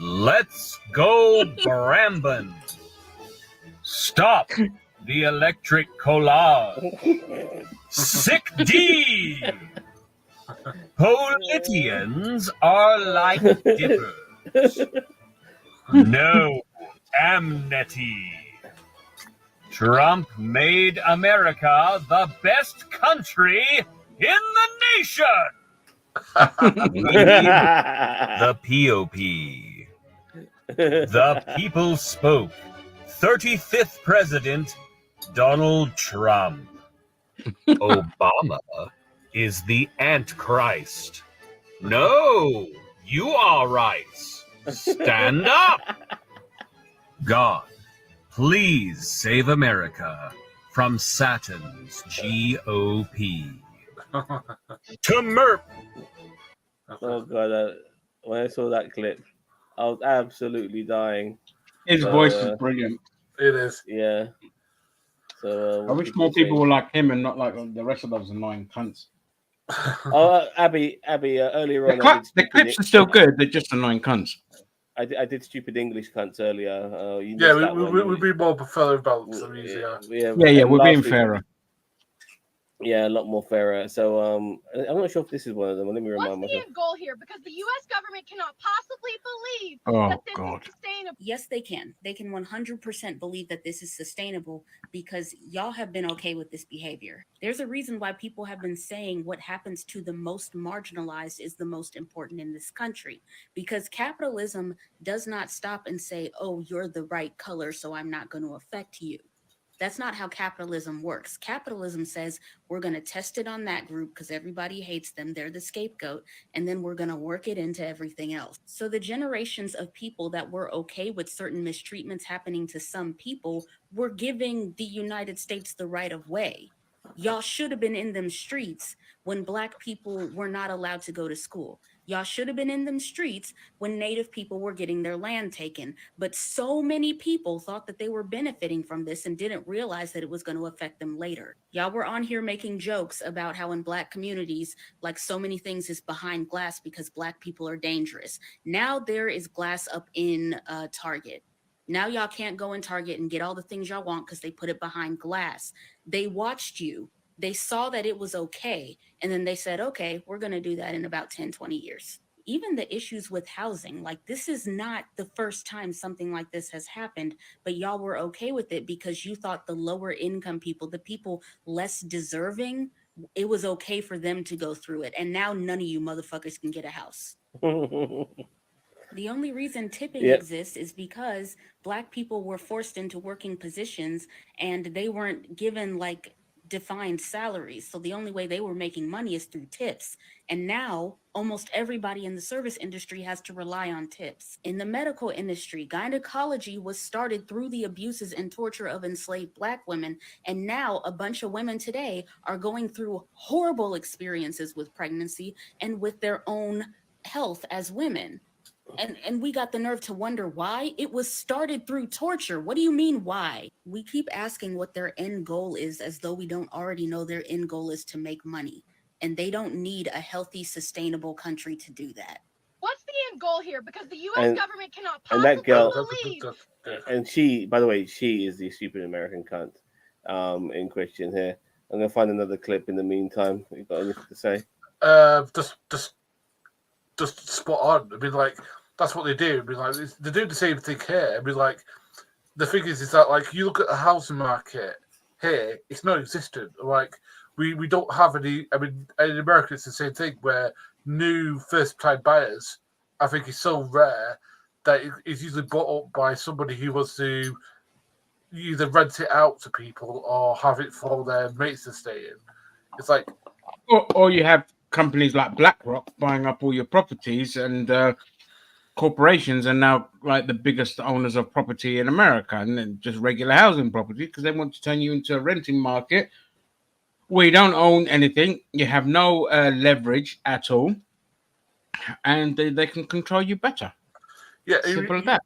Let's go, Brambin. Stop the electric collage. Sick D. Politians are like dippers. No amnesty. Trump made America the best country in the nation. The POP. The people spoke. 35th President Donald Trump. Obama is the Antichrist. No, you are right. Stand up. God, please save America from Saturn's GOP. To Merp. Oh God! When I saw that clip, I was absolutely dying. His voice is brilliant. It is. Yeah. So I wish more people were like him and not like the rest of those annoying cunts. Abby, earlier on, The clips are still good. They're just annoying cunts. I did stupid English cunts earlier. We'd be more fairer about them easier. Yeah, we're being fairer. Yeah, a lot more fairer. So I'm not sure if this is one of them. Let me remind myself. What's the end goal here? Because the U.S. government cannot possibly believe that this is sustainable. Yes, they can. They can 100% believe that this is sustainable because y'all have been okay with this behavior. There's a reason why people have been saying what happens to the most marginalized is the most important in this country, because capitalism does not stop and say, oh, you're the right color, so I'm not going to affect you. That's not how capitalism works. Capitalism says we're going to test it on that group because everybody hates them. They're the scapegoat. And then we're going to work it into everything else. So the generations of people that were okay with certain mistreatments happening to some people were giving the United States the right of way. Y'all should have been in them streets when Black people were not allowed to go to school. Y'all should have been in them streets when Native people were getting their land taken. But so many people thought that they were benefiting from this and didn't realize that it was going to affect them later. Y'all were on here making jokes about how in Black communities, like so many things is behind glass because Black people are dangerous. Now there is glass up in Target. Now y'all can't go in Target and get all the things y'all want because they put it behind glass. They watched you. They saw that it was okay. And then they said, okay, we're going to do that in about 10, 20 years. Even the issues with housing, like this is not the first time something like this has happened, but y'all were okay with it because you thought the lower income people, the people less deserving, it was okay for them to go through it. And now none of you motherfuckers can get a house. The only reason tipping exists is because Black people were forced into working positions and they weren't given like defined salaries. So the only way they were making money is through tips. And now almost everybody in the service industry has to rely on tips. In the medical industry, gynecology was started through the abuses and torture of enslaved Black women. And now a bunch of women today are going through horrible experiences with pregnancy and with their own health as women. And we got the nerve to wonder why. It was started through torture. What do you mean why? We keep asking what their end goal is as though we don't already know their end goal is to make money. And they don't need a healthy, sustainable country to do that. What's the end goal here? Because the U.S. government cannot And possibly that girl, believe. and she, by the way, she is the stupid American cunt in question here. I'm going to find another clip in the meantime. You got anything to say? Just spot on. I mean, like, that's what they do. I mean, like, they do the same thing here. I mean, like, the thing is that, like, you look at the housing market here, it's non-existent. Like, we don't have any. I mean, in America, it's the same thing where new first-time buyers, I think, is so rare that it's usually bought up by somebody who wants to either rent it out to people or have it for their mates to stay in. It's like, or you have companies like BlackRock buying up all your properties, and corporations are now like the biggest owners of property in America, and then just regular housing property, because they want to turn you into a renting market where you don't own anything, you have no leverage at all, and they can control you better. Yeah, simple as that.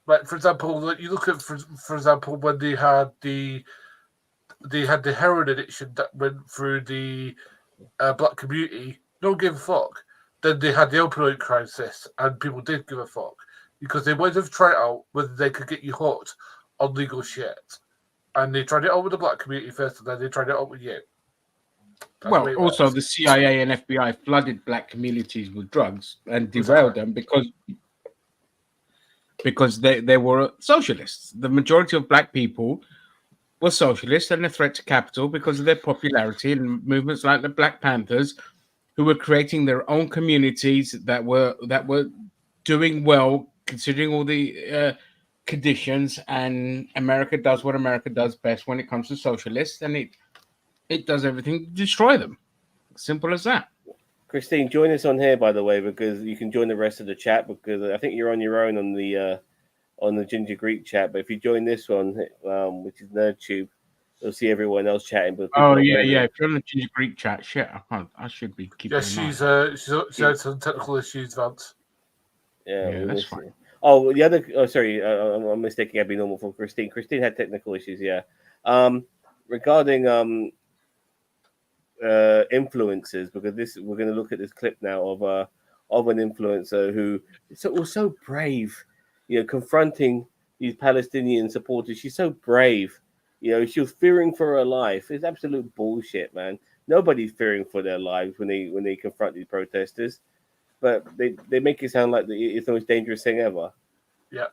Like, for example, you look at for example when they had the heroin addiction that went through the Black community, no give a fuck. Then they had the opioid crisis, and people did give a fuck because they wanted to try it out whether they could get you hooked on legal shit. And they tried it out with the Black community first, and then they tried it out with you. That's Well, also the CIA and FBI flooded Black communities with drugs and derailed them because they were socialists. The majority of Black people were socialists and a threat to capital because of their popularity in movements like the Black Panthers, who were creating their own communities that were doing well considering all the conditions. And America does what America does best when it comes to socialists, and it does everything to destroy them. Simple as that. Christine, join us on here, by the way, because you can join the rest of the chat, because I think you're on your own on the Ginger Greek chat. But if you join this one, which is NerdTube, you'll see everyone else chatting. But oh yeah. If you're on the Ginger Greek chat, shit, I should be keeping. Yeah, she's had some technical issues, Vance. Yeah, that's fine. Oh, the other. Oh, sorry, I'm mistaking Abby Normal for Christine. Christine had technical issues. Yeah. Regarding influencers, because we're going to look at this clip now of an influencer who was so brave, confronting these Palestinian supporters. She's so brave. She was fearing for her life. It's absolute bullshit, man. Nobody's fearing for their lives when they confront these protesters, but they make it sound like it's the most dangerous thing ever. Yeah.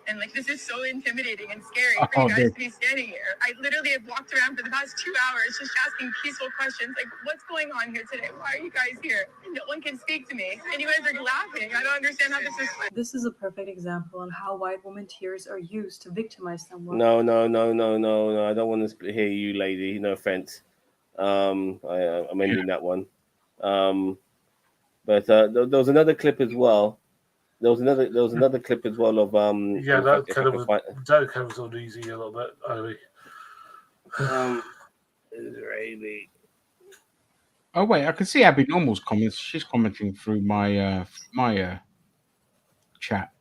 And this is so intimidating and scary for you guys to be standing here. I literally have walked around for the past 2 hours just asking peaceful questions like, what's going on here today? Why are you guys here? And no one can speak to me. And you guys are laughing. I don't understand how this is. This is a perfect example on how white women tears are used to victimize someone. No. I don't want to hear you, lady. No offense. I'm ending that one. But there was another clip as well. There was another clip as well of that kind of was uneasy a little bit. Israeli. Oh wait, I can see Abby Normal's comments. She's commenting through my chat.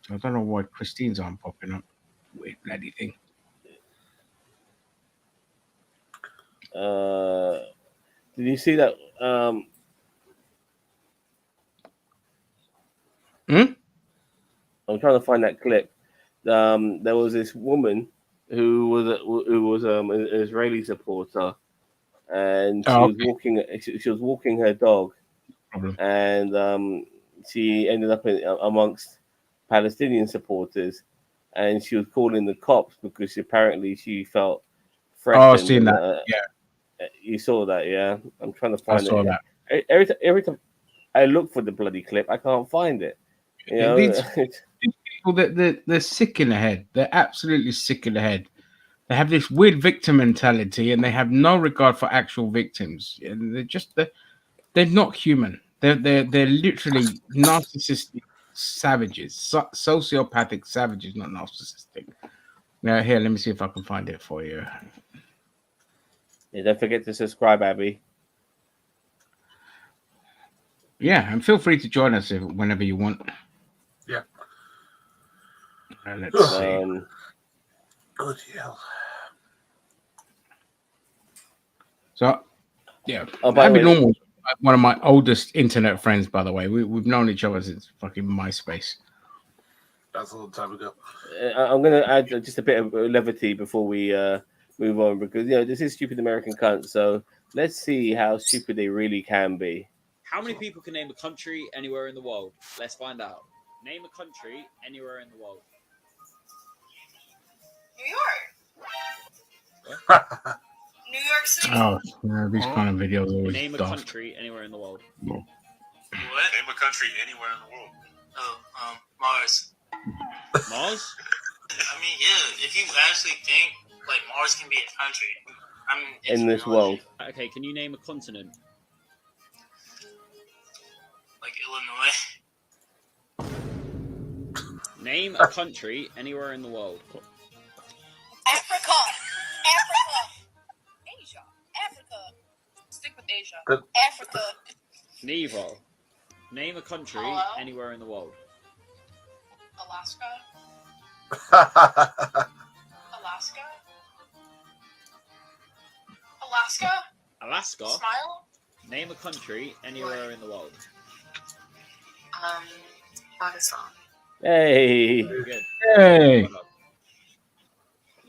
So I don't know why Christine's aren't popping up. Weird bloody thing. Did you see that? I'm trying to find that clip. There was this woman who was an Israeli supporter, and she was walking her dog, and she ended up amongst Palestinian supporters, and she was calling the cops because apparently she felt threatened. Oh, I've seen that. Yeah, you saw that. Yeah, I'm trying to find I saw it. Every time I look for the bloody clip, I can't find it. You know? These people they're sick in the head. They're absolutely sick in the head. They have this weird victim mentality, and they have no regard for actual victims. And they're not human. They're literally narcissistic savages, sociopathic savages, not narcissistic. Now, here, let me see if I can find it for you. Yeah, don't forget to subscribe, Abby. Yeah, and feel free to join us whenever you want. Yeah. Let's see. Good hell. So, yeah, by the Abby way- Normal, one of my oldest internet friends, by the way. We've known each other since fucking MySpace. That's a long time ago. I'm going to add just a bit of levity before we move on, because this is Stupid American Cunt. So let's see how stupid they really can be. How many people can name a country anywhere in the world? Let's find out. Name a country anywhere in the world. New York. New York City. Oh, yeah, these kind of videos are always Name a daft. country anywhere in the world. What? Name a country anywhere in the world. Oh, Mars. Mars? I mean, yeah, if you actually think like Mars can be a country, I mean, it's In this world. Okay, can you name a continent? like Illinois. Name a country anywhere in the world. Africa. Asia. Africa. Stick with Asia. Good. Africa. Nevo. Name a country Hello? anywhere in the world. Alaska. Alaska. Alaska. Alaska. Smile. Name a country anywhere in the world. Pakistan. Hey. Very good. Hey.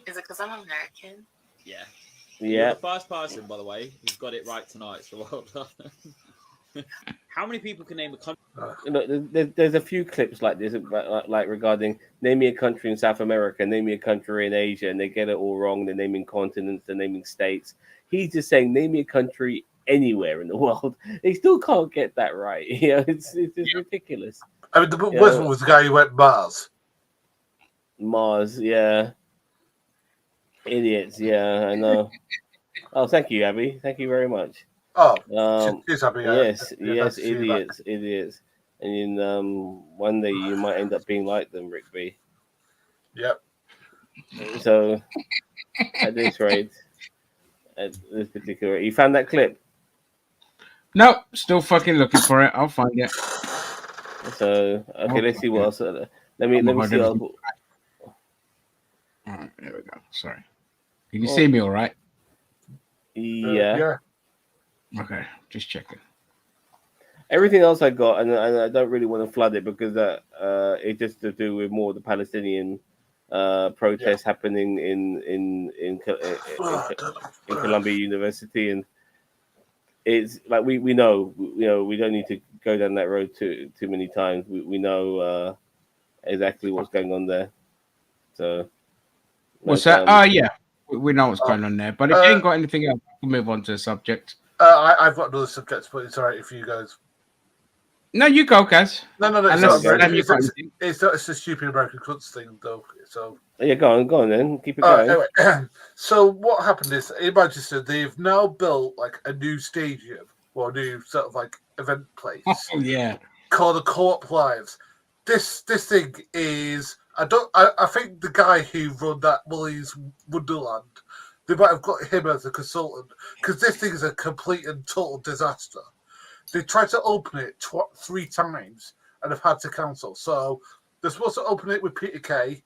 Is it because I'm American? Yeah. Yeah. You're the first person, by the way, who's got it right tonight. So well done. How many people can name a country? There's a few clips like this, like regarding name me a country in South America, name me a country in Asia, and they get it all wrong. They're naming continents, they're naming states. He's just saying name me a country anywhere in the world. They still can't get that right. It's just ridiculous. I mean, the worst one was the guy who went Mars. Mars, yeah. Idiots, yeah, I know. Oh, thank you, Abby. Thank you very much. Oh, yes, Abby. yes, idiots. And one day you might end up being like them, Rick B. Yep. So, at this rate, at this particular, you found that clip? No, still fucking looking for it. I'll find it. So, okay, let's see what else. Let me see. All right, there we go. Sorry. Can you see me all right? Yeah. Okay, just checking. Everything else I got, and I don't really want to flood it because it's just to do with more of the Palestinian protests happening in Columbia University, and it's like we know we don't need to go down that road too many times. We know exactly what's going on there. So what's that? Oh yeah, we know what's going on there. But if you ain't got anything else, we'll move on to the subject. I've got another subject, but it's all right if you guys. No, you go, guys. No. It's a stupid American Cuts thing, though. So yeah, go on then. Keep it going. Anyway, so what happened is in Manchester they've now built like a new stadium or a new sort of like event place. Oh yeah, called the Co-op Lives. This thing is I think the guy who run that Willie's Wonderland, they might have got him as a consultant because this thing is a complete and total disaster. They tried to open it 3 times and have had to cancel. So they're supposed to open it with Peter Kay.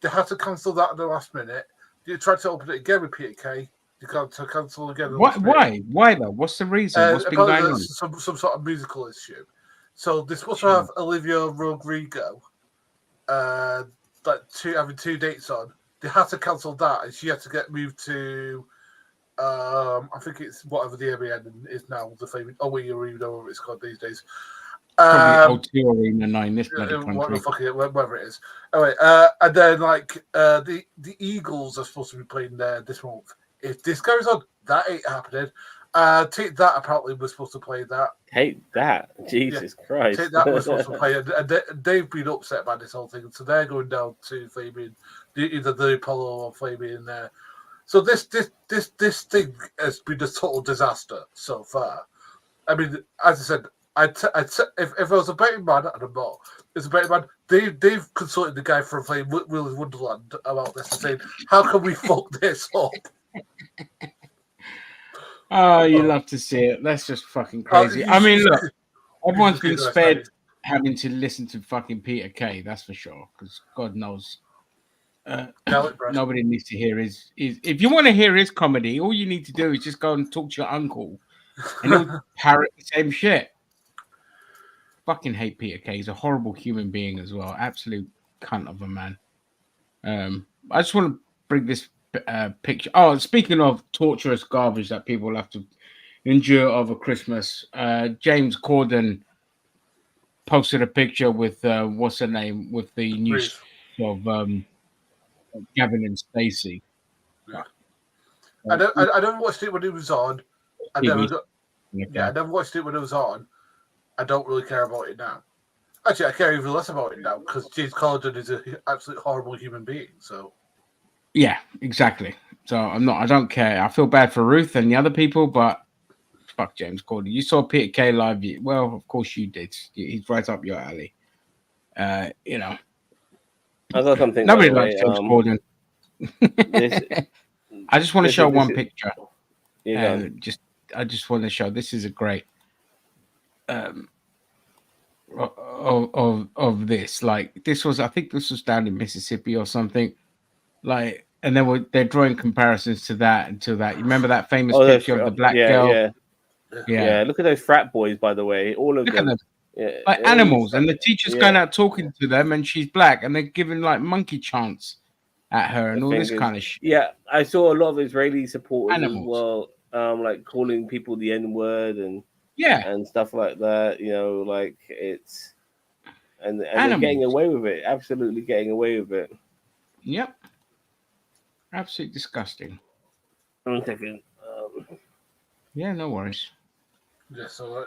They had to cancel that at the last minute. They tried to open it again with Peter Kay. They got to cancel again. Why though? What's the reason? What's been going on? Some sort of musical issue. So they're supposed to have Olivia Rodrigo having 2 dates on. They had to cancel that, and she had to get moved to. I think it's whatever the ABN is now. The famous. Oh, we don't even know what it's called these days. Probably O2 Arena 9, this bloody What the country. fuck, whatever it is. Anyway, and then the Eagles are supposed to be playing there this month. If this goes on, that ain't happening. Take That apparently was supposed to play that. Take That, Jesus Christ! Take That was supposed to play, and they've been upset by this whole thing, so they're going down to Fabian, either the Apollo or Fabian there. So this thing has been a total disaster so far. I mean, as I said, if I was a betting man, and I'm not, as a betting man, they've consulted the guy from Willy's Wonderland about this and saying, how can we fuck this up? Oh, you love to see it. That's just fucking crazy. I mean, look, everyone's been spared having to listen to fucking Peter Kay, that's for sure, because God knows. Nobody needs to hear his. If you want to hear his comedy, all you need to do is just go and talk to your uncle, and he'll parrot the same shit. Fucking hate Peter Kay. He's a horrible human being as well. Absolute cunt of a man. I just want to bring this picture. Oh, speaking of torturous garbage that people have to endure over Christmas, James Corden posted a picture with what's her name, with the news of Gavin and Stacey. Yeah. I never watched it when it was on. I never watched it when it was on. I don't really care about it now. Actually, I care even less about it now because James Corden is an absolute horrible human being. So, yeah, exactly. So I don't care. I feel bad for Ruth and the other people, but fuck James Corden. You saw Peter Kay live. Well, of course you did. He's right up your alley. You know. I got something. Nobody likes James Corden. I just want to show one picture. I just want to show. This is a great. Of this, like this was, I think this was down in Mississippi or something, like, and they're drawing comparisons to that and to that. You remember that famous picture of the black girl? Yeah. Look at those frat boys, by the way. All of them. Yeah, like animals, and the teacher's going out talking to them, and she's black, and they're giving like monkey chants at her and all this kind of shit. Yeah, I saw a lot of Israeli supporters as well, like calling people the N-word and stuff like that. You know, like it's and they're getting away with it. Absolutely getting away with it. Yep. Absolutely disgusting. 1 second. Yeah, no worries. Yeah, so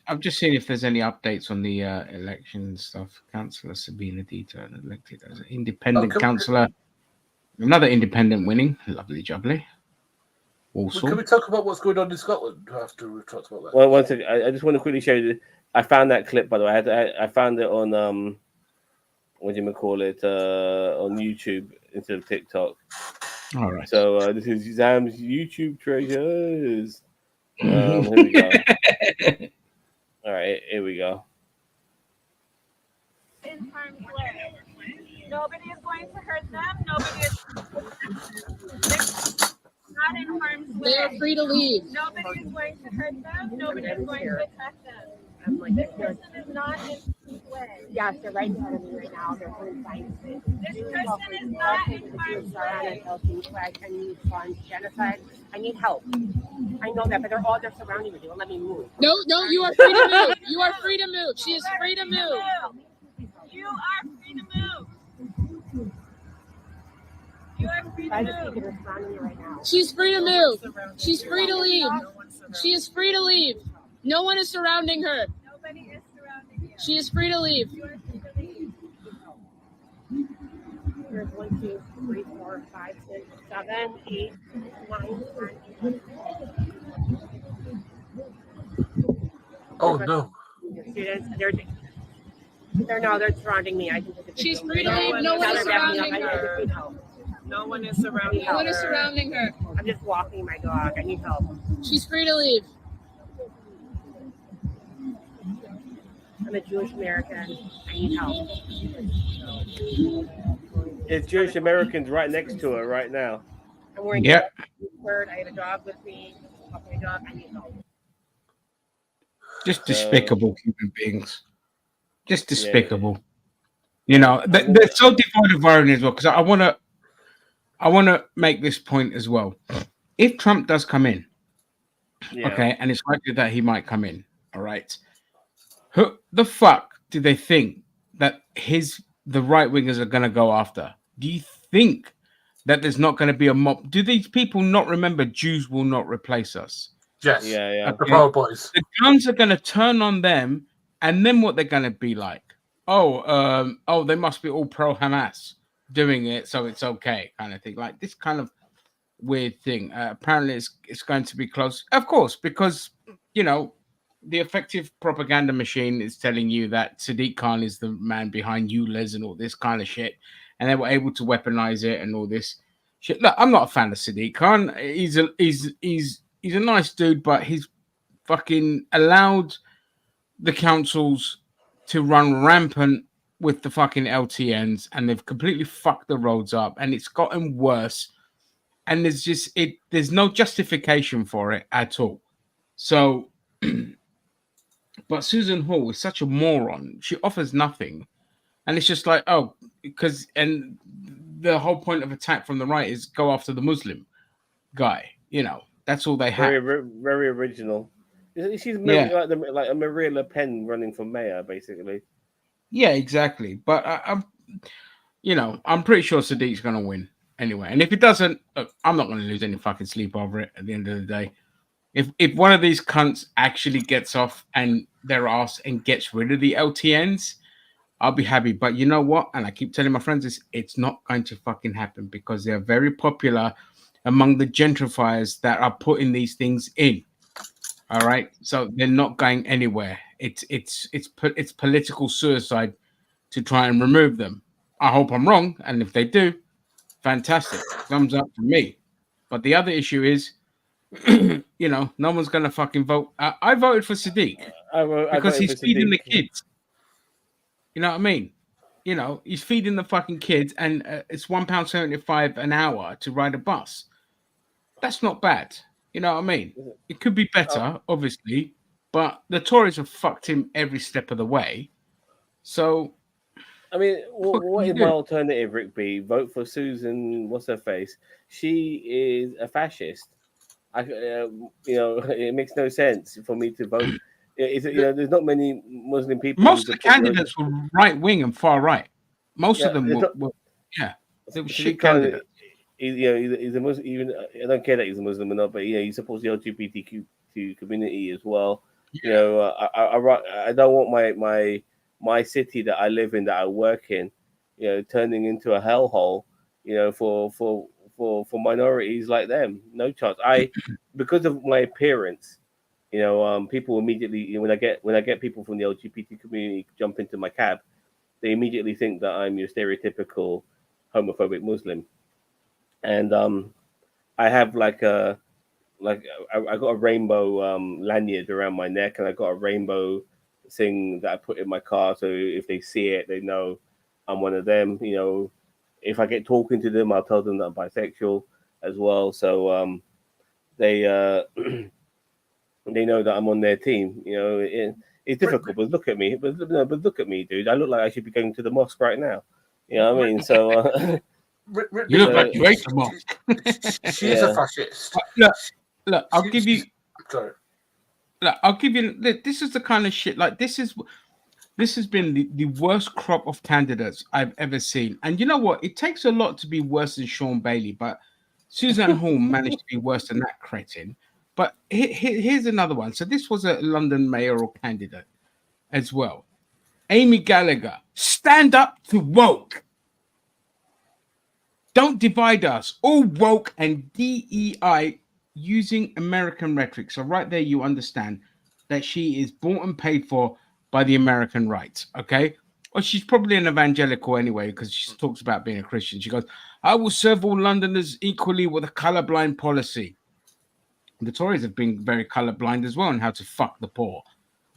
I'm just seeing if there's any updates on the election and stuff. Councillor Sabina Dita elected as an independent councillor. Another independent winning. Lovely jubbly. Also, can we talk about what's going on in Scotland after we've talked about that? Well, one second. I just want to quickly show you. I found that clip, by the way. I found it on what do you call it? On YouTube instead of TikTok. All right. So this is Zam's YouTube treasures. Here we go. All right, here we go. In harm's way. Nobody is going to hurt them. Nobody is not in harm's way. They are free to leave. Nobody is going to hurt them. Nobody is going to attack them. This person is not in harm's way. Yes, they're right in front of me right now. They're putting signs. This person is not in harm's way. I need funds, genocide. I need help. I know that, but they're surrounding me. They won't let me move. No, you are free to move. You are free to move. She is free to move. You are free to move. You are free to move. She's free to move. She's free to leave. She is free to leave. No one is surrounding her. Nobody is surrounding you. She is free to leave. You are free to leave. There's 1, 2, 3, 4, 5, 6, 7, 8, 9, 10. Oh no! Students, they're surrounding me. I think she's free to leave. No one is surrounding her. No one is surrounding her. No one is surrounding her. I'm just walking my dog. I need help. She's free to leave. I'm a Jewish American. I need help. It's Jewish Americans right next to her right now. I'm wearing a bird. I have a dog with me. My dog. I need help. Just despicable human beings. Just despicable. You know, they're so devoid of irony as well. Because I want to make this point as well. If Trump does come in, okay, and it's likely that he might come in, all right. Who the fuck do they think that the right wingers are going to go after? Do you think that there's not going to be a mob? Do these people not remember Jews will not replace us? Yes. Yeah. The Proud Boys. The guns are going to turn on them, and then what they're going to be like? Oh, they must be all pro Hamas doing it, so it's okay, kind of thing. Like this kind of weird thing. Apparently, it's going to be close, of course, because you know the effective propaganda machine is telling you that Sadiq Khan is the man behind ULEZ and all this kind of shit, and they were able to weaponize it and all this shit. Look, I'm not a fan of Sadiq Khan. He's a nice dude, but he's fucking allowed the councils to run rampant with the fucking LTNs, and they've completely fucked the roads up, and it's gotten worse. And there's no justification for it at all. So, but Susan Hall is such a moron. She offers nothing, and it's just like, and the whole point of attack from the right is go after the Muslim guy. You know, that's all they have. Very original. She's like a Maria Le Pen running for mayor, basically. Yeah, exactly. But I'm pretty sure Sadiq's going to win anyway. And if it doesn't, I'm not going to lose any fucking sleep over it at the end of the day. If one of these cunts actually gets off and their ass and gets rid of the LTNs, I'll be happy. But you know what? And I keep telling my friends this, it's not going to fucking happen because they're very popular among the gentrifiers that are putting these things in. All right, so they're not going anywhere. It's political suicide to try and remove them. I hope I'm wrong, and if they do, fantastic, thumbs up for me. But the other issue is, no one's gonna fucking vote. I voted for Sadiq because he's feeding the kids. You know what I mean? You know, he's feeding the fucking kids, and it's £1.75 an hour to ride a bus. That's not bad. You know what I mean? It could be better, obviously, but the Tories have fucked him every step of the way. So, I mean, what is my alternative, Rick B? Vote for Susan. What's her face? She is a fascist. It makes no sense for me to vote. There's not many Muslim people. Most of the candidates were right wing and far right. Most of them were they were shit candidates. He's a Muslim. Even I don't care that he's a Muslim or not, but he supports the LGBTQ community as well. Yeah. I don't want my city that I live in, that I work in, turning into a hellhole. For minorities like them, no chance. Because of my appearance, people immediately when I get people from the LGBT community jump into my cab, they immediately think that I'm your stereotypical homophobic Muslim. And I have I got a rainbow lanyard around my neck, and I got a rainbow thing that I put in my car, so if they see it, they know I'm one of them. If I get talking to them, I'll tell them that I'm bisexual as well. So they know that I'm on their team. It's difficult, but look at me. But look at me, dude. I look like I should be going to the mosque right now. You know what I mean? So. You look like you ate the mosque. She's a fascist. Look, I'll give you. Sorry. Look, I'll give you. This is the kind of shit. Like this has been the worst crop of candidates I've ever seen. And you know what? It takes a lot to be worse than Sean Bailey, but Suzanne Hall managed to be worse than that cretin. But here's another one. So this was a London mayoral candidate as well. Amy Gallagher, stand up to woke. Don't divide us. All woke and DEI using American rhetoric. So right there, you understand that she is bought and paid for by the American right. Okay. Well, she's probably an evangelical anyway, because she talks about being a Christian. She goes, I will serve all Londoners equally with a colorblind policy. The Tories have been very colorblind as well on how to fuck the poor.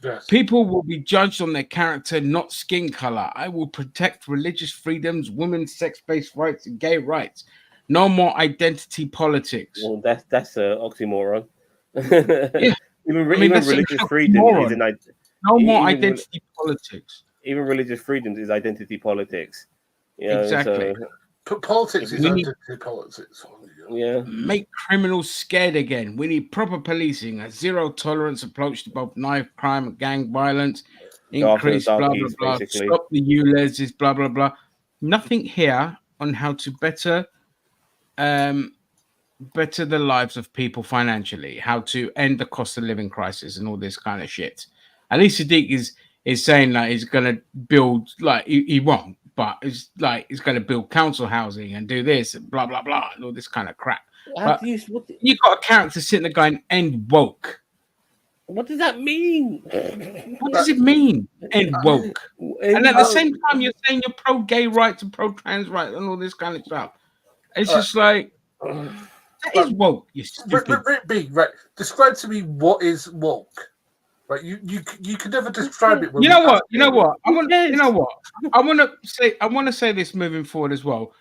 Yes. People will be judged on their character, not skin color. I will protect religious freedoms, women's sex-based rights, and gay rights. No more identity politics. Well, that's an oxymoron. Yeah. even religious freedom is an no more identity politics. even religious freedoms is identity politics. You know, Exactly. So, Politics is We need- identity politics. yeah. Make criminals scared again. We need proper policing, a zero tolerance approach to both knife crime and gang violence, Go after the increase blah blah darkies, blah, basically. stop the ULEZs, blah blah blah. Nothing here on how to better the lives of people financially, how to end the cost of living crisis and all this kind of shit. Ali Sadiq is saying that he's gonna build, like he won't, but it's like he's gonna build council housing and do this and blah blah blah and all this kind of crap. But you got a character sitting there going, end woke. What does that mean? What does it mean? End woke. And at the same time, you're saying you're pro gay rights and pro trans rights and all this kind of stuff. It's just like, that is woke. You stupid. Right. Describe to me what is woke. Right. You can never describe it. You know what? I want to say this moving forward as well.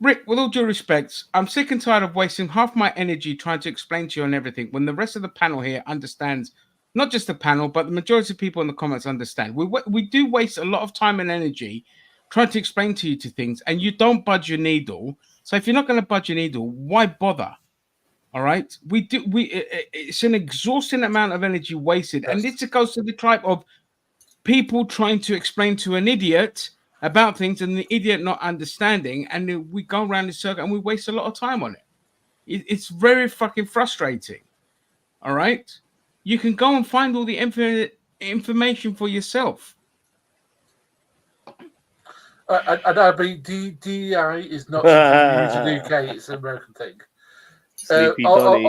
Rick, with all due respect, I'm sick and tired of wasting half my energy trying to explain to you on everything when the rest of the panel here understands, not just the panel, but the majority of people in the comments understand. We do waste a lot of time and energy trying to explain to you things, and you don't budge your needle. So if you're not going to budge your needle, why bother? All right, it's an exhausting amount of energy wasted, and this goes to the type of people trying to explain to an idiot about things and the idiot not understanding, and we go around the circle and we waste a lot of time on it. It's very fucking frustrating. All right, you can go and find all the information for yourself. I know, but DEI is not something used in the UK; it's an American thing. Sleepy Dolly,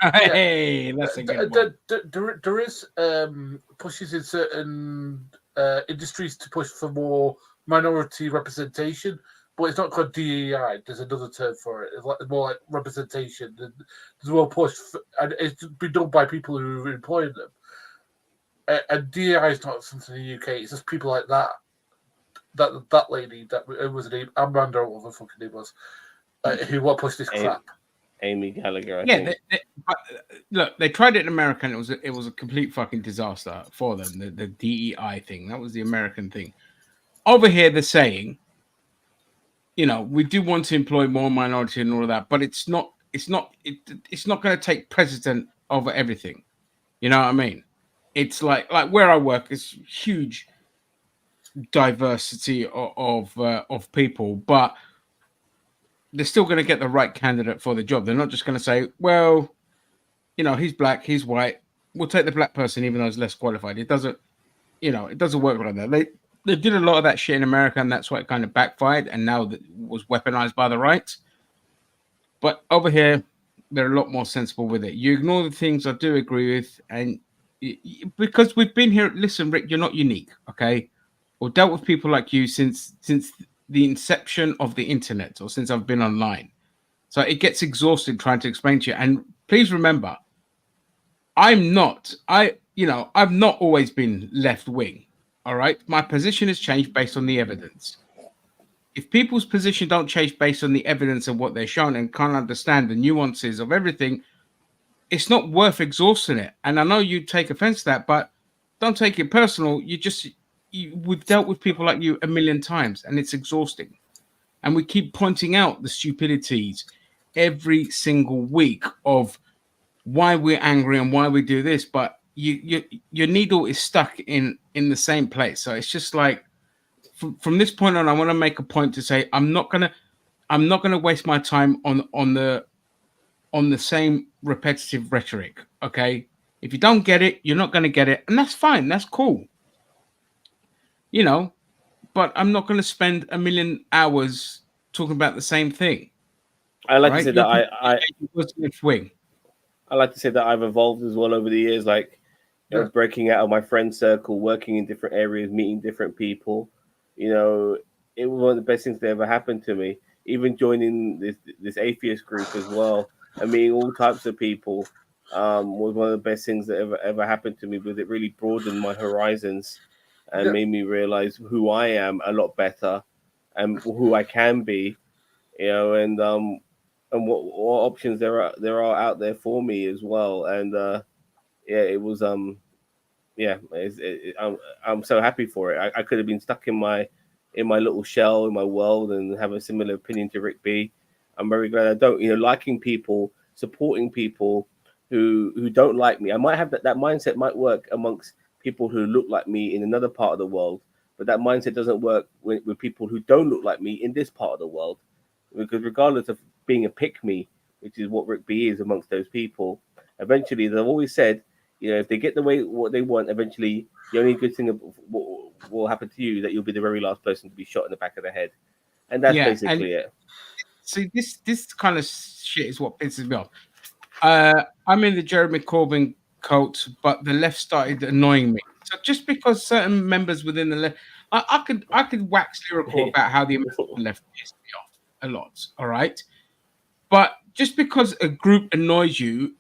Hey, that's a good one. There is pushes in certain industries to push for more minority representation, but it's not called DEI. There's another term for it. It's like more like representation. And there's more push, and it's been done by people who are employing them. And DEI is not something in the UK. It's just people like that. That lady that was name Amanda, or whatever the fucking name was, who pushed this crap. Amy Gallagher. I think. Look, they tried it in America, and it was a complete fucking disaster for them. The DEI thing, that was the American thing. Over here, they're saying, you know, we do want to employ more minority and all of that, but it's not going to take precedent over everything. You know what I mean? It's like where I work is huge diversity of people, but they're still going to get the right candidate for the job. They're not just going to say, well, you know, he's black, he's white, we'll take the black person even though he's less qualified. It doesn't work like that. They did a lot of that shit in America, and that's why it kind of backfired, and now that was weaponized by the right. But over here, they're a lot more sensible with it. You ignore the things I do agree with, and because we've been here. Listen, Rick, you're not unique, okay? Or dealt with people like you since the inception of the internet, or since I've been online. So it gets exhausting trying to explain to you. And please remember, I've not always been left wing. All right, my position has changed based on the evidence. If people's position don't change based on the evidence of what they're shown and can't understand the nuances of everything, it's not worth exhausting it. And I know you take offense to that, but don't take it personal. We've dealt with people like you a million times, and it's exhausting. And we keep pointing out the stupidities every single week of why we're angry and why we do this, but your needle is stuck in the same place. So it's just like, from this point on, I want to make a point to say I'm not gonna waste my time on the same repetitive rhetoric. Okay, if you don't get it, you're not gonna get it, and that's fine. That's cool. You know, but I'm not going to spend a million hours talking about the same thing. I like to say that I like to say that I've evolved as well over the years, like breaking out of my friend circle, working in different areas, meeting different people. You know, it was one of the best things that ever happened to me. Even joining this atheist group as well, and meeting all types of people was one of the best things that ever happened to me, because it really broadened my horizons and made me realize who I am a lot better and who I can be, you know, and what options there are out there for me as well. And it was yeah, I'm so happy for it. I could have been stuck in my little shell in my world and have a similar opinion to Rick B. I'm very glad I don't. Liking people, supporting people who don't like me. I might have that mindset might work amongst people who look like me in another part of the world, but that mindset doesn't work with people who don't look like me in this part of the world. Because regardless of being a pick-me, which is what Rick B is amongst those people, eventually they've always said, if they get what they want, eventually the only good thing will happen to you is that you'll be the very last person to be shot in the back of the head, and that's basically it. See, this kind of shit is what pisses me off. I'm in the Jeremy Corbyn cult, but the left started annoying me. So just because certain members within the left, I could wax lyrical about how the American left pissed me off a lot. All right, but just because a group annoys you,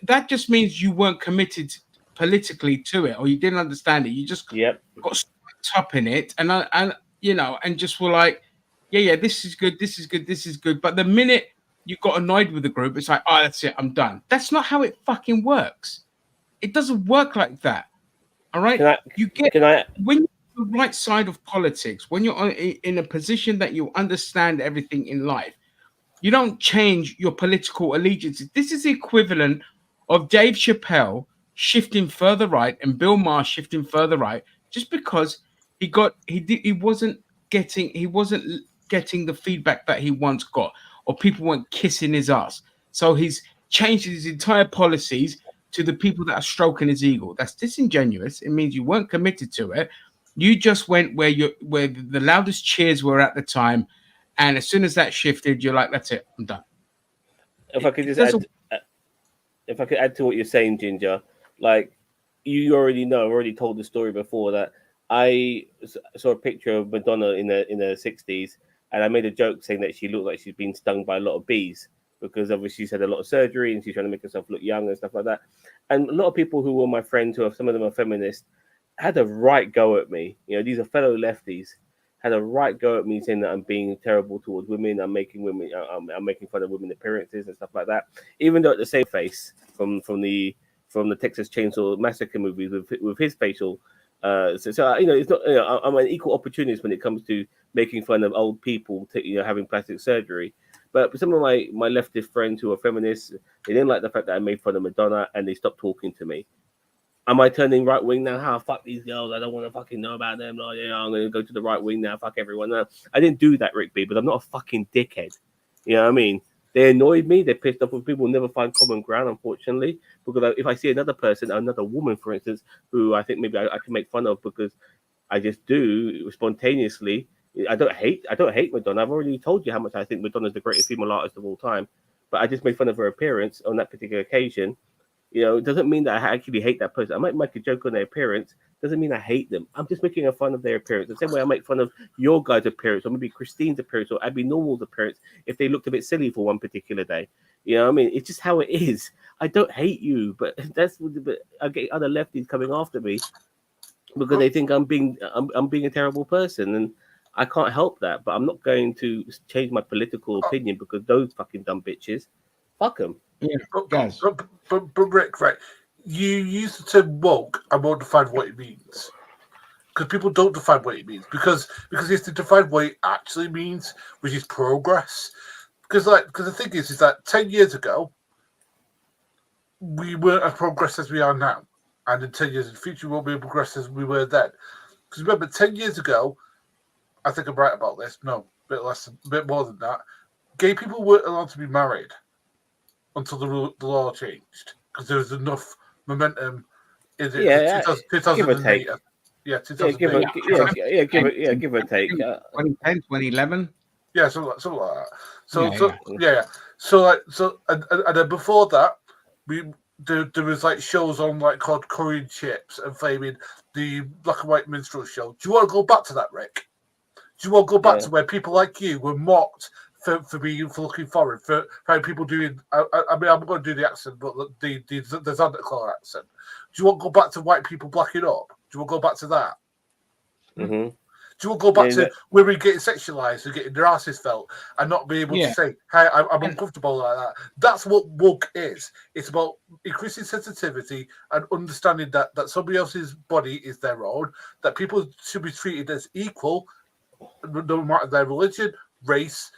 that just means you weren't committed politically to it, or you didn't understand it. You just got swept up in it, and just were like, yeah, this is good, this is good, this is good. But the minute you got annoyed with the group, it's like, oh, that's it, I'm done. That's not how it fucking works. It doesn't work like that. All right, when you're on the right side of politics, when you're in a position that you understand everything in life, you don't change your political allegiances. This is the equivalent of Dave Chappelle shifting further right and Bill Maher shifting further right just because he wasn't getting the feedback that he once got, or people weren't kissing his ass. So he's changed his entire policies to the people that are stroking his ego. That's disingenuous. It means you weren't committed to it. You just went where the loudest cheers were at the time. And as soon as that shifted, you're like, that's it, I'm done. If I could add to what you're saying, Ginger, like you already know, I've already told the story before that I saw a picture of Madonna in the 60s, and I made a joke saying that she looked like she's been stung by a lot of bees because obviously she's had a lot of surgery and she's trying to make herself look young and stuff like that. And a lot of people who were my friends, some of them are feminists, had a right go at me. These are fellow lefties. Had a right go at me saying that I'm being terrible towards women. I'm making fun of women appearances and stuff like that. Even though at the same face from the Texas Chainsaw Massacre movies with his facial. It's not. I'm an equal opportunist when it comes to making fun of old people having plastic surgery. But some of my leftist friends who are feminists, they didn't like the fact that I made fun of Madonna and they stopped talking to me. Am I turning right wing now? Fuck these girls. I don't want to fucking know about them. Oh, yeah, I'm going to go to the right wing now. Fuck everyone. No, I didn't do that, Rick B, but I'm not a fucking dickhead. You know what I mean? They annoyed me. They pissed off. People never find common ground, unfortunately. Because if I see another person, another woman, for instance, who I think maybe I can make fun of because I just do spontaneously. I don't hate Madonna. I've already told you how much I think Madonna's the greatest female artist of all time. But I just made fun of her appearance on that particular occasion. It doesn't mean that I actually hate that person. I might make a joke on their appearance. Doesn't mean I hate them. I'm just making fun of their appearance. The same way I make fun of your guys' appearance, or maybe Christine's appearance, or Abby Normal's appearance, if they looked a bit silly for one particular day. You know what I mean? It's just how it is. I don't hate you, but I get other lefties coming after me because they think I'm being a terrible person, and I can't help that. But I'm not going to change my political opinion because those fucking dumb bitches. Fuck them. Yeah, but Rick, right? You use the term woke and won't define what it means, because people don't define what it means because it's to define what it actually means, which is progress. Because the thing is that 10 years ago we weren't as progressive as we are now, and in 10 years in the future we won't be as progressive as we were then. Because remember, 10 years ago, I think I'm right about this. No, a bit more than that. Gay people weren't allowed to be married until the law changed, because there was enough momentum in it. 2008. Yeah, 2008. Give or take. 2010, 2011. Yeah, something like that. So then before that, there was like shows on like called Curry and Chips and Flaming, the black and white minstrel show. Do you want to go back to that, Rick? Do you want to go back to where people like you were mocked for looking foreign, for how people doing? I mean, I'm going to do the accent, but the Santa Claus accent. Do you want to go back to white people blacking up? Do you want to go back to that? Mm-hmm. Do you want to go back Yeah, to women getting sexualized and getting their asses felt and not be able Yeah. to say, "Hey, I'm uncomfortable like that"? That's what woke is. It's about increasing sensitivity and understanding that somebody else's body is their own. That people should be treated as equal, no matter their religion, race,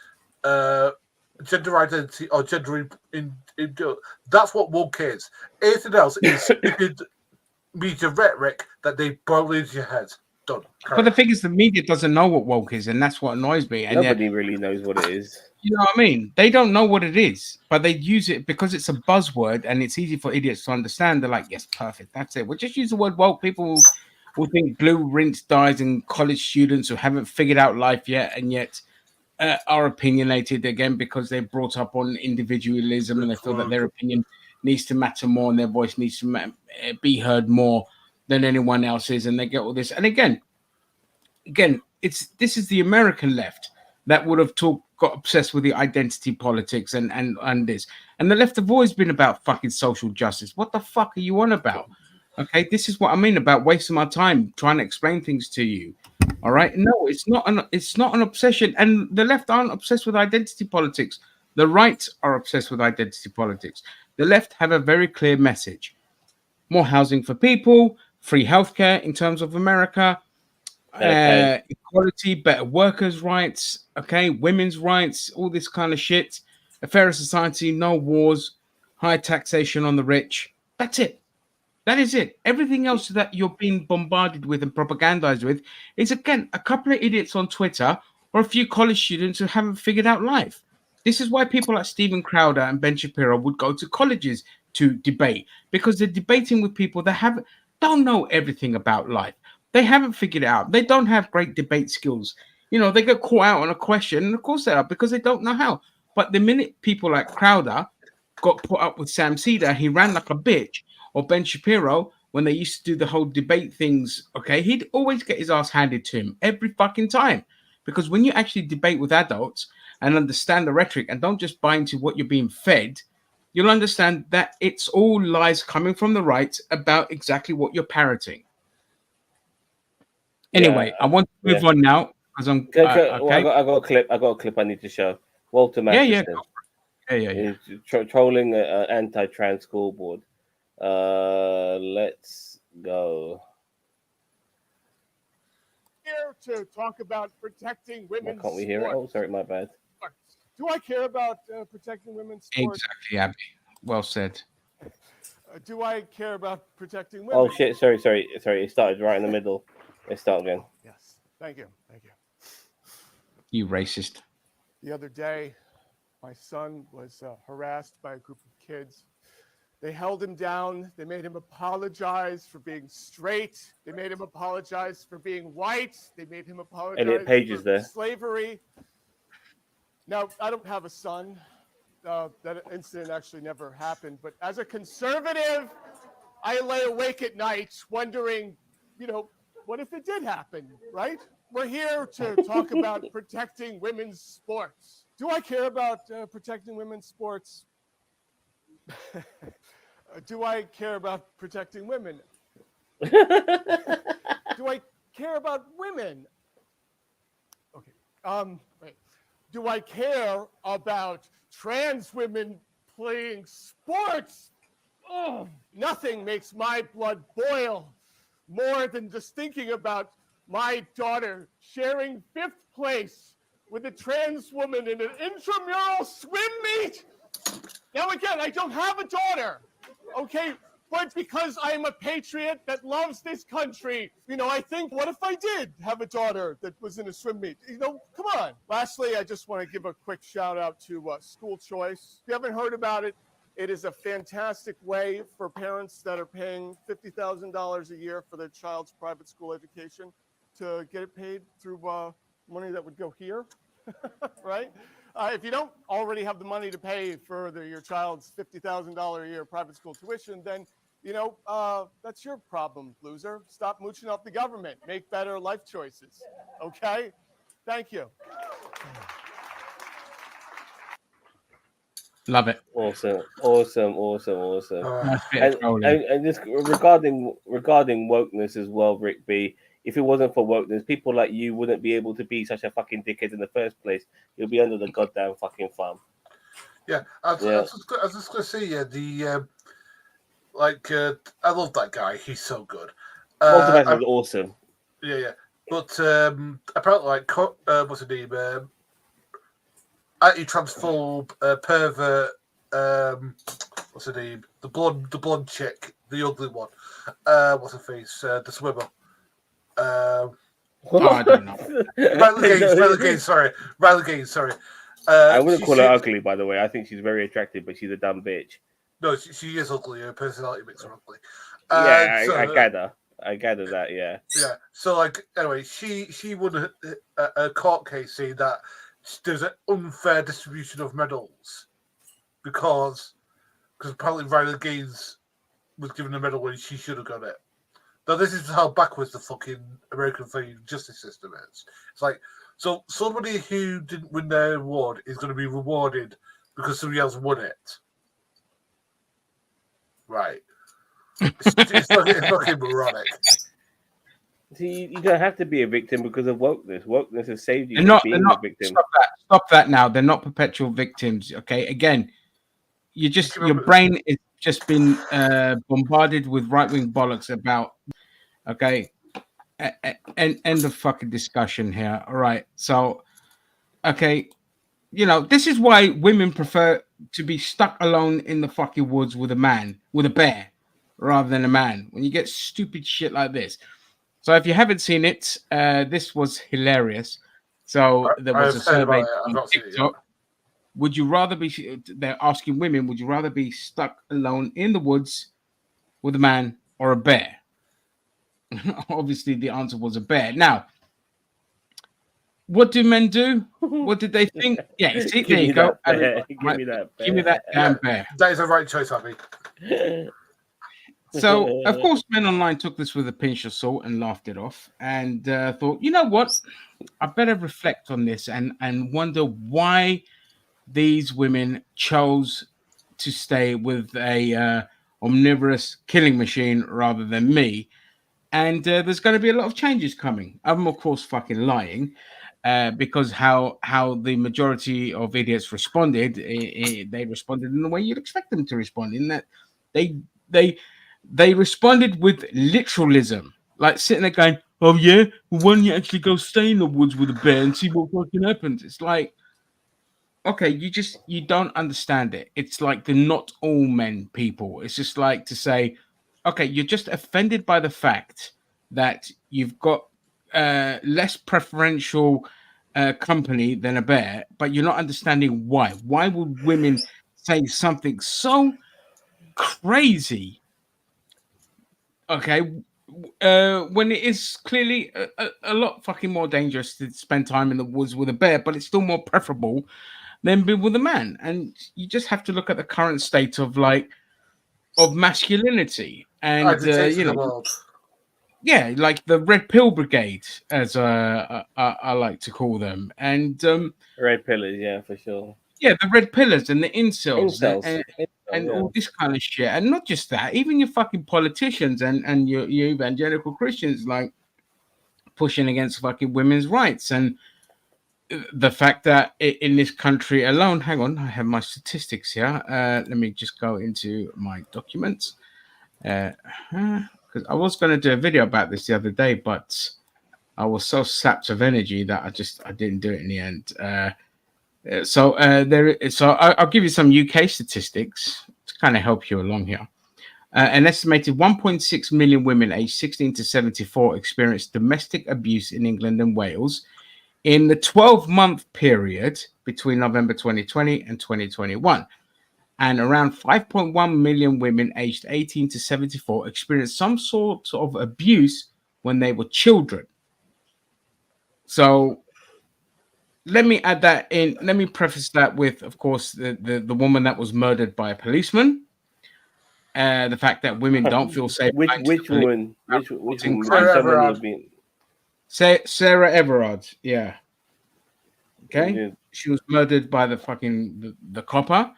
gender identity, or gender in that's what woke is. Anything else is stupid media rhetoric that they boil into your head. Done. But the thing is, the media doesn't know what woke is, and that's what annoys me. And Nobody really knows what it is. you know what I mean? They don't know what it is, but they use it because it's a buzzword and it's easy for idiots to understand. They're like, yes, perfect, that's it. We'll just use the word woke. People will think blue rinse dyes and college students who haven't figured out life yet and yet are opinionated again because they're brought up on individualism and they feel that their opinion needs to matter more and their voice needs to be heard more than anyone else's, and they get all this. And again, this is the American left that would have got obsessed with the identity politics and this. And the left have always been about fucking social justice. What the fuck are you on about? Okay, this is what I mean about wasting my time trying to explain things to you. All right, no, it's not an obsession, and the left aren't obsessed with identity politics. The right are obsessed with identity politics. The left have a very clear message: more housing for people, free healthcare in terms of America, equality, better workers' rights, okay, women's rights, all this kind of shit. A fairer society, no wars, high taxation on the rich. That's it. That is it. Everything else that you're being bombarded with and propagandized with is, again, a couple of idiots on Twitter or a few college students who haven't figured out life. This is why people like Steven Crowder and Ben Shapiro would go to colleges to debate, because they're debating with people that don't know everything about life. They haven't figured it out. They don't have great debate skills. You know, they get caught out on a question, and of course they are, because they don't know how. But the minute people like Crowder got put up with Sam Cedar, he ran like a bitch. Or Ben Shapiro, when they used to do the whole debate things, okay, he'd always get his ass handed to him every fucking time. Because when you actually debate with adults and understand the rhetoric and don't just buy into what you're being fed, you'll understand that it's all lies coming from the right about exactly what you're parroting. Anyway, I want to move on now because I'm okay. I got a clip. I got a clip I need to show. Walter Matheson. Yeah. Trolling an anti-trans school board. Let's go. Here to talk about protecting women's Can't we hear it? Oh, sorry, my bad. Do I care about protecting women's sports? Exactly, Abby. Well said. Do I care about protecting women? Oh shit! Sorry. It started right in the middle. Let's start again. Yes. Thank you. You racist. The other day, my son was harassed by a group of kids. They held him down. They made him apologize for being straight. They made him apologize for being white. They made him apologize Elliot Page is for there. slavery. Now, I don't have a son. That incident actually never happened. But as a conservative, I lay awake at night wondering, what if it did happen, right? We're here to talk about protecting women's sports. Do I care about protecting women's sports? Do I care about protecting women? Do I care about women? Okay. Wait. Do I care about trans women playing sports? Oh, nothing makes my blood boil more than just thinking about my daughter sharing 5th place with a trans woman in an intramural swim meet. Now again, I don't have a daughter, okay? But because I'm a patriot that loves this country, I think, what if I did have a daughter that was in a swim meet? Come on. Lastly, I just want to give a quick shout out to School Choice. If you haven't heard about it, it is a fantastic way for parents that are paying $50,000 a year for their child's private school education to get it paid through money that would go here, right? If you don't already have the money to pay for your child's $50,000 a year private school tuition, then, that's your problem, loser. Stop mooching off the government. Make better life choices, okay? Thank you. Love it. Awesome. Nice bit of trolling. And just regarding wokeness as well, Rick B. if it wasn't for wokeness, people like you wouldn't be able to be such a fucking dickhead in the first place. You'll be under the goddamn fucking thumb. Yeah, I was just going to say, I love that guy. He's so good. Multiverse is awesome. Yeah. But apparently, like, what's his name? Anti-transphobe, pervert. What's her name? The blonde chick, the ugly one. What's her face? The swimmer. I don't know. Riley Gaines. Sorry. I wouldn't call her ugly, by the way. I think she's very attractive, but she's a dumb bitch. No, she is ugly. Her personality makes her ugly. I gather that. Yeah. Yeah. So, like, anyway, she won a court case saying that there's an unfair distribution of medals because apparently Riley Gaines was given a medal when she should have got it. Now, this is how backwards the fucking American justice system is. It's like, so somebody who didn't win their award is going to be rewarded because somebody else won it. Right. It's fucking moronic. See, you don't have to be a victim because of wokeness. Wokeness has saved you They're from being not, a victim. Stop that now. They're not perpetual victims. Okay. Again, your brain is just been bombarded with right-wing bollocks about. Okay. End of fucking discussion here. All right. So, okay. This is why women prefer to be stuck alone in the fucking woods with a bear, rather than a man. When you get stupid shit like this. So if you haven't seen it, this was hilarious. So there was a survey on TikTok. Would you rather be? They're asking women, would you rather be stuck alone in the woods with a man or a bear? Obviously, the answer was a bear. Now, what do men do? What did they think? Yeah, see, there you go. Give me that bear. Give me that damn bear. That is the right choice, Abby. So, of course, men online took this with a pinch of salt and laughed it off and thought, you know what? I better reflect on this and wonder why these women chose to stay with a omnivorous killing machine rather than me. And there's going to be a lot of changes coming. I'm, of course, fucking lying because how the majority of idiots responded, they responded in the way you'd expect them to respond, in that they responded with literalism, like sitting there going, "Oh yeah, well, why don't you actually go stay in the woods with a bear and see what fucking happens?" It's like, okay, you don't understand it. It's like the not all men people. It's just like to say, okay, you're just offended by the fact that you've got less preferential company than a bear, but you're not understanding why. Why would women say something so crazy? Okay, when it is clearly a lot fucking more dangerous to spend time in the woods with a bear, but it's still more preferable than be with a man. And you just have to look at the current state of masculinity and yeah, like the Red Pill Brigade, as I like to call them, and Red Pillars, yeah, for sure. Yeah, the Red Pillars and the incels. And all this kind of shit. And not just that, even your fucking politicians and your evangelical Christians, like pushing against fucking women's rights. And the fact that in this country alone, hang on, I have my statistics here. Let me just go into my documents. Because I was going to do a video about this the other day, but I was so sapped of energy that I didn't do it in the end. So I'll give you some UK statistics to kind of help you along here. An estimated 1.6 million women aged 16 to 74 experienced domestic abuse in England and Wales in the 12-month period between November 2020 and 2021. And around 5.1 million women aged 18 to 74 experienced some sort of abuse when they were children. So let me add that in. Let me preface that with, of course, the woman that was murdered by a policeman. The fact that women don't feel safe. Which woman? Which woman? Sarah Everard. Yeah. Okay. Yeah. She was murdered by the copper.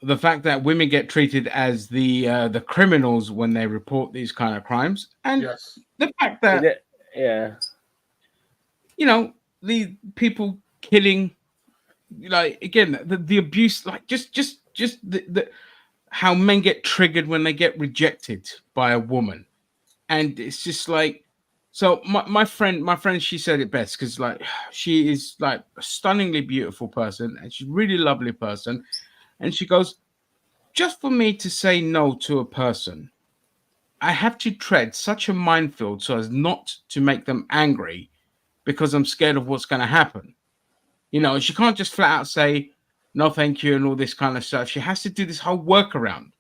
The fact that women get treated as the criminals when they report these kind of crimes, and the fact that Yeah. You know, the people killing, like again, the abuse, like just the how men get triggered when they get rejected by a woman, and it's just like, so my friend, she said it best, because like she is like a stunningly beautiful person, and she's a really lovely person, and she goes, just for me to say no to a person, I have to tread such a minefield so as not to make them angry, because I'm scared of what's going to happen. You know, she can't just flat out say no, thank you, and all this kind of stuff. She has to do this whole workaround,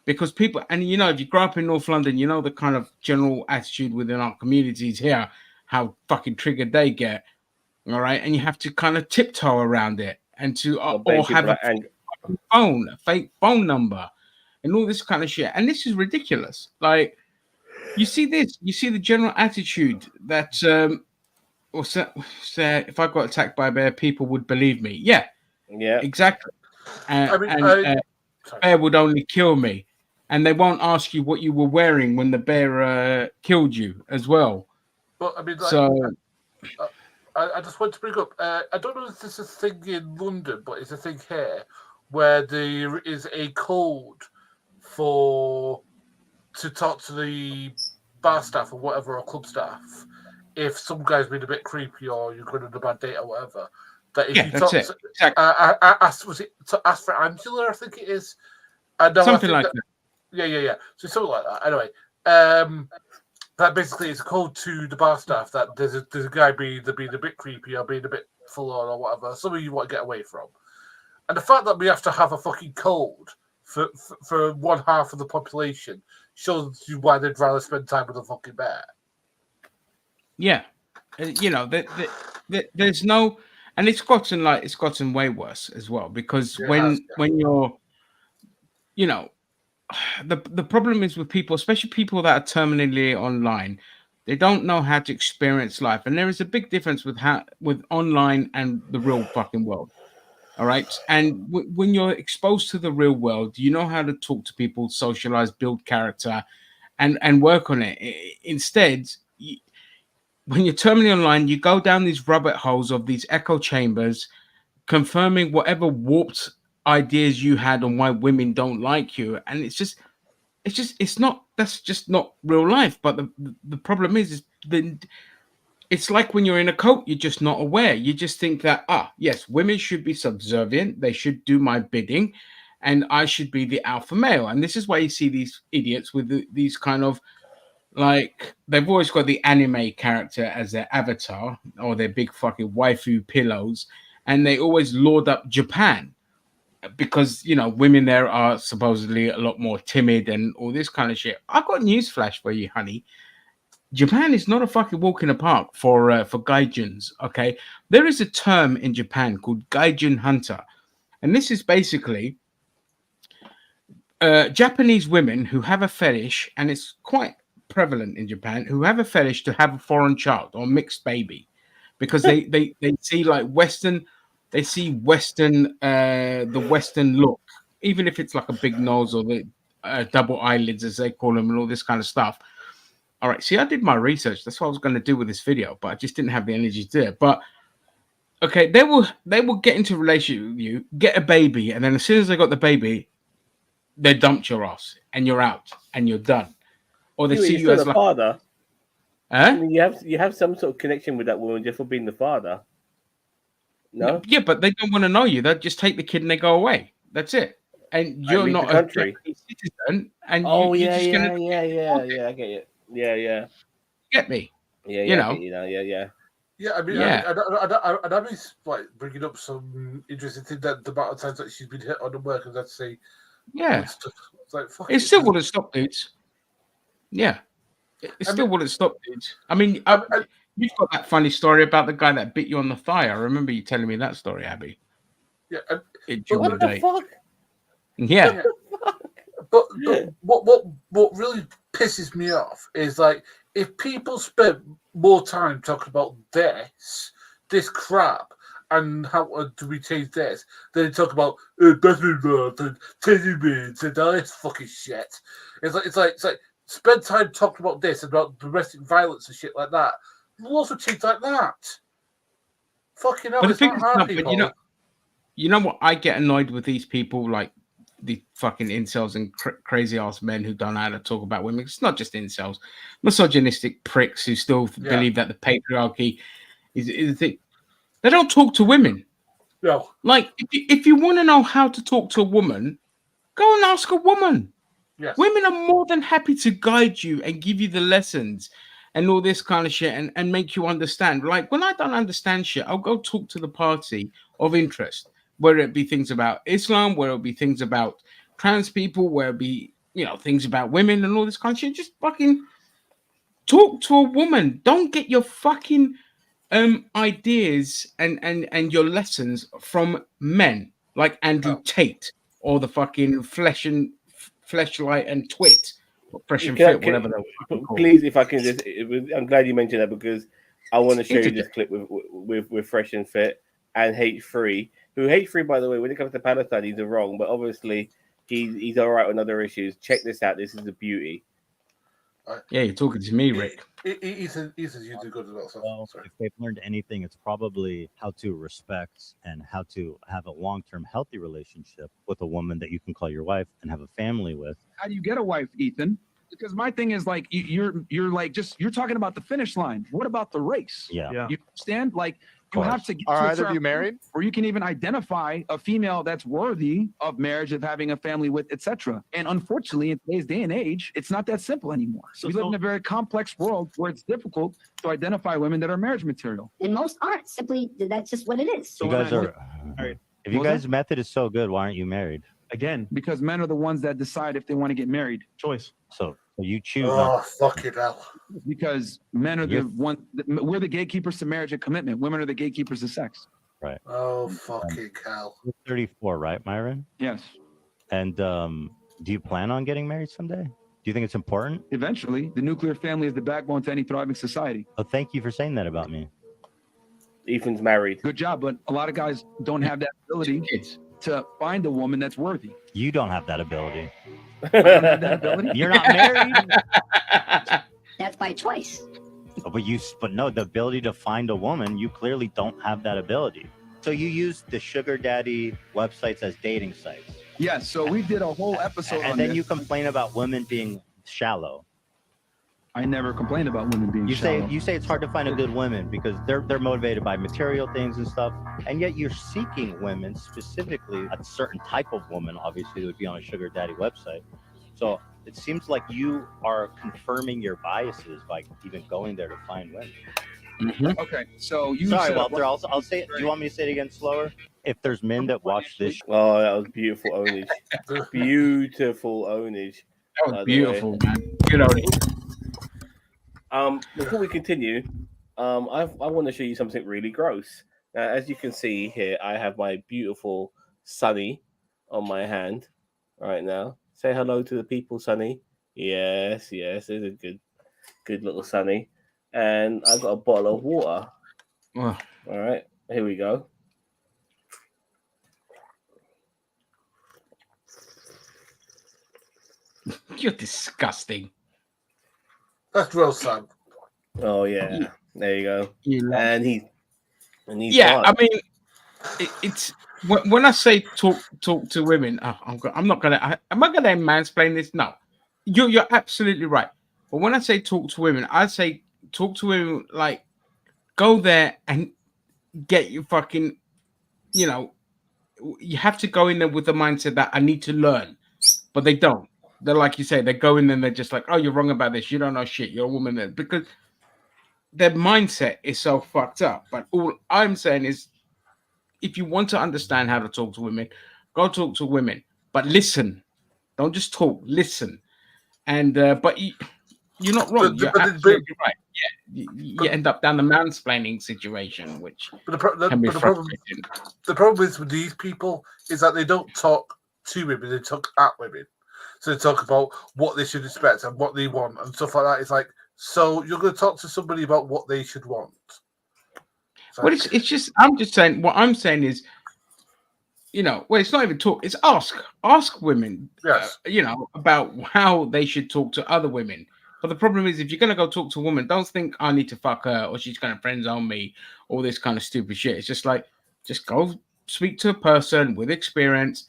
because people, and you know, if you grow up in North London, you know the kind of general attitude within our communities here, how fucking triggered they get. All right, and you have to kind of tiptoe around it, and to or have a fake phone number, and all this kind of shit. And this is ridiculous. Like, you see this, you see the general attitude that if I got attacked by a bear, people would believe me. Yeah, exactly. Bear would only kill me, and they won't ask you what you were wearing when the bear killed you as well. But I mean, like, so I just want to bring up. I don't know if this is a thing in London, but it's a thing here where there is a code to talk to the bar staff or whatever, or club staff, if some guy's been a bit creepy or you're going on a bad date or whatever. That if you talk to, ask for Angela, I think it is. Something like that. Yeah. So something like that. Anyway, that basically is a code to the bar staff that there's a guy being a bit creepy or being a bit full on or whatever, something you want to get away from. And the fact that we have to have a fucking code for one half of the population shows you why they'd rather spend time with a fucking bear. Yeah, you know, there's no, and it's gotten way worse as well, because when you're, you know, the problem is with people, especially people that are terminally online, they don't know how to experience life, and there is a big difference with online and the real fucking world. All right, and when you're exposed to the real world, you know how to talk to people, socialize, build character, and work on it. Instead, when you're terminally online, you go down these rabbit holes of these echo chambers, confirming whatever warped ideas you had on why women don't like you, and that's just not real life. But the problem is it's like when you're in a cult, you're just not aware. You just think that, yes, women should be subservient, they should do my bidding, and I should be the alpha male. And this is why you see these idiots with these kind of, like, they've always got the anime character as their avatar, or their big fucking waifu pillows, and they always lord up Japan, because, you know, women there are supposedly a lot more timid and all this kind of shit. I've got news flash for you, honey. Japan is not a fucking walk in the park for gaijins, okay? There is a term in Japan called gaijin hunter, and this is basically Japanese women who have a fetish, and it's quite prevalent in Japan, who have a fetish to have a foreign child or mixed baby, because they see like Western, the Western look, even if it's like a big nose or the double eyelids, as they call them, and all this kind of stuff. All right, see, I did my research. That's what I was going to do with this video, but I just didn't have the energy to do it. But okay, they will get into a relationship with you, get a baby, and then as soon as they got the baby, they dumped your ass, and you're out, and you're done. Or they see you as a father. Huh? I mean, you have some sort of connection with that woman just for being the father. No. Yeah, but they don't want to know you. They just take the kid and they go away. That's it. And you're not a citizen. And yeah, I get it. Yeah. Get me? Yeah, you know. I get you now. Yeah. Yeah, I mean, I'd be like bringing up some interesting thing that the amount of times that she's been hit on the work, and let's say, it's like, fuck it still wouldn't stop, dudes. Yeah, it still wouldn't stop, dudes. I mean, you've got that funny story about the guy that bit you on the thigh. I remember you telling me that story, Abby. Yeah. What the fuck? Yeah. But what really pisses me off is, like, if people spent more time talking about this crap and how do we change this, then they talk about better love and tennis and all this fucking shit. It's like spend time talking about this, about domestic violence and shit like that. Lots of things like that. Fucking hell, But the it's thing not is, hard, no, people. but you know what? I get annoyed with these people, like the fucking incels and crazy ass men who don't know how to talk about women. It's not just incels, misogynistic pricks who still believe that the patriarchy is the thing. They don't talk to women. No. Like, if you want to know how to talk to a woman, go and ask a woman. Yes. Women are more than happy to guide you and give you the lessons and all this kind of shit and make you understand. Like, when I don't understand shit, I'll go talk to the party of interest, whether it be things about Islam, whether it be things about trans people, whether it be, things about women and all this kind of shit. Just fucking talk to a woman. Don't get your fucking ideas and your lessons from men like Andrew Tate or the fucking Fleshlight and Twit, or Fresh and Fit, whatever they're called. Please, if I can just, I'm glad you mentioned that because I want to show you this clip with Fresh and Fit and H3, who H3, by the way, when it comes to Palestine, he's wrong, but obviously he's all right on other issues. Check this out. This is a beauty. Yeah, you're talking to me, Rick. Ethan, you do good as well. Well, if they've learned anything, it's probably how to respect and how to have a long-term healthy relationship with a woman that you can call your wife and have a family with. How do you get a wife, Ethan? Because my thing is like you're talking about the finish line. What about the race? Yeah. You understand? Like you have to get Are to a either of certain you married? point where you can even identify a female that's worthy of marriage, of having a family with, etc. And unfortunately, in today's day and age, it's not that simple anymore. We live in a very complex world where it's difficult to identify women that are marriage material. And most aren't. Simply, that's just what it is. You guys are. If you guys' method is so good, why aren't you married? Again, because men are the ones that decide if they want to get married. Choice. So you choose. Oh, fucking hell. Because men are the one. We're the gatekeepers to marriage and commitment. Women are the gatekeepers to sex. Right. Oh, fucking hell. You're 34, right, Myron? Yes. And do you plan on getting married someday? Do you think it's important? Eventually, the nuclear family is the backbone to any thriving society. Oh, thank you for saying that about me. Ethan's married. Good job, but a lot of guys don't have that ability to find a woman that's worthy. You don't have that ability. I don't have that ability. You're not married. That's by choice. But no, the ability to find a woman, you clearly don't have that ability. So you use the sugar daddy websites as dating sites. Yes. So we did a whole episode on and then this. you complain about women being shallow. I never complained about women being shallow. You say it's hard to find a good woman because they're motivated by material things and stuff, and yet you're seeking women, specifically a certain type of woman, obviously that would be on a sugar daddy website. So it seems like you are confirming your biases by even going there to find women. Okay, so you Sorry, said- Walter, I'll say it. Do you want me to say it again slower? If there's men that watch this, Oh, that was beautiful ownage. Beautiful ownage. That was beautiful, man. Good on you. Before we continue, I want to show you something really gross. Now, as you can see here, I have my beautiful Sunny on my hand right now. Say hello to the people, Sunny. Yes, there's a good little Sunny. And I've got a bottle of water. Oh. All right, here we go. You're disgusting. That's real sad. Oh yeah, there you go. And he's Yeah, gone. I mean, it's when I say talk to women. I'm not gonna. Am I gonna mansplain this? No, you're absolutely right. But when I say talk to women, I say talk to women like go there and get your fucking. You have to go in there with the mindset that I need to learn, but they don't. They're like you say, they go in and they're just like, oh, you're wrong about this. You don't know shit. You're a woman there because their mindset is so fucked up. But all I'm saying is, if you want to understand how to talk to women, go talk to women. But listen, don't just talk. Listen, and but you're not wrong. You're absolutely right. Yeah, you end up down the mansplaining situation, which can be frustrating. The problem is with these people is that they don't talk to women; they talk at women. So they talk about what they should expect and what they want and stuff like that. It's like, so you're going to talk to somebody about what they should want. Well, it's just, I'm just saying, what I'm saying is, well, it's not even talk. It's ask women, yes, about how they should talk to other women. But the problem is, if you're gonna go talk to a woman, don't think I need to fuck her or she's gonna friend zone me, all this kind of stupid shit. It's just like, just go speak to a person with experience,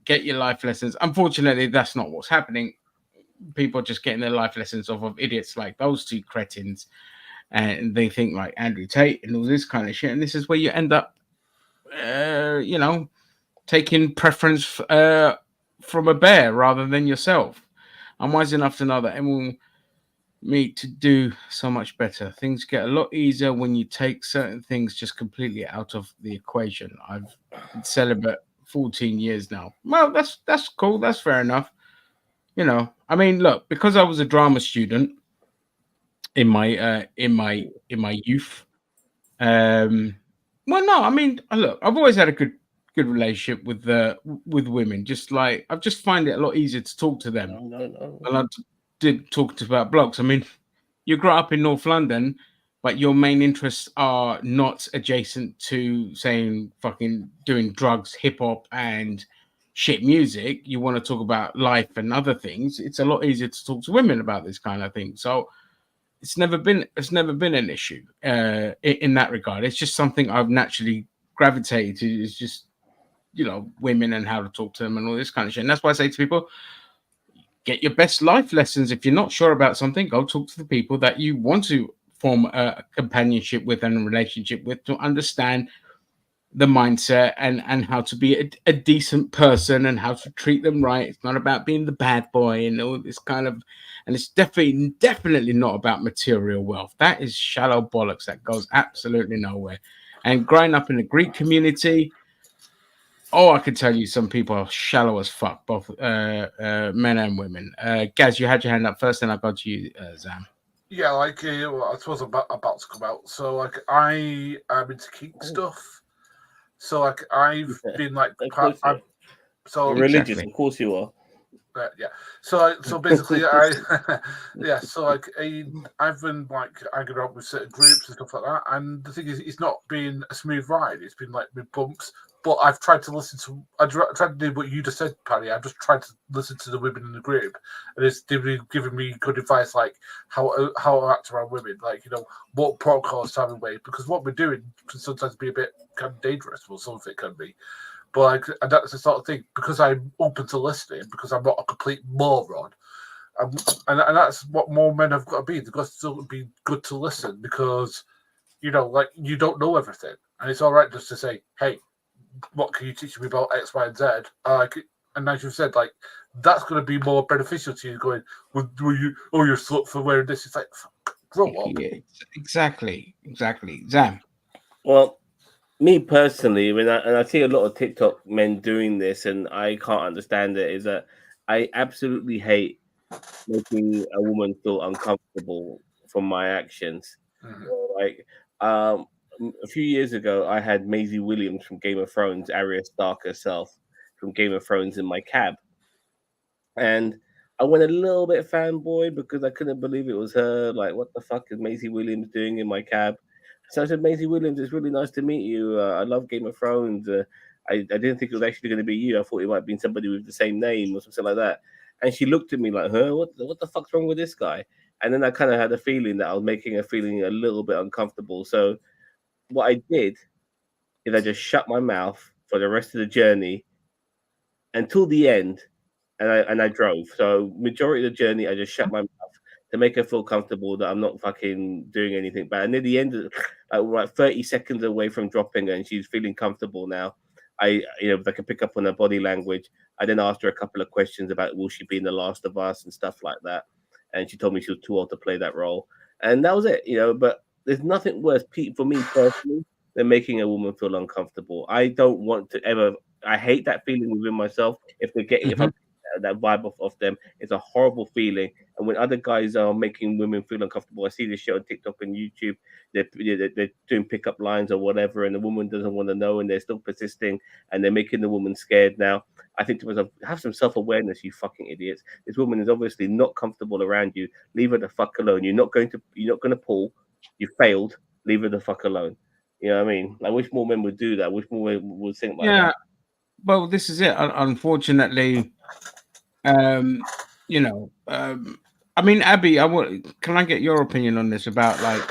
get your life lessons. Unfortunately, that's not what's happening. People are just getting their life lessons off of idiots like those two cretins, and they think like Andrew Tate and all this kind of shit. And this is where you end up, taking preference from a bear rather than yourself. I'm wise enough to know that everyone meet to do so much better. Things get a lot easier when you take certain things just completely out of the equation. I've been celibate 14 years now. Well, that's cool. That's fair enough. I mean, look, because I was a drama student in my youth. Well, no, I mean, look, I've always had a good relationship with women. Just like I just find it a lot easier to talk to them. No. And I did talk about blogs. I mean, you grew up in North London, but your main interests are not adjacent to saying fucking doing drugs, hip hop, and shit music. You want to talk about life and other things. It's a lot easier to talk to women about this kind of thing. So it's never been an issue in that regard. It's just something I've naturally gravitated to. It's just women and how to talk to them and all this kind of shit. And that's why I say to people, get your best life lessons. If you're not sure about something, go talk to the people that you want to form a companionship with and a relationship with, to understand the mindset and how to be a decent person and how to treat them right. It's not about being the bad boy and all this kind of, and it's definitely not about material wealth. That is shallow bollocks that goes absolutely nowhere. And growing up in the Greek community, I can tell you some people are shallow as fuck, both men and women. Gaz, you had your hand up first, and I got to you, Zam. Yeah, like I suppose I'm about to come out. So like I am into kink stuff. So like I've been like so religious, of course you are. Yeah. So basically, So like I've been like hanging out with certain groups and stuff like that. And the thing is, it's not been a smooth ride. It's been like with bumps. But I've tried to listen to. I tried to do what you just said, Paddy. I've just tried to listen to the women in the group, and it's giving me good advice, like how I act around women, like what protocols to have in way, because what we're doing can sometimes be a bit kind of dangerous. Well, some of it can be, but like, and that's the sort of thing. Because I'm open to listening, because I'm not a complete moron, and that's what more men have got to be. They've got to still be good to listen, because like you don't know everything, and it's all right just to say, hey, what can you teach me about X, Y, and Z? And as you said, like that's going to be more beneficial to you. Going, well, you're slut for wearing this. It's like, grow up. Yeah, exactly. Zam. Well, me personally, when I see a lot of TikTok men doing this, and I can't understand it, is that I absolutely hate making a woman feel uncomfortable from my actions. Like, a few years ago, I had Maisie Williams from Game of Thrones, Arya Stark herself from Game of Thrones, in my cab. And I went a little bit fanboy because I couldn't believe it was her. Like, what the fuck is Maisie Williams doing in my cab? So I said, Maisie Williams, it's really nice to meet you. I love Game of Thrones. I didn't think it was actually going to be you. I thought it might have been somebody with the same name or something like that. And she looked at me like, what the fuck's wrong with this guy? And then I kind of had a feeling that I was making her feeling a little bit uncomfortable. So what I did is I just shut my mouth for the rest of the journey until the end, and I drove. So majority of the journey, I just shut my mouth to make her feel comfortable that I'm not fucking doing anything bad. And at the end, like 30 seconds away from dropping her, and she's feeling comfortable now. I could pick up on her body language. I then asked her a couple of questions about will she be in The Last of Us and stuff like that, and she told me she was too old to play that role, and that was it. But there's nothing worse, Pete, for me personally, than making a woman feel uncomfortable. I don't want to ever. I hate that feeling within myself. If I get that vibe off them, it's a horrible feeling. And when other guys are making women feel uncomfortable, I see this shit on TikTok and YouTube. They're doing pickup lines or whatever, and the woman doesn't want to know, and they're still persisting, and they're making the woman scared. Now, I think to myself, have some self-awareness, you fucking idiots. This woman is obviously not comfortable around you. Leave her the fuck alone. You're not going to pull. You failed. Leave her the fuck alone. You know what I mean? I wish more men would do that. I wish more men would think like that. Well, this is it. Unfortunately, you know, I mean, Abby, can I get your opinion on this about like,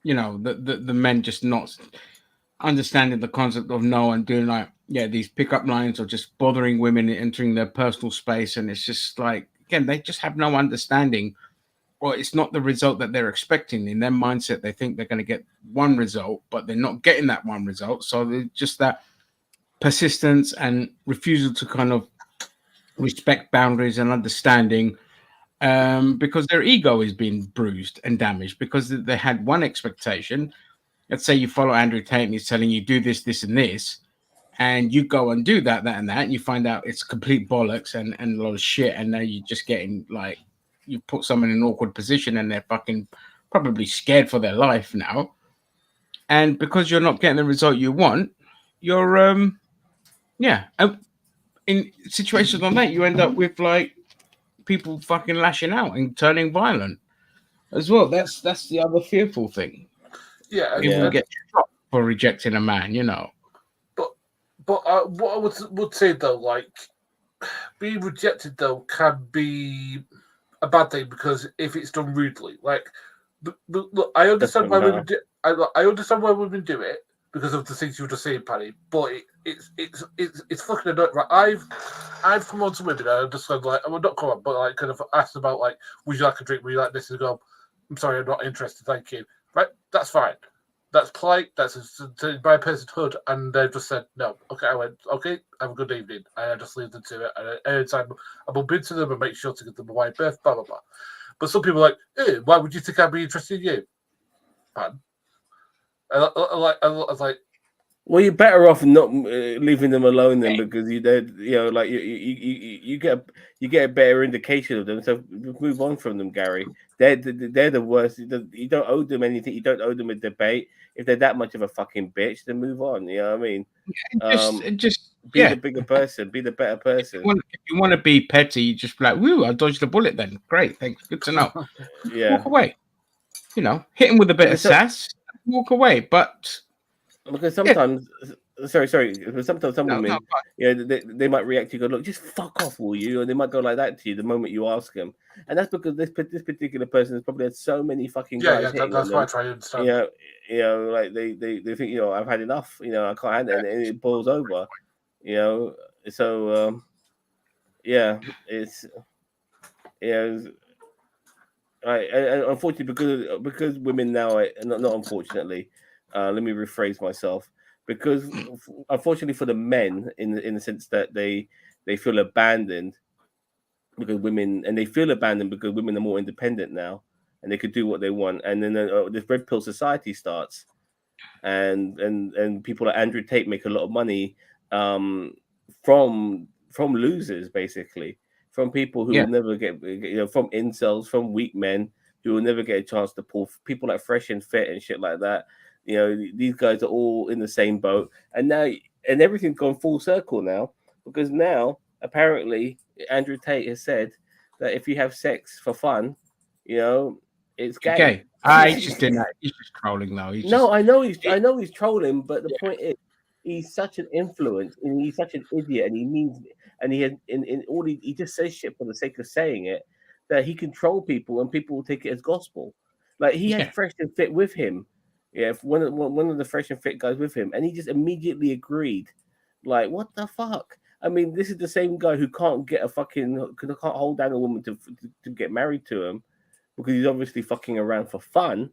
you know, the men just not understanding the concept of no and doing like, yeah, these pickup lines or just bothering women entering their personal space, and it's just like, again, they just have no understanding, or it's not the result that they're expecting. In their mindset, they think they're going to get one result, but they're not getting that one result. So they're just that persistence and refusal to kind of respect boundaries and understanding, because their ego is being bruised and damaged because they had one expectation. Let's say you follow Andrew Tate and he's telling you do this, this, and this, and you go and do that, and that, and you find out it's complete bollocks and a lot of shit, and now you're just getting like, you put someone in an awkward position and they're fucking probably scared for their life now. And because you're not getting the result you want, you're in situations like that, you end up with like people fucking lashing out and turning violent as well. That's the other fearful thing. Yeah, People get shot for rejecting a man, you know. But what I would say though, like being rejected though can be a bad thing because if it's done rudely, like, but look, I understand why women do. I understand why women do it because of the things you were just saying, Paddy. But it's fucking annoying. Right? I've come on to women and I just said like, well, not come on, but like kind of asked about like, would you like a drink? Would you like this? And go, I'm sorry, I'm not interested. Thank you. Right? That's fine. That's polite. That's my personhood. And they just said no. Okay, I went. Okay, have a good evening. And I just leave them to it. And every time I bump into them and make sure to give them a wide berth. Blah blah blah. But some people are like, why would you think I'd be interested in you, man? I was like, well, you're better off not leaving them alone then, because you know, like you get a better indication of them. So move on from them, Gary. They're the worst. You don't owe them anything. You don't owe them a debate. If they're that much of a fucking bitch, then move on. You know what I mean? Just be the bigger person. Be the better person. If you want to be petty, you just be like, woo, I dodged a bullet then. Great, thanks. Good to know. Yeah. Walk away. You know, hit him with a bit of sass, walk away. But because sometimes, sorry, sometimes some women, they might react to you, go, look, just fuck off, will you? Or they might go like that to you the moment you ask them, and that's because this particular person has probably had so many fucking guys. That's why I try to understand. You know, like they think, you know, I've had enough. You know, I can't handle it, and it boils over. You know, so it's unfortunately because women now, not unfortunately. Let me rephrase myself, because unfortunately for the men, in the sense that they feel abandoned because women, and they feel abandoned because women are more independent now and they could do what they want, and then this red pill society starts, and people like Andrew Tate make a lot of money from losers, basically, from people who will never get, you know, from incels, from weak men who will never get a chance to pull, people like Fresh and Fit and shit like that. You know, these guys are all in the same boat, and everything's gone full circle now, because now apparently Andrew Tate has said that if you have sex for fun, you know, it's gay. He's just doing that. He's just trolling though. I know he's trolling, but the point is, he's such an influence, and he's such an idiot, and he means, and he had in all he just says shit for the sake of saying it, that he can troll people and people will take it as gospel. Like he had Fresh and Fit with him. Yeah, one of the Fresh and Fit guys with him, and he just immediately agreed. Like, what the fuck? I mean, this is the same guy who can't hold down a woman to get married to him, because he's obviously fucking around for fun,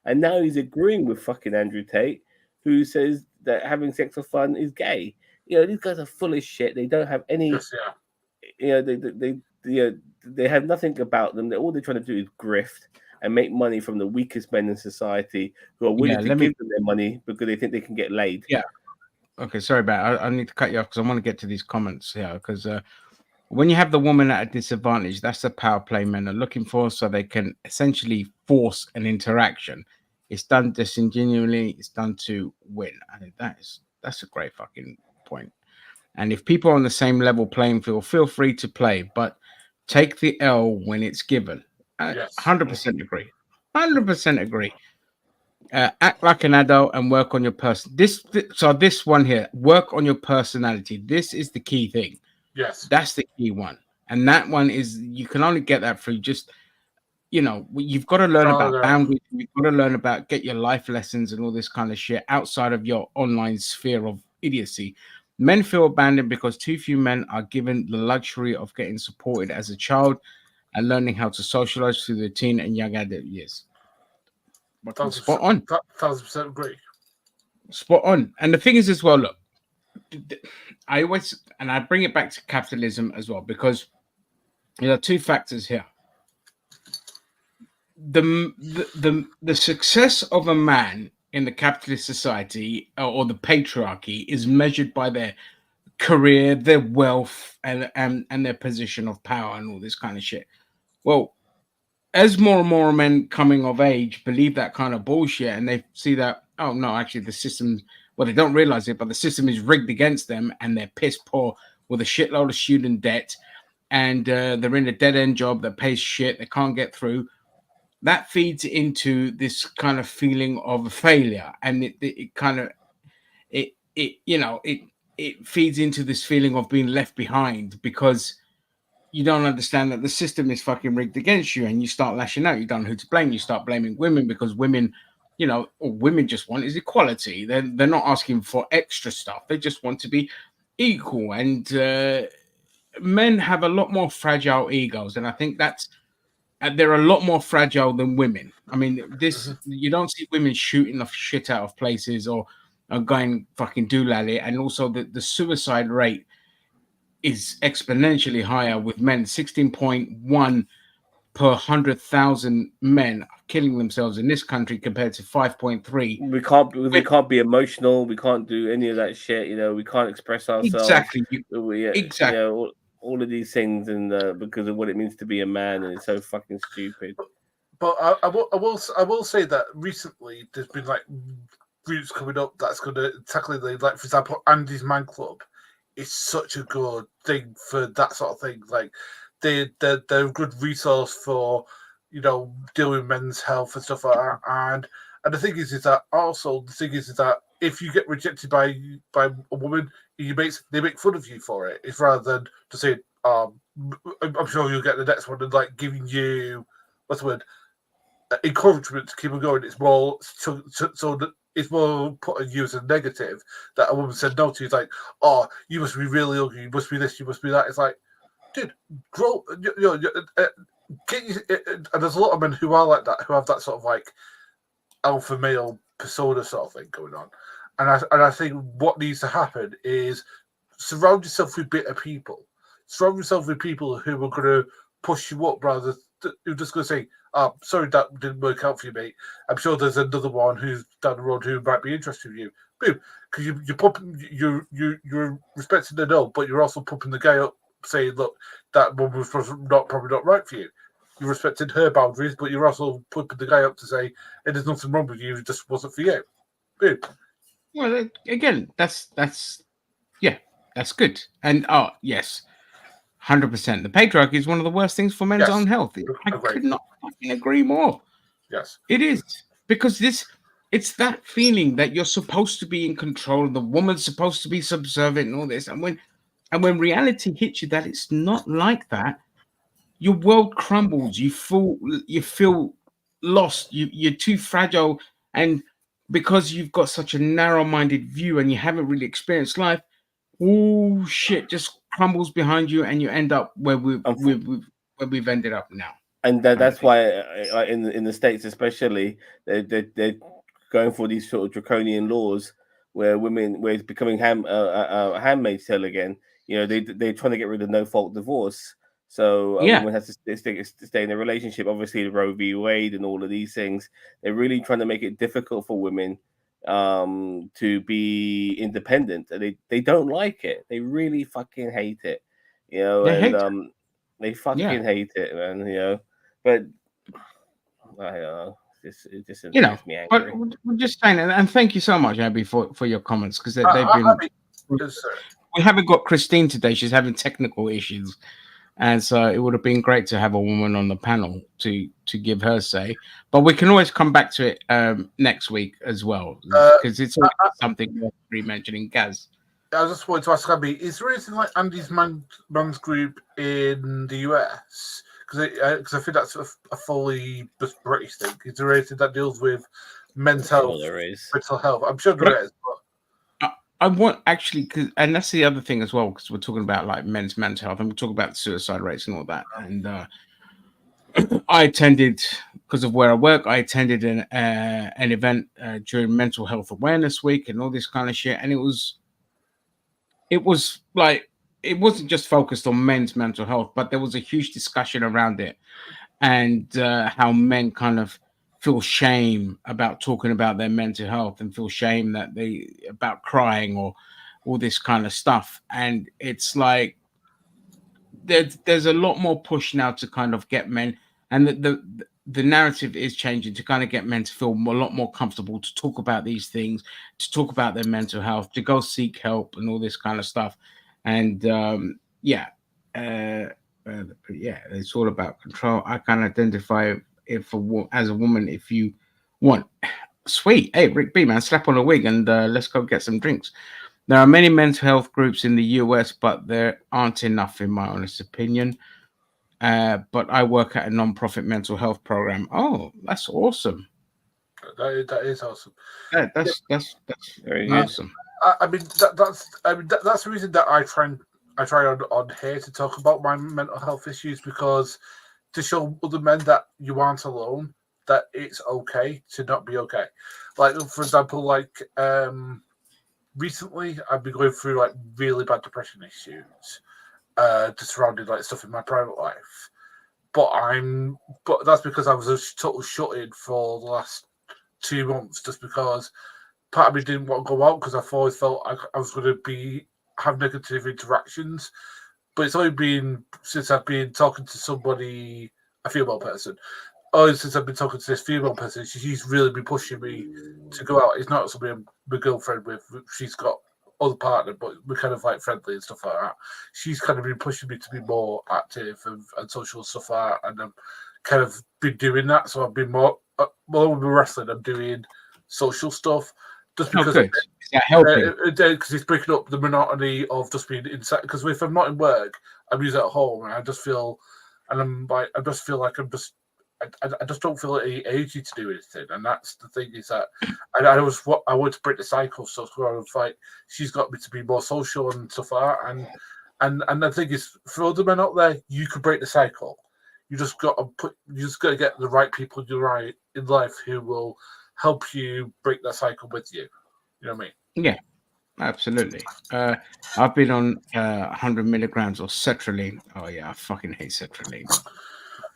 and now he's agreeing with fucking Andrew Tate, who says that having sex for fun is gay. You know, these guys are full of shit. They don't have any. You know, they have nothing about them. All they're trying to do is grift and make money from the weakest men in society, who are willing to give them their money because they think they can get laid. Yeah. Okay, sorry about it. I need to cut you off because I want to get to these comments here. Because when you have the woman at a disadvantage, that's the power play men are looking for, so they can essentially force an interaction. It's done disingenuously. It's done to win. And that's a great fucking point. And if people are on the same level playing field, feel free to play, but take the L when it's given. 100% agree. 100% agree. Act like an adult and work on your person. This one here, work on your personality. This is the key thing. Yes, that's the key one, and that one is you can only get that through just you've got to learn about boundaries. You've got to learn about get your life lessons and all this kind of shit outside of your online sphere of idiocy. Men feel abandoned because too few men are given the luxury of getting supported as a child and learning how to socialize through the teen and young adult years. Spot on. 1,000% agree. Spot on. And the thing is as well, look, I bring it back to capitalism as well, because there are two factors here. The success of a man in the capitalist society or the patriarchy is measured by their career, their wealth, and their position of power and all this kind of shit. Well, as more and more men coming of age believe that kind of bullshit, and they see that, oh no, actually the system, well, they don't realize it, but the system is rigged against them, and they're piss poor with a shitload of student debt, and they're in a dead end job that pays shit, they can't get through. That feeds into this kind of feeling of failure, and it feeds into this feeling of being left behind, because you don't understand that the system is fucking rigged against you, and you start lashing out. You don't know who to blame. You start blaming women because women, all women just want is equality. They're not asking for extra stuff. They just want to be equal. And men have a lot more fragile egos, and I think they're a lot more fragile than women. I mean, you don't see women shooting the shit out of places or going fucking doolally, and also the suicide rate is exponentially higher with men. 16.1 per 100,000 men killing themselves in this country compared to 5.3. We can't be emotional. We can't do any of that shit. We can't express ourselves. Exactly. Exactly. All of these things, and because of what it means to be a man, and it's so fucking stupid. But I will say that recently there's been like groups coming up that's going to tackle it. Like, for example, Andy's Man Club. It's such a good thing for that sort of thing. Like they're a good resource for dealing with men's health and stuff like that. And the thing is that if you get rejected by a woman, they make fun of you for it. It's rather than to say, I'm sure you'll get the next one, and like giving you encouragement to keep on going. It's more so that it's more putting you as a negative that a woman said no to you. It's like, oh, you must be really ugly, you must be this, you must be that. It's like, dude, grow. And there's a lot of men who are like that, who have that sort of like alpha male persona sort of thing going on. And I think what needs to happen is surround yourself with bitter people. Surround yourself with people who are going to push you up rather than who are just going to say, oh, sorry, that didn't work out for you, mate. I'm sure there's another one who's down the road who might be interested in you. Boom. Because you're respecting the no, but you're also pumping the guy up, saying, look, that one was probably not right for you. You respected her boundaries, but you're also pumping the guy up to say, hey, there's nothing wrong with you, it just wasn't for you. Boom. Well, again, that's good. And yes, 100%. The patriarchy is one of the worst things for men's own health. I could not fucking agree more. Yes, it is, because it's that feeling that you're supposed to be in control. The woman's supposed to be subservient and all this. And when reality hits you that it's not like that, your world crumbles. You feel lost. You're too fragile, and because you've got such a narrow-minded view and you haven't really experienced life, oh shit just crumbles behind you, and you end up where we've ended up now. And that's why in the States especially, they're going for these sort of draconian laws where it's becoming handmaid's tale again. They're trying to get rid of no-fault divorce. So a woman has to stay in a relationship. Obviously, the Roe v. Wade and all of these things, they're really trying to make it difficult for women to be independent. And they don't like it. They really fucking hate it. They fucking hate it, man. But it just makes me angry. But we're just saying, and thank you so much, Abby, for your comments, because they've been. We haven't got Christine today. She's having technical issues. And so it would have been great to have a woman on the panel to give her say. But we can always come back to it next week as well, because it's something worth re-mentioning. Gaz. I just wanted to ask Abby, is there anything like Andy's Man's Group in the US? Because I think that's a fully British thing. Is there anything that deals with mental health? I'm sure there is. But... I want actually, and that's the other thing as well, because we're talking about like men's mental health, and we're talking about suicide rates and all that. And I attended, because of where I work, I attended an event during Mental Health Awareness Week and all this kind of shit, and it was like, it wasn't just focused on men's mental health, but there was a huge discussion around it, and how men kind of feel shame about talking about their mental health and feel shame that about crying or all this kind of stuff. And it's like there's a lot more push now to kind of get men, and the narrative is changing to kind of get men to feel a lot more comfortable to talk about these things, to talk about their mental health, to go seek help and all this kind of stuff. And it's all about control. I can identify as a woman if you want. Sweet. Hey, Rick B, man, slap on a wig and let's go get some drinks. There are many mental health groups in the US, but there aren't enough, in my honest opinion. But I work at a non-profit mental health program. Oh, that's awesome. That is awesome. That's very awesome. That's the reason that I try on here to talk about my mental health issues, because to show other men that you aren't alone, that it's okay to not be okay. Like, for example, like recently I've been going through like really bad depression issues, just surrounding like stuff in my private life. But that's because I was a total shut-in for the last 2 months, just because part of me didn't want to go out because I always felt I was going to have negative interactions. But it's only been since I've been talking to somebody, a female person. Since I've been talking to this female person, she's really been pushing me to go out. It's not somebody I'm a girlfriend with. She's got other partner, but we're kind of like friendly and stuff like that. She's kind of been pushing me to be more active and social stuff like that, and I'm kind of been doing that. So I've been more with wrestling. I'm doing social stuff. Just because is that helping? Because it's breaking up the monotony of just being inside. Because if I'm not in work, I'm usually at home, and I just feel like I just don't feel any energy to do anything. And that's the thing, is that I want to break the cycle. So I was like, she's got me to be more social and stuff like that. And the thing is, for other men out there, you can break the cycle. You just got to get the right people in life who will help you break that cycle with you. You know what I mean? Yeah, absolutely. I've been on 100 milligrams of sertraline. Oh yeah, I fucking hate sertraline.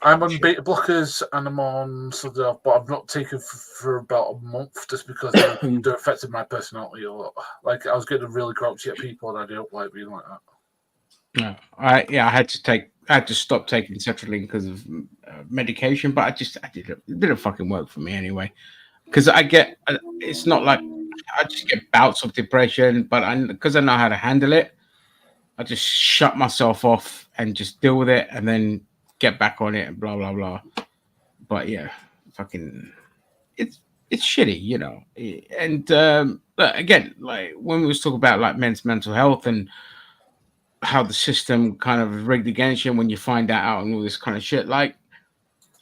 I'm on beta blockers and I'm on something, but I've not taken for about a month just because they're affecting my personality a lot. Like, I was getting really grouchy at people, and I don't like being like that. No, I had to stop taking sertraline because of medication, but it didn't fucking work for me anyway. Because it's not like I just get bouts of depression, but because I know how to handle it, I just shut myself off and just deal with it, and then get back on it and blah blah blah. But yeah, fucking, it's shitty, you know. And again, like when we was talking about like men's mental health and how the system kind of rigged against you when you find that out and all this kind of shit. Like,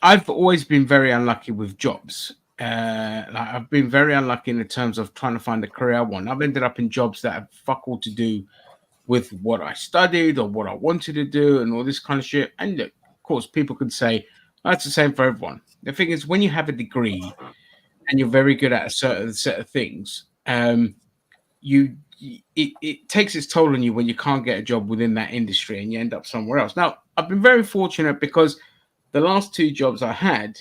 I've always been very unlucky with jobs. I've been very unlucky in the terms of trying to find a career I want. I've ended up in jobs that have fuck all to do with what I studied or what I wanted to do and all this kind of shit. And look, of course, people could say that's the same for everyone. The thing is, when you have a degree and you're very good at a certain set of things, it takes its toll on you when you can't get a job within that industry and you end up somewhere else. Now, I've been very fortunate because the last 2 jobs I had,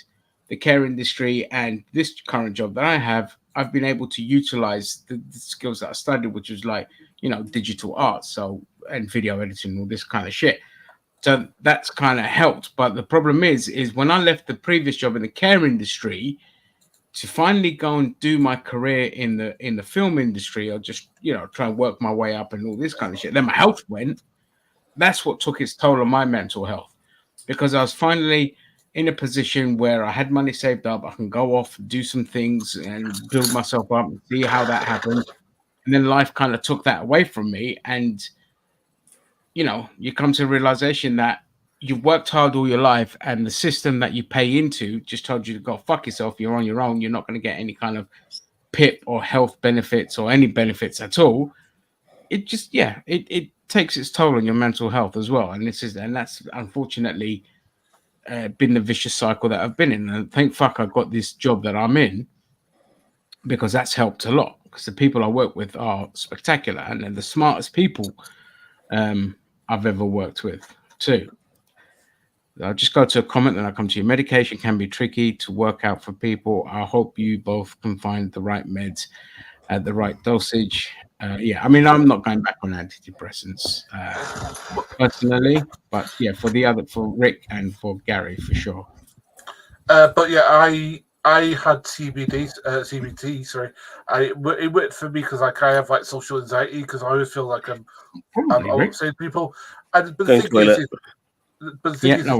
the care industry and this current job that I have, I've been able to utilize the skills that I studied, which was like, you know, digital art, and video editing, all this kind of shit. So that's kind of helped. But the problem is when I left the previous job in the care industry to finally go and do my career in the film industry, or just, you know, try and work my way up and all this kind of shit. Then my health went, that's what took its toll on my mental health, because I was finally in a position where I had money saved up. I can go off, do some things, and build myself up and see how that happened. And then life kind of took that away from me. And, you know, you come to the realization that you've worked hard all your life, and the system that you pay into just told you to go fuck yourself. You're on your own. You're not going to get any kind of PIP or health benefits or any benefits at all. It just, it takes its toll on your mental health as well. And that's unfortunately been the vicious cycle that I've been in. And thank fuck I got this job that I'm in, because that's helped a lot, because the people I work with are spectacular, and they're the smartest people I've ever worked with too. I'll just go to a comment, then I'll come to you. Medication can be tricky to work out for people. I hope you both can find the right meds at the right dosage. I mean, I'm not going back on antidepressants personally, but for Rick and for Gary, for sure. But yeah, I had CBT. Sorry, it worked for me because I have like social anxiety, because I always feel like I'm upsetting people. But the thing is,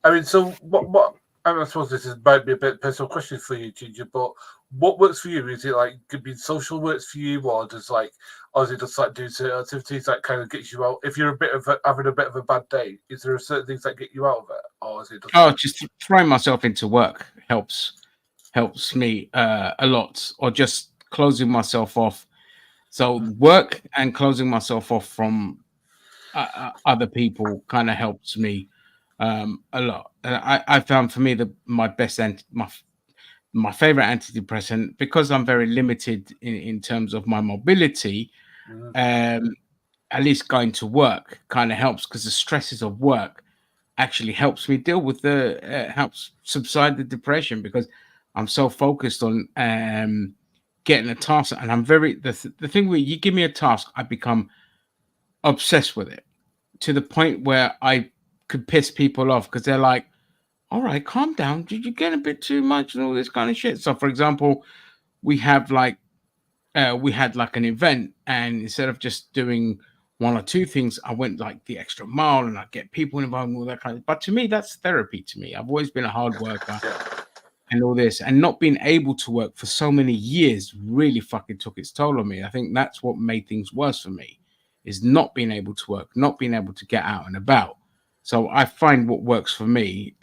I mean, so what? I suppose this might be a bit personal question for you, Ginger, but what works for you? Is it like being social works for you, or is it just like doing certain activities that kind of gets you out? If you're having a bit of a bad day, is there certain things that get you out of it, or is it just throwing myself into work helps me a lot, or just closing myself off. So work and closing myself off from other people kind of helps me a lot. I found for me my favorite antidepressant, because I'm very limited in terms of my mobility. At least going to work kind of helps, because the stresses of work actually helps me deal with helps subside the depression, because I'm so focused on getting a task, and I'm the thing where you give me a task, I become obsessed with it to the point where I could piss people off, because they're like, all right, calm down, did you get a bit too much and all this kind of shit. So for example, we had like an event, and instead of just doing one or two things, I went like the extra mile, and I get people involved and all that kind of. But to me, that's therapy. To me, I've always been a hard worker and all this, and not being able to work for so many years really fucking took its toll on me. I think that's what made things worse for me, is not being able to work, not being able to get out and about. So I find what works for me.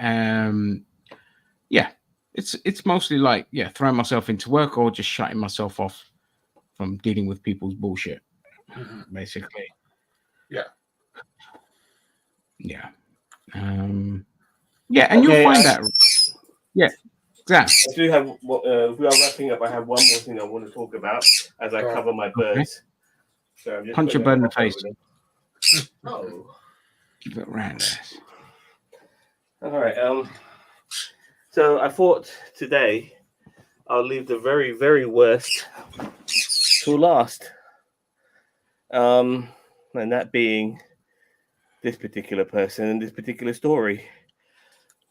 It's mostly like throwing myself into work, or just shutting myself off from dealing with people's bullshit, basically. And you'll find that. Exactly. We are wrapping up. I have one more thing I want to talk about as I cover my birds. So I'm just punch your bird in the face. Oh. Keep it round. All right. So I thought today I'll leave the very, very worst to last. And that being this particular person and this particular story.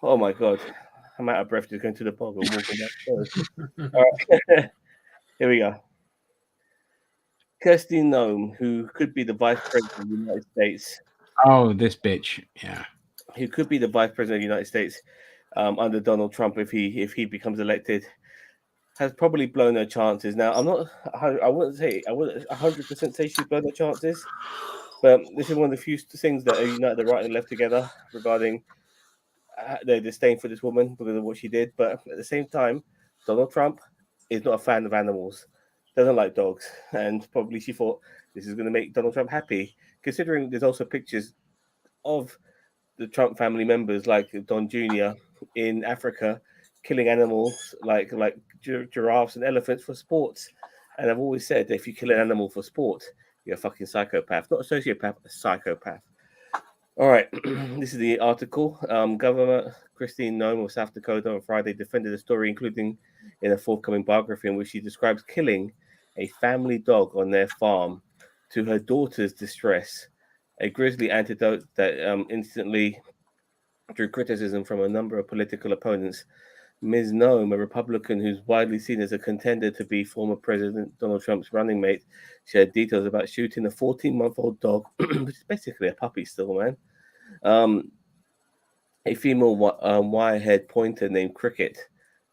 Oh my God. I'm out of breath just going to the pub and walking downstairs. All right. Here we go. Kirsty Noem, who could be the Vice President of the United States. Oh, this bitch. Yeah. Who could be the Vice President of the United States under Donald Trump if he becomes elected, has probably blown her chances. Now, I wouldn't 100% say she's blown her chances, but this is one of the few things that unite the right and left together regarding their disdain for this woman because of what she did. But at the same time, Donald Trump is not a fan of animals, doesn't like dogs, and probably she thought this is going to make Donald Trump happy, considering there's also pictures of the Trump family members like Don Jr. in Africa killing animals like giraffes and elephants for sports. And I've always said that if you kill an animal for sport, you're a fucking psychopath, not a sociopath, a psychopath. All right, this is the article. Governor Christine Noem of South Dakota on Friday defended the story, including in a forthcoming biography in which she describes killing a family dog on their farm to her daughter's distress, a grisly antidote that instantly drew criticism from a number of political opponents. Ms. Noem, a Republican who's widely seen as a contender to be former President Donald Trump's running mate, shared details about shooting a 14-month-old dog, which is basically a puppy still, man. A female wire-haired pointer named Cricket,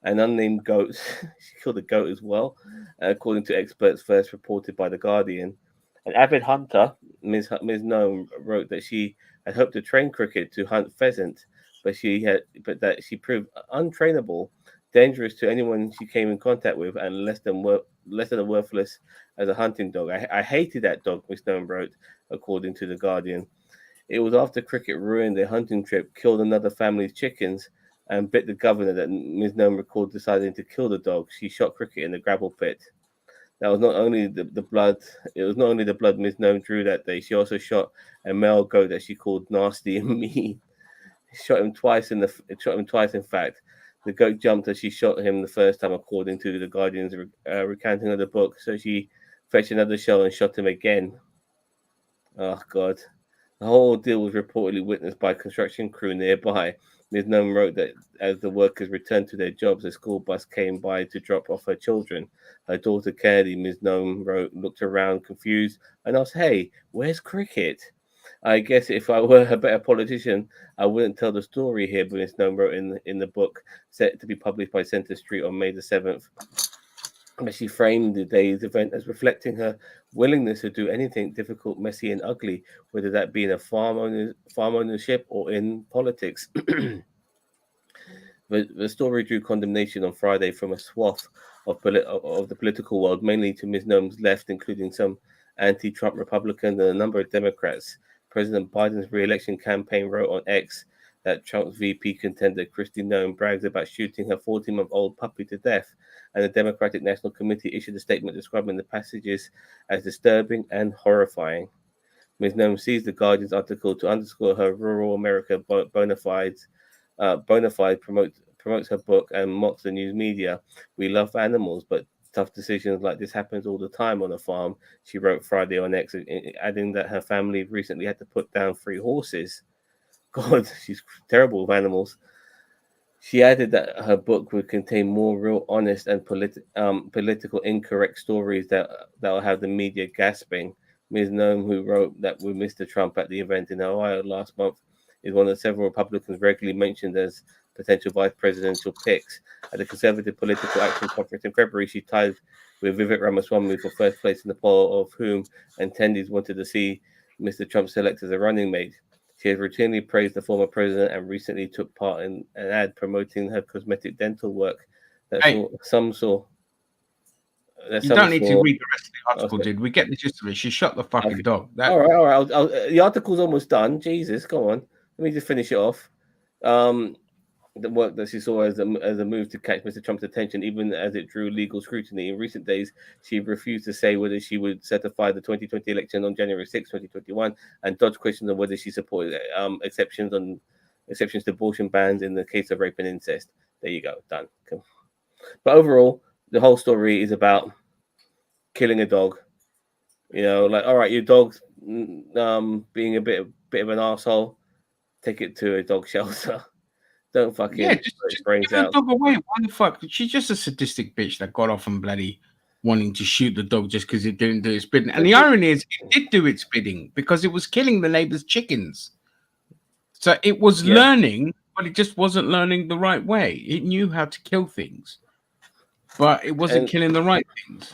an unnamed goat. She killed a goat as well, according to experts first reported by The Guardian. An avid hunter, Ms. Noem, wrote that she had hoped to train Cricket to hunt pheasant, but that she proved untrainable, dangerous to anyone she came in contact with, and less than worthless as a hunting dog. I hated that dog, Ms. Noem wrote, according to The Guardian. It was after Cricket ruined their hunting trip, killed another family's chickens, and bit the governor that Ms. Noem recalled deciding to kill the dog. She shot Cricket in the gravel pit. That was not only the blood. It was not only the blood Ms. Noem drew that day. She also shot a male goat that she called nasty and mean. Shot him twice. In fact, the goat jumped as she shot him the first time, according to The Guardian's recounting of the book. So she fetched another shell and shot him again. Oh God. The whole deal was reportedly witnessed by a construction crew nearby. Ms. Noem wrote that as the workers returned to their jobs, a school bus came by to drop off her children. Her daughter, Kennedy, Ms. Noem wrote, looked around confused and asked, "Hey, where's Cricket?" I guess if I were a better politician, I wouldn't tell the story here, but Ms. Noem wrote in the book, set to be published by Center Street on May the 7th. But she framed the day's event as reflecting her willingness to do anything difficult, messy, and ugly, whether that be in a farm ownership or in politics. The story drew condemnation on Friday from a swath of the political world, mainly to Ms. Noem's left, including some anti-Trump Republicans and a number of Democrats. President Biden's re-election campaign wrote on X that Trump's VP contender Kristi Noem brags about shooting her 14-month-old puppy to death, and the Democratic National Committee issued a statement describing the passages as disturbing and horrifying. Ms. Noem seized the Guardian's article to underscore her rural America bona fide promotes her book and mocks the news media. We love animals, but tough decisions like this happens all the time on a farm, she wrote Friday on X, adding that her family recently had to put down 3 horses. God, she's terrible with animals. She added that her book would contain more real, honest, and political incorrect stories that will have the media gasping. Ms. Noem, who wrote that with Mr. Trump at the event in Ohio last month, is one of several Republicans regularly mentioned as potential vice presidential picks. At the Conservative Political Action Conference in February, she tied with Vivek Ramaswamy for first place in the poll, of whom attendees wanted to see Mr. Trump select as a running mate. She has routinely praised the former president and recently took part in an ad promoting her cosmetic dental work. Some saw. You don't need to read the rest of the article, dude. We get the gist of it. She shot the fucking dog. All right. The article's almost done. Jesus, go on. Let me just finish it off. The work that she saw as a move to catch Mr. Trump's attention, even as it drew legal scrutiny. In recent days, she refused to say whether she would certify the 2020 election on January 6, 2021, and dodged questions on whether she supported exceptions to abortion bans in the case of rape and incest. There you go, done. Cool. But overall, the whole story is about killing a dog. You know, like, all right, your dog's being a bit of an asshole. Take it to a dog shelter. Don't fucking just give the dog away. Why the fuck? She's just a sadistic bitch that got off on bloody wanting to shoot the dog just because it didn't do its bidding. And the irony is, it did do its bidding because it was killing the neighbor's chickens. So it was learning, but it just wasn't learning the right way. It knew how to kill things, but it wasn't killing the right things.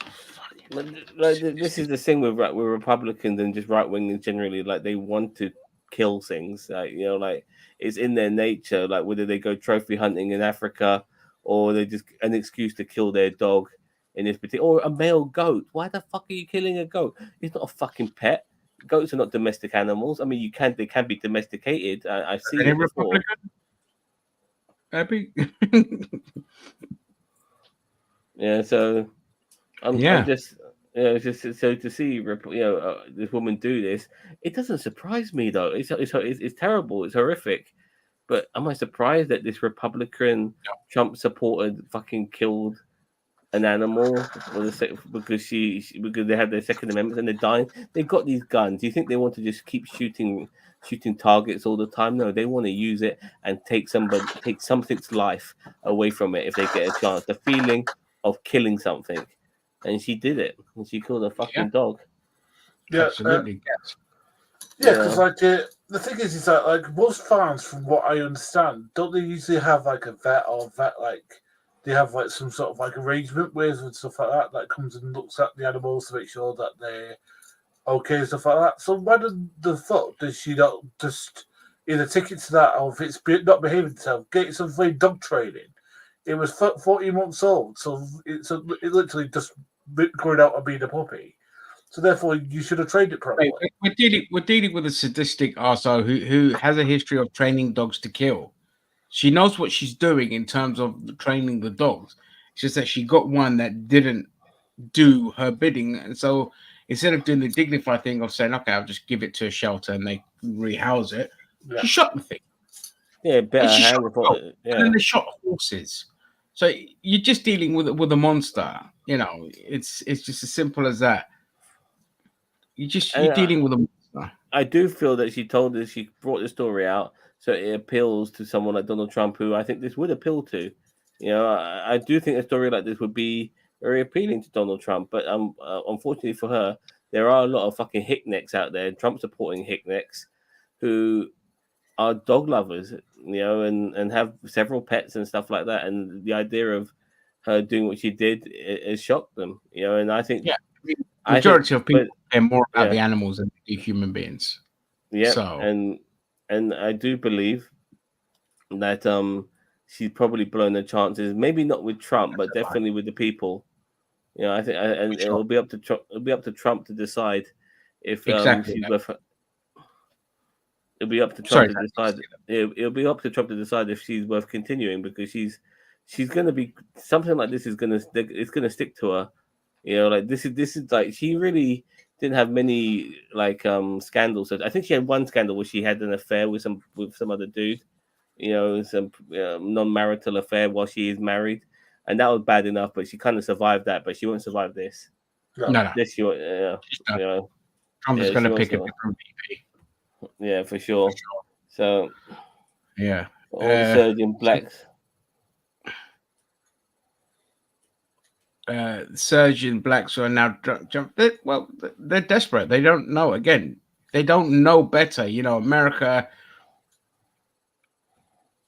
Like, this is the thing with Republicans and just right wing generally. Like, they want to kill things. Like, you know, like, it's in their nature. Like, whether they go trophy hunting in Africa or they just an excuse to kill their dog in this particular, or a male goat. Why the fuck are you killing a goat? It's not a fucking pet. Goats are not domestic animals. I mean, they can be domesticated. I've seen it before. Happy? Yeah. So I'm just. It's just so to see, this woman do this. It doesn't surprise me though. It's terrible. It's horrific. But am I surprised that this Republican Trump supporter fucking killed an animal because because they have their Second Amendment and they're dying. They've got these guns. Do you think they want to just keep shooting targets all the time? No, they want to use it and take something's life away from it if they get a chance. The feeling of killing something, and she did it. And she killed a fucking dog. Yeah, absolutely. Because like the thing is that like most farms, from what I understand, don't they usually have like a vet like they have like some sort of like arrangement with and stuff like that comes and looks at the animals to make sure that they're okay and stuff like that. So why the fuck does she not just either take it to that, or if it's not behaving itself, get some free dog training? It was 40 months old, so it literally just growing out and being a puppy. So therefore, you should have trained it properly. We're dealing with a sadistic arsehole who has a history of training dogs to kill. She knows what she's doing in terms of training the dogs. It's just that she got one that didn't do her bidding, and so instead of doing the dignified thing of saying, "Okay, I'll just give it to a shelter and they rehouse it," she shot the thing. Yeah, better And she hand shot report. dogs, and then they shot horses. So you're just dealing with a monster. You know, it's just as simple as that. You're dealing with a monster. I do feel that she brought the story out so it appeals to someone like Donald Trump, who I think this would appeal to. You know, I do think a story like this would be very appealing to Donald Trump, but unfortunately for her, there are a lot of fucking hicknecks out there, Trump supporting hicknecks, who are dog lovers, you know, and have several pets and stuff like that. And the idea of her doing what she did has shocked them, you know. And I think majority of people care more about the animals than the human beings. Yeah, So and I do believe that she's probably blown her chances. Maybe not with Trump, but definitely with the people. You know, I think, and it'll be up to Trump. It'll be up to Trump to decide if she's worth. It'll be up to Trump to decide. It'll be up to Trump to decide if she's worth continuing, because she's going to be something like this is going to stick to her. You know, like this is like she really didn't have many like scandals. I think she had one scandal where she had an affair with some other dude. You know, some non-marital affair while she is married, and that was bad enough. But she kind of survived that, but she won't survive this. No. This you know, Trump is going to pick a different VP. Yeah, for sure. So yeah, all the surgeon blacks. Surgeon blacks are now they're desperate. They don't know. Again, they don't know better. You know, America,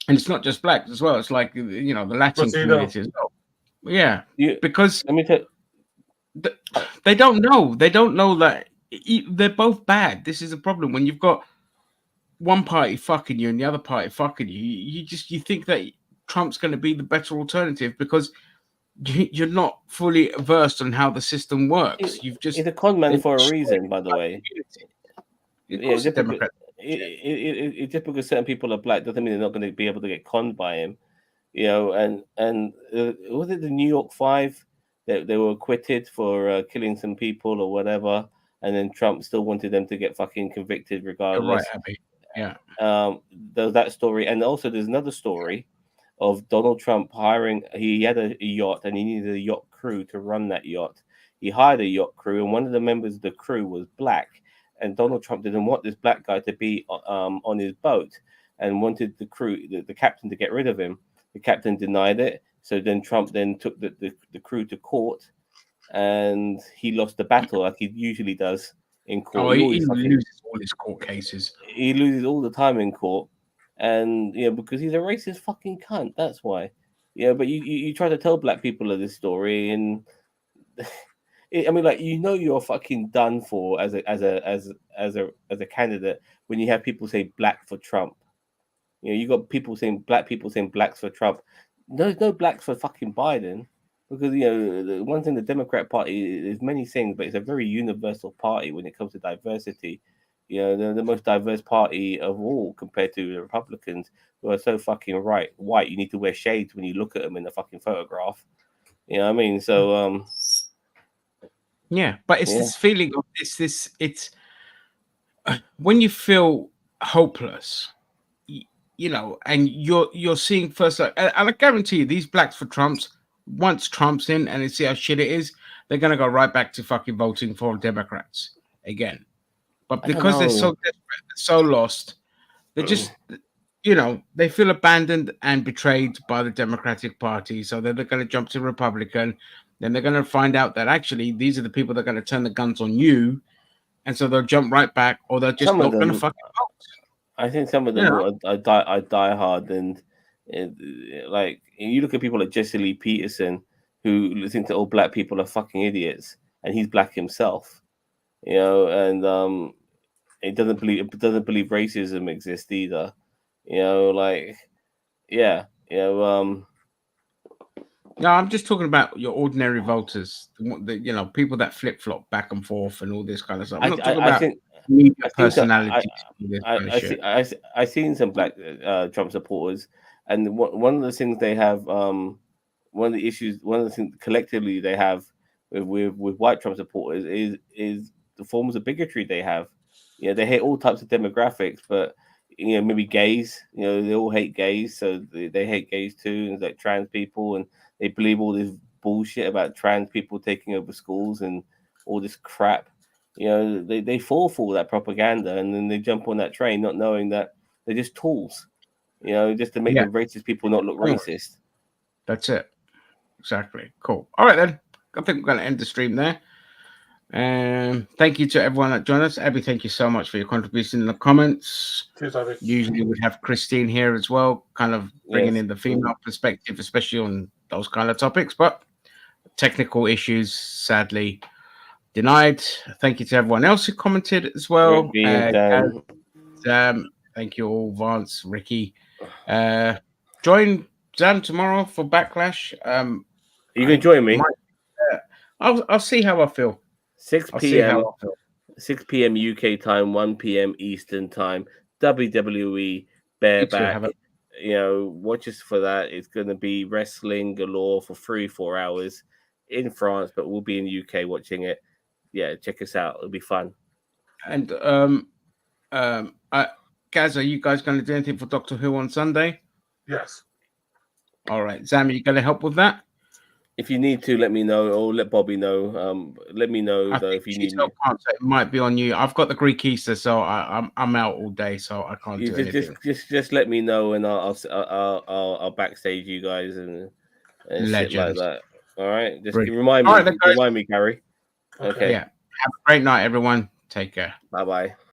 and it's not just blacks as well. It's like, you know, the Latin community as well. Yeah, because let me tell. They don't know. They don't know that they're both bad. This is a problem when you've got one party fucking you and the other party fucking you. You think that Trump's going to be the better alternative because you're not fully versed on how the system works. He's a con man for a reason, by the way. Just because certain people are black doesn't mean they're not going to be able to get conned by him. You know, and was it the New York Five that they were acquitted for killing some people or whatever, and then Trump still wanted them to get fucking convicted regardless. Right, Abby. Yeah. There's that story, and also there's another story of Donald Trump hiring. He had a yacht, and he needed a yacht crew to run that yacht. He hired a yacht crew, and one of the members of the crew was black. And Donald Trump didn't want this black guy to be on his boat, and wanted the crew, the captain, to get rid of him. The captain denied it. So then Trump then took the crew to court, and he lost the battle like he usually does in court. Oh, he loses all his court cases. He loses all the time in court, and because he's a racist fucking cunt. That's why. Yeah, but you try to tell black people of this story, and I mean, like, you're fucking done for as a candidate when you have people say black for Trump. You got black people saying blacks for Trump. There's no blacks for fucking Biden, because the one thing, the Democrat Party is many things, but it's a very universal party when it comes to diversity. They're the most diverse party of all compared to the Republicans, who are so fucking white. You need to wear shades when you look at them in the fucking photograph. You know what I mean? So yeah, but it's this feeling of it's when you feel hopeless, and you're seeing first, and I guarantee you, these blacks for Trumps once Trump's in and they see how shit it is, they're gonna go right back to fucking voting for Democrats again. But I don't because they're so know. desperate, so lost, they just, they feel abandoned and betrayed by the Democratic Party. So they're going to jump to Republican. Then they're going to find out that actually these are the people that are going to turn the guns on you. And so they'll jump right back, or they're just Some not of going to them- fucking vote. I think some of them are die hard, and like you look at people like Jesse Lee Peterson, who think that all black people are fucking idiots, and he's black himself, and it doesn't believe racism exists either, No, I'm just talking about your ordinary voters, people that flip flop back and forth and all this kind of stuff. I'm not talking about media personalities. I've seen some black Trump supporters, and one of the things they have, one of the things collectively they have with white Trump supporters is the forms of bigotry they have. They hate all types of demographics, but maybe gays. They all hate gays, so they hate gays too, and like trans people, and they believe all this bullshit about trans people taking over schools and all this crap. They fall for that propaganda, and then they jump on that train, not knowing that they're just tools. Just to make the racist people not look racist. That's it. Exactly. Cool. All right then. I think we're going to end the stream there. Thank you to everyone that joined us. Abby, thank you so much for your contribution in the comments. Cheers, Abby. Usually we have Christine here as well, kind of bringing in the female perspective, especially on those kind of topics. But technical issues, sadly, denied. Thank you to everyone else who commented as well. Thank you all, Vance, Ricky. Join Zam tomorrow for Backlash. You can join me. I'll see how I feel. 6 p.m. 6 p.m. UK time, 1 p.m. Eastern time. WWE bareback. Watch us for that. It's going to be wrestling galore for 3-4 hours in France, but we'll be in the UK watching it. Yeah, check us out. It'll be fun. And Gaz, are you guys going to do anything for Doctor Who on Sunday? Yes. All right, Zam, are you going to help with that? If you need to, let me know, or let Bobby know. Let me know though if you need. So it might be on you. I've got the Greek Easter, so I'm out all day, so I can't do anything. Just let me know, and I'll backstage you guys and shit like that. All right, just remind me, remind me, Gary. Okay. Yeah. Have a great night, everyone. Take care. Bye bye.